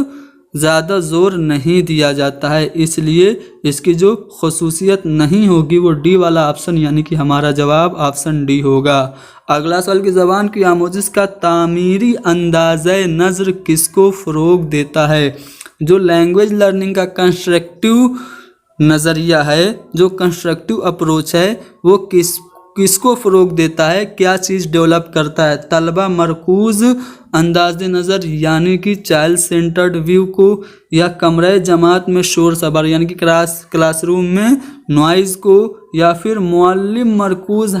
ज़्यादा ज़ोर नहीं दिया जाता है, इसलिए इसकी जो खसूसियत नहीं होगी वो डी वाला ऑप्शन यानी कि हमारा जवाब ऑप्शन डी होगा। अगला सवाल की ज़बान की आमोजिश का तामीरी अंदाज़े नज़र किसको फ़रोग़ देता है? जो लैंग्वेज लर्निंग का कंस्ट्रक्टिव नज़रिया है, जो कंस्ट्रक्टिव अप्रोच है, वो किसको फ़रोग़ देता है? क्या चीज़ डेवलप करता है? तलबा मरकूज़ अंदाज़ नज़र यानी कि चाइल्ड सेंटर्ड व्यू को, या कमरे जमात में शोर शबर यानी कि क्लासरूम में नॉइज़ को, या फिर मुअल्लिम मरकूज़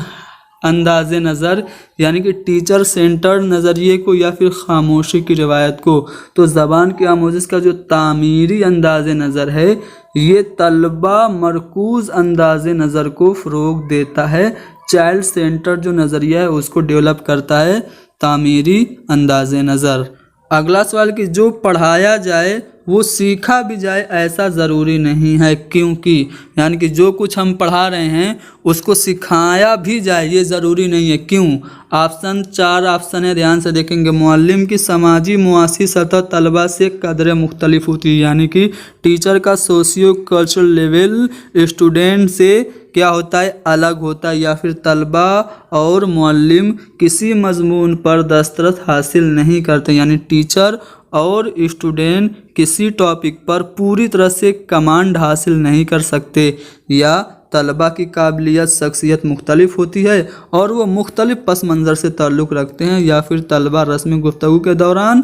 अंदाज़ नज़र यानी कि टीचर सेंटर्ड नज़रिए को, या फिर खामोशी की रिवायत को। तो ज़बान की आमोजिश का जो तामीरी अंदाज़ नज़र है, ये तलबा मरकूज़ अंदाज़ नज़र को फ़रोग़ देता है। चाइल्ड सेंटर जो नज़रिया है उसको डेवलप करता है तामीरी अंदाज़ नज़र। अगला सवाल कि जो पढ़ाया जाए वो सीखा भी जाए ऐसा ज़रूरी नहीं है, क्योंकि यानी कि जो कुछ हम पढ़ा रहे हैं उसको सिखाया भी जाए ये ज़रूरी नहीं है। क्यों? ऑप्शन 4 ऑप्शन है, ध्यान से देखेंगे। मुअल्लिम की समाजी मुआसी सतह तलबा से कदरें मुख्तलिफ होती है, यानी कि टीचर का सोशियो कल्चरल लेवल स्टूडेंट से क्या होता है? अलग होता है। या फिर तलबा और मुअल्लिम किसी मजमून पर दस्तरस हासिल नहीं करते, यानी टीचर और स्टूडेंट किसी टॉपिक पर पूरी तरह से कमांड हासिल नहीं कर सकते। या तलबा की काबिलियत शख्सियत मुख्तलिफ होती है और वो मुख्तलिफ पस मंज़र से ताल्लुक़ रखते हैं। या फिर तलबा रस्मी गुफ्तगू के दौरान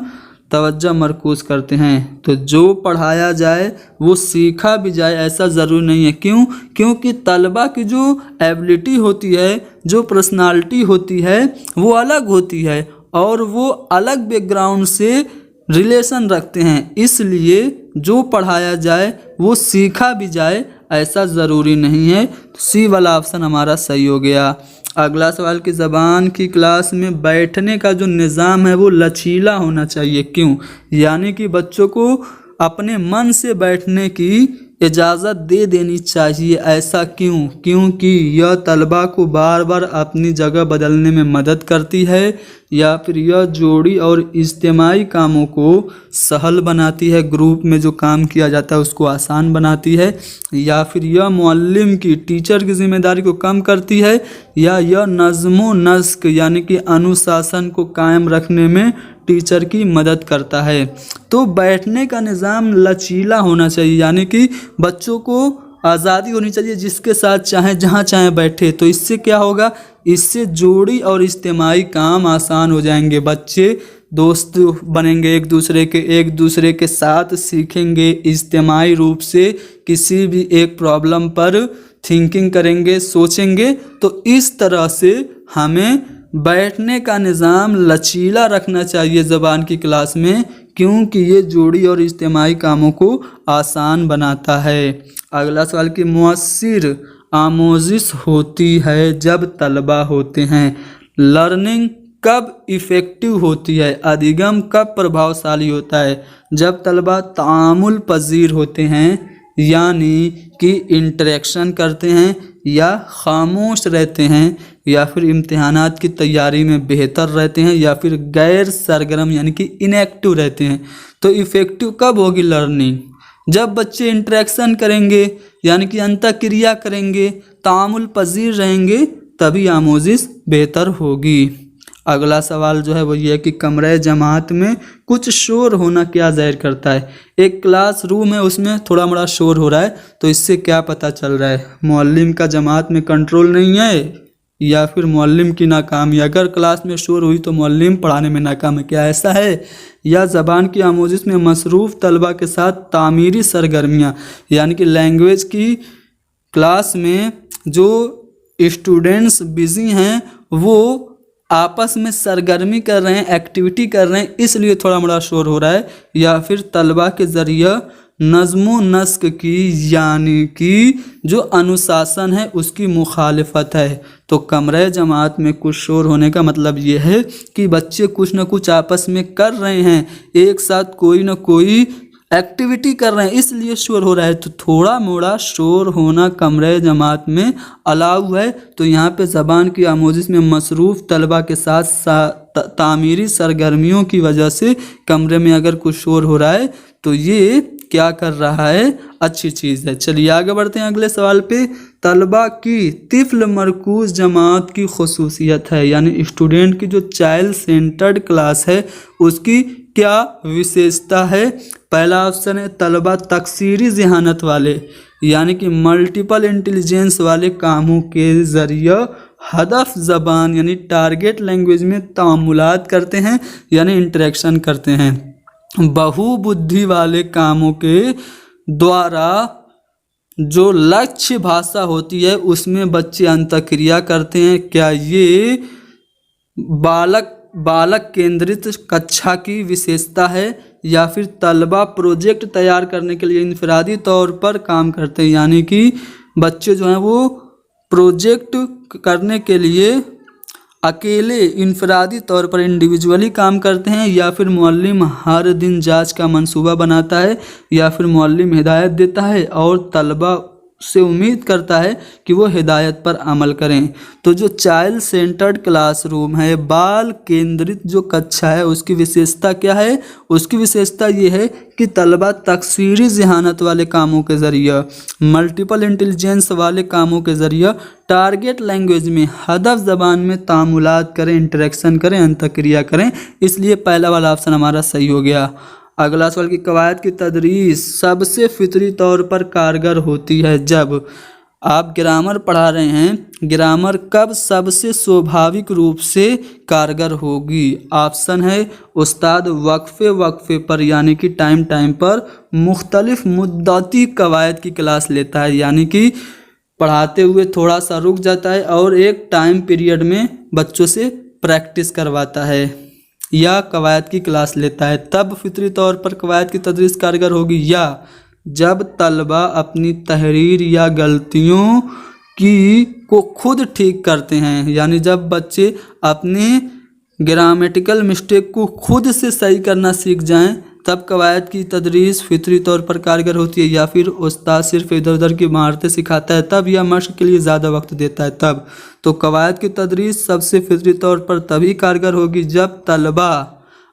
तवज्जो मरकूज़ करते हैं। तो जो पढ़ाया जाए वो सीखा भी जाए ऐसा ज़रूरी नहीं है। क्यों? क्योंकि तलबा की जो एबिलिटी होती है, जो पर्सनालिटी होती है, वो अलग होती है और वो अलग बैकग्राउंड से रिलेशन रखते हैं, इसलिए जो पढ़ाया जाए वो सीखा भी जाए ऐसा ज़रूरी नहीं है। तो सी वाला ऑप्शन हमारा सही हो गया। अगला सवाल की ज़बान की क्लास में बैठने का जो निज़ाम है वो लचीला होना चाहिए। क्यों? यानी कि बच्चों को अपने मन से बैठने की इजाज़त दे देनी चाहिए। ऐसा क्यों? क्योंकि यह तलबा को बार बार अपनी जगह बदलने में मदद करती है, या फिर यह जोड़ी और इज्तिमाई कामों को सहल बनाती है, ग्रुप में जो काम किया जाता है उसको आसान बनाती है, या फिर यह मुअल्लिम की टीचर की जिम्मेदारी को कम करती है, या यह नज़्म व नस्क यानी कि अनुशासन को कायम रखने में टीचर की मदद करता है। तो बैठने का निज़ाम लचीला होना चाहिए, यानी कि बच्चों को आज़ादी होनी चाहिए, जिसके साथ चाहे जहाँ चाहे बैठे। तो इससे क्या होगा? इससे जोड़ी और इज्तिमाई काम आसान हो जाएंगे। बच्चे दोस्त बनेंगे, एक दूसरे के साथ सीखेंगे, इज्तिमाई रूप से किसी भी एक प्रॉब्लम पर थिंकिंग करेंगे, सोचेंगे। तो इस तरह से हमें बैठने का निज़ाम लचीला रखना चाहिए ज़बान की क्लास में, क्योंकि ये जोड़ी और इज्तिमाई कामों को आसान बनाता है। अगला सवाल कि मुअस्सिर आमोजिश होती है जब तलबा होते हैं। लर्निंग कब इफ़ेक्टिव होती है? अधिगम कब प्रभावशाली होता है? जब तलबा तामुल पजीर होते हैं, यानी कि इंटरेक्शन करते हैं या खामोश रहते हैं या फिर इम्तिहानात की तैयारी में बेहतर रहते हैं या फिर गैर सरगर्म यानी कि इनएक्टिव रहते हैं। तो इफ़ेक्टिव कब होगी लर्निंग? जब बच्चे इंटरेक्शन करेंगे यानी कि अंतःक्रिया करेंगे, तामुल पजीर रहेंगे, तभी आमोजिश बेहतर होगी। अगला सवाल जो है वो ये है कि कमरे जमात में कुछ शोर होना क्या ज़ाहिर करता है? एक क्लास रूम है, उसमें थोड़ा मोड़ा शोर हो रहा है, तो इससे क्या पता चल रहा है? मौलम का जमात में कंट्रोल नहीं है या फिर मौलम की नाकामी? अगर क्लास में शोर हुई तो मौलम पढ़ाने में नाकाम है, क्या ऐसा है? या ज़बान की आमोजिश में मसरूफ़ तलबा के साथ तामीरी सरगर्मियाँ यानी कि लैंग्वेज की क्लास में जो स्टूडेंट्स बिज़ी हैं वो आपस में सरगर्मी कर रहे हैं, एक्टिविटी कर रहे हैं, इसलिए थोड़ा मोड़ा शोर हो रहा है, या फिर तलबा के ज़रिए नज़्म नस्क की यानी कि जो अनुशासन है उसकी मुखालिफत है। तो कमरे जमात में कुछ शोर होने का मतलब ये है कि बच्चे कुछ न कुछ आपस में कर रहे हैं, एक साथ कोई न कोई एक्टिविटी कर रहे हैं, इसलिए शोर हो रहा है। तो थोड़ा मोड़ा शोर होना कमरे जमात में अलाउ है। तो यहाँ पे ज़बान की आमोजिश में मसरूफ़ तलबा के साथ तामीरी सरगर्मियों की वजह से कमरे में अगर कुछ शोर हो रहा है तो ये क्या कर रहा है? अच्छी चीज़ है। चलिए आगे बढ़ते हैं अगले सवाल पे। तलबा की तिफ़्ल मरकूज़ जमात की खुसूसियत है, यानी स्टूडेंट की जो चाइल्ड सेंटर्ड क्लास है उसकी क्या विशेषता है? पहला ऑप्शन है तलबा तकसीरी ज़हानत वाले यानी कि मल्टीपल इंटेलिजेंस वाले कामों के ज़रिए हदफ ज़बान यानी टारगेट लैंग्वेज में तामुलात करते हैं यानी इंटरेक्शन करते हैं। बहुबुद्धि वाले कामों के द्वारा जो लक्ष्य भाषा होती है उसमें बच्चे अंतःक्रिया करते हैं। क्या ये बालक केंद्रित कक्षा की विशेषता है? या फिर तलबा प्रोजेक्ट तैयार करने के लिए इनफरादी तौर पर काम करते हैं यानी कि बच्चे जो हैं वो प्रोजेक्ट करने के लिए अकेले इनफरादी तौर पर इंडिविजुअली काम करते हैं, या फिर मौलम हर दिन जांच का मंसूबा बनाता है, या फिर मौलम हिदायत देता है और तलबा से उम्मीद करता है कि वो हिदायत पर अमल करें। तो जो चाइल्ड सेंटर्ड क्लासरूम है, बाल केंद्रित जो कक्षा है, उसकी विशेषता क्या है? उसकी विशेषता ये है कि तलबा तकसीरी ज़हानत वाले कामों के ज़रिए, मल्टीपल इंटेलिजेंस वाले कामों के ज़रिए टारगेट लैंग्वेज में हदफ ज़बान में तामुलात करें, इंटरेक्शन करें, अंतःक्रिया करें। इसलिए पहला वाला ऑप्शन हमारा सही हो गया। अगला सवाल की कवायद की तदरीस सबसे फितरी तौर पर कारगर होती है जब आप ग्रामर पढ़ा रहे हैं। ग्रामर कब सबसे स्वाभाविक रूप से कारगर होगी? ऑप्शन है उस्ताद वक्फे पर यानी कि टाइम पर मुख्तलिफ मुद्दती कवायद की क्लास लेता है, यानी कि पढ़ाते हुए थोड़ा सा रुक जाता है और एक टाइम पीरियड में बच्चों से प्रैक्टिस करवाता है या कवायद की क्लास लेता है, तब फितरी तौर पर कवायद की तदरीस कारगर होगी। या जब तलबा अपनी तहरीर या गलतियों को खुद ठीक करते हैं, यानी जब बच्चे अपने ग्रामेटिकल मिस्टेक को खुद से सही करना सीख जाएं, तब कवायद की तदरीस फितरी तौर पर कारगर होती है। या फिर उस्ताद सिर्फ इधर उधर की महारतें सिखाता है तब, या मश्क के लिए ज़्यादा वक्त देता है तब। तो कवायद की तदरीस सबसे फितरी तौर पर तभी कारगर होगी जब तलबा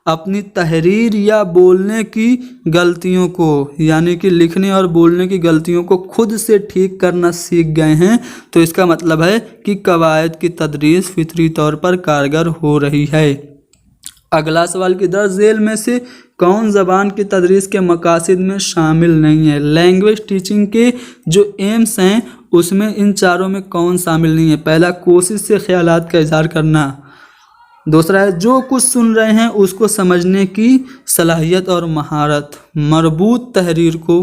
अपनी तहरीर या बोलने की गलतियों को, यानी कि लिखने और बोलने की गलतियों को खुद से ठीक करना सीख गए हैं। तो इसका मतलब है कि कवायद की तदरीस फितरी तौर पर कारगर हो रही है। अगला सवाल की दर्ज झेल में से कौन ज़बान की तदरीस के मकासद में शामिल नहीं है? लैंग्वेज टीचिंग के जो एम्स हैं उसमें इन चारों में कौन शामिल नहीं है? पहला, कोशिश से ख्यालात का इजहार करना। दूसरा है जो कुछ सुन रहे हैं उसको समझने की सलाहियत और महारत। मरबूत तहरीर को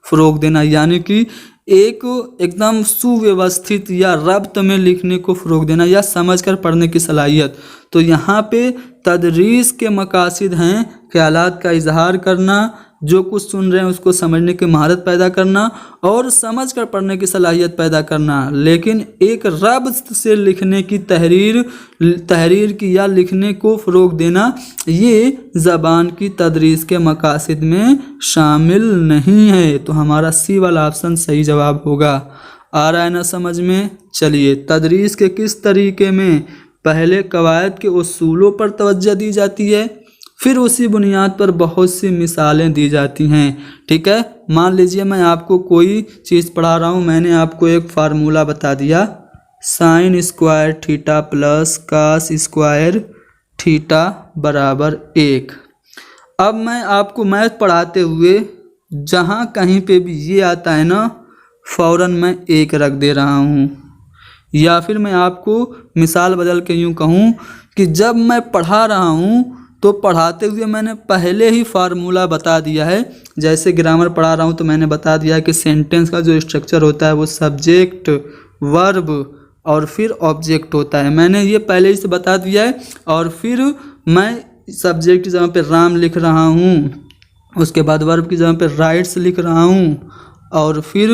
फ़रोग देना, यानी कि एकदम सुव्यवस्थित या रब्त में लिखने को फ़रोग देना या समझकर पढ़ने की सलाहियत। तो यहाँ पे तदरीस के मकासद हैं ख्यालात का इजहार करना, जो कुछ सुन रहे हैं उसको समझने की महारत पैदा करना और समझ कर पढ़ने की सलाहियत पैदा करना। लेकिन एक रब्त से लिखने की तहरीर की या लिखने को फ़रोग़ देना, ये ज़बान की तदरीस के मकासद में शामिल नहीं है। तो हमारा सी वाला ऑप्शन सही जवाब होगा। आ रहा है ना समझ में? चलिए, तदरीस के किस तरीके में पहले कवायद के उसूलों पर तवज्जो दी जाती है, फिर उसी बुनियाद पर बहुत सी मिसालें दी जाती हैं। ठीक है, मान लीजिए मैं आपको कोई चीज़ पढ़ा रहा हूँ, मैंने आपको एक फार्मूला बता दिया, sin square theta plus cos square theta बराबर 1। अब मैं आपको मैथ पढ़ाते हुए जहाँ कहीं पे भी ये आता है ना, फ़ौरन मैं 1 रख दे रहा हूँ। या फिर मैं आपको मिसाल बदल के यूँ कहूँ कि जब मैं पढ़ा रहा हूँ तो पढ़ाते हुए मैंने पहले ही फार्मूला बता दिया है। जैसे ग्रामर पढ़ा रहा हूँ तो मैंने बता दिया कि सेंटेंस का जो स्ट्रक्चर होता है वो सब्जेक्ट, वर्ब और फिर ऑब्जेक्ट होता है। मैंने ये पहले ही से बता दिया है। और फिर मैं सब्जेक्ट की जगह पे राम लिख रहा हूँ, उसके बाद वर्ब की जगह पे राइट्स लिख रहा हूँ और फिर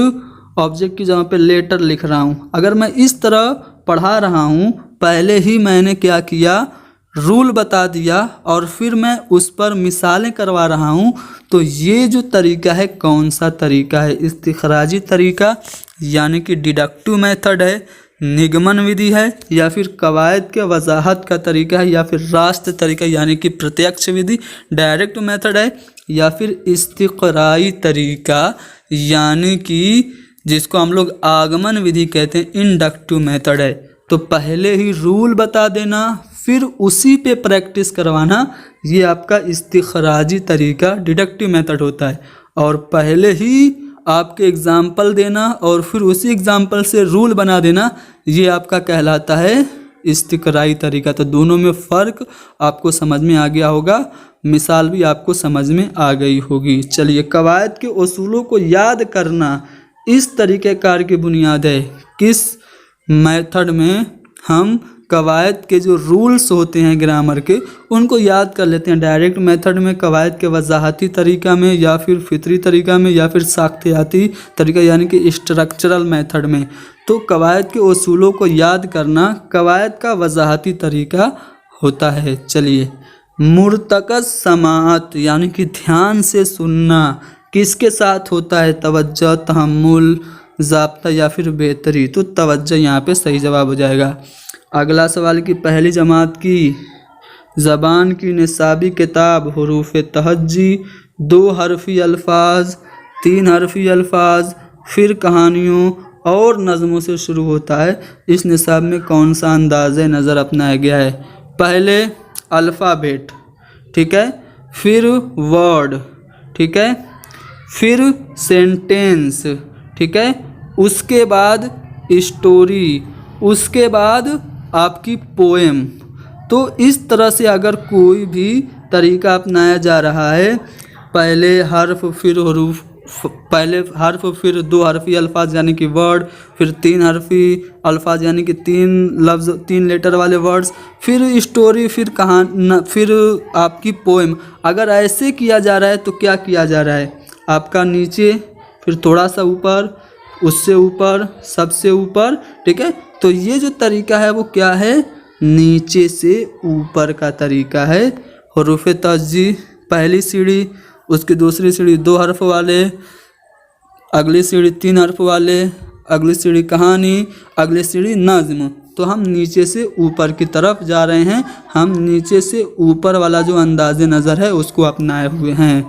ऑब्जेक्ट की जगह पे लेटर लिख रहा हूँ। अगर मैं इस तरह पढ़ा रहा हूँ, पहले ही मैंने क्या किया, रूल बता दिया और फिर मैं उस पर मिसालें करवा रहा हूँ, तो ये जो तरीका है कौन सा तरीका है? इस्तिखराजी तरीका यानी कि डिडक्टिव मेथड है, निगमन विधि है, या फिर कवायद के वजाहत का तरीका है, या फिर रास्त तरीका यानी कि प्रत्यक्ष विधि डायरेक्ट मेथड है, या फिर इस्तिक़राई तरीका यानी कि जिसको हम लोग आगमन विधि कहते हैं, इंडक्टिव मेथड है। तो पहले ही रूल बता देना फिर उसी पे प्रैक्टिस करवाना, ये आपका इस्तिखराजी तरीका डिडक्टिव मेथड होता है। और पहले ही आपके एग्जाम्पल देना और फिर उसी एग्जाम्पल से रूल बना देना, ये आपका कहलाता है इस्तिक़राई तरीका। तो दोनों में फ़र्क आपको समझ में आ गया होगा, मिसाल भी आपको समझ में आ गई होगी। चलिए, कवायद के उसूलों को याद करना इस तरीक़ेकार की बुनियाद है। किस मेथड में हम कवायद के जो रूल्स होते हैं ग्रामर के, उनको याद कर लेते हैं। डायरेक्ट मेथड में, कवायद के वजाहती तरीका में, या फिर फितरी तरीका में, या फिर साख्तियाती तरीका यानी कि स्ट्रक्चरल मेथड में। तो कवायद के उसूलों को याद करना कवायद का वजाहती तरीका होता है। चलिए, मुर्तकज़ समाअत यानी कि ध्यान से सुनना किसके साथ होता है? तवज्जो, तहम्मुल, ज़ाब्ता या फिर बेहतरी। तो तवज्जो यहाँ पे सही जवाब हो जाएगा। अगला सवाल कि पहली जमात की ज़बान की निसाबी किताब हुरूफ तहज्जी 2 हरफी अल्फाज, 3 हरफी अल्फाज, फिर कहानियों और नज़मों से शुरू होता है। इस निसाब में कौन सा अंदाज़ नज़र अपनाया गया है? पहले अल्फ़ाबेट, ठीक है, फिर वर्ड, ठीक है, फिर सेंटेंस, ठीक है, उसके बाद स्टोरी, उसके बाद आपकी पोएम। तो इस तरह से अगर कोई भी तरीका अपनाया जा रहा है, पहले हर्फ फिर हरूफ, पहले हर्फ फिर 2 हरफी अल्फाज यानी कि वर्ड, फिर 3 हरफी अल्फाज यानी कि 3 लफ्ज़ 3 लेटर वाले वर्ड्स, फिर स्टोरी, फिर कहानी, फिर आपकी पोएम। अगर ऐसे किया जा रहा है तो क्या किया जा रहा है? आपका नीचे, फिर थोड़ा सा ऊपर, उससे ऊपर, सबसे ऊपर, ठीक है। तो ये जो तरीका है वो क्या है? नीचे से ऊपर का तरीका है। हुरूफ तहज्जी पहली सीढ़ी, उसकी दूसरी सीढ़ी 2 हर्फ वाले, अगली सीढ़ी 3 हर्फ वाले, अगली सीढ़ी कहानी, अगली सीढ़ी नज़्म। तो हम नीचे से ऊपर की तरफ जा रहे हैं, हम नीचे से ऊपर वाला जो अंदाज़े नज़र है उसको अपनाए हुए हैं।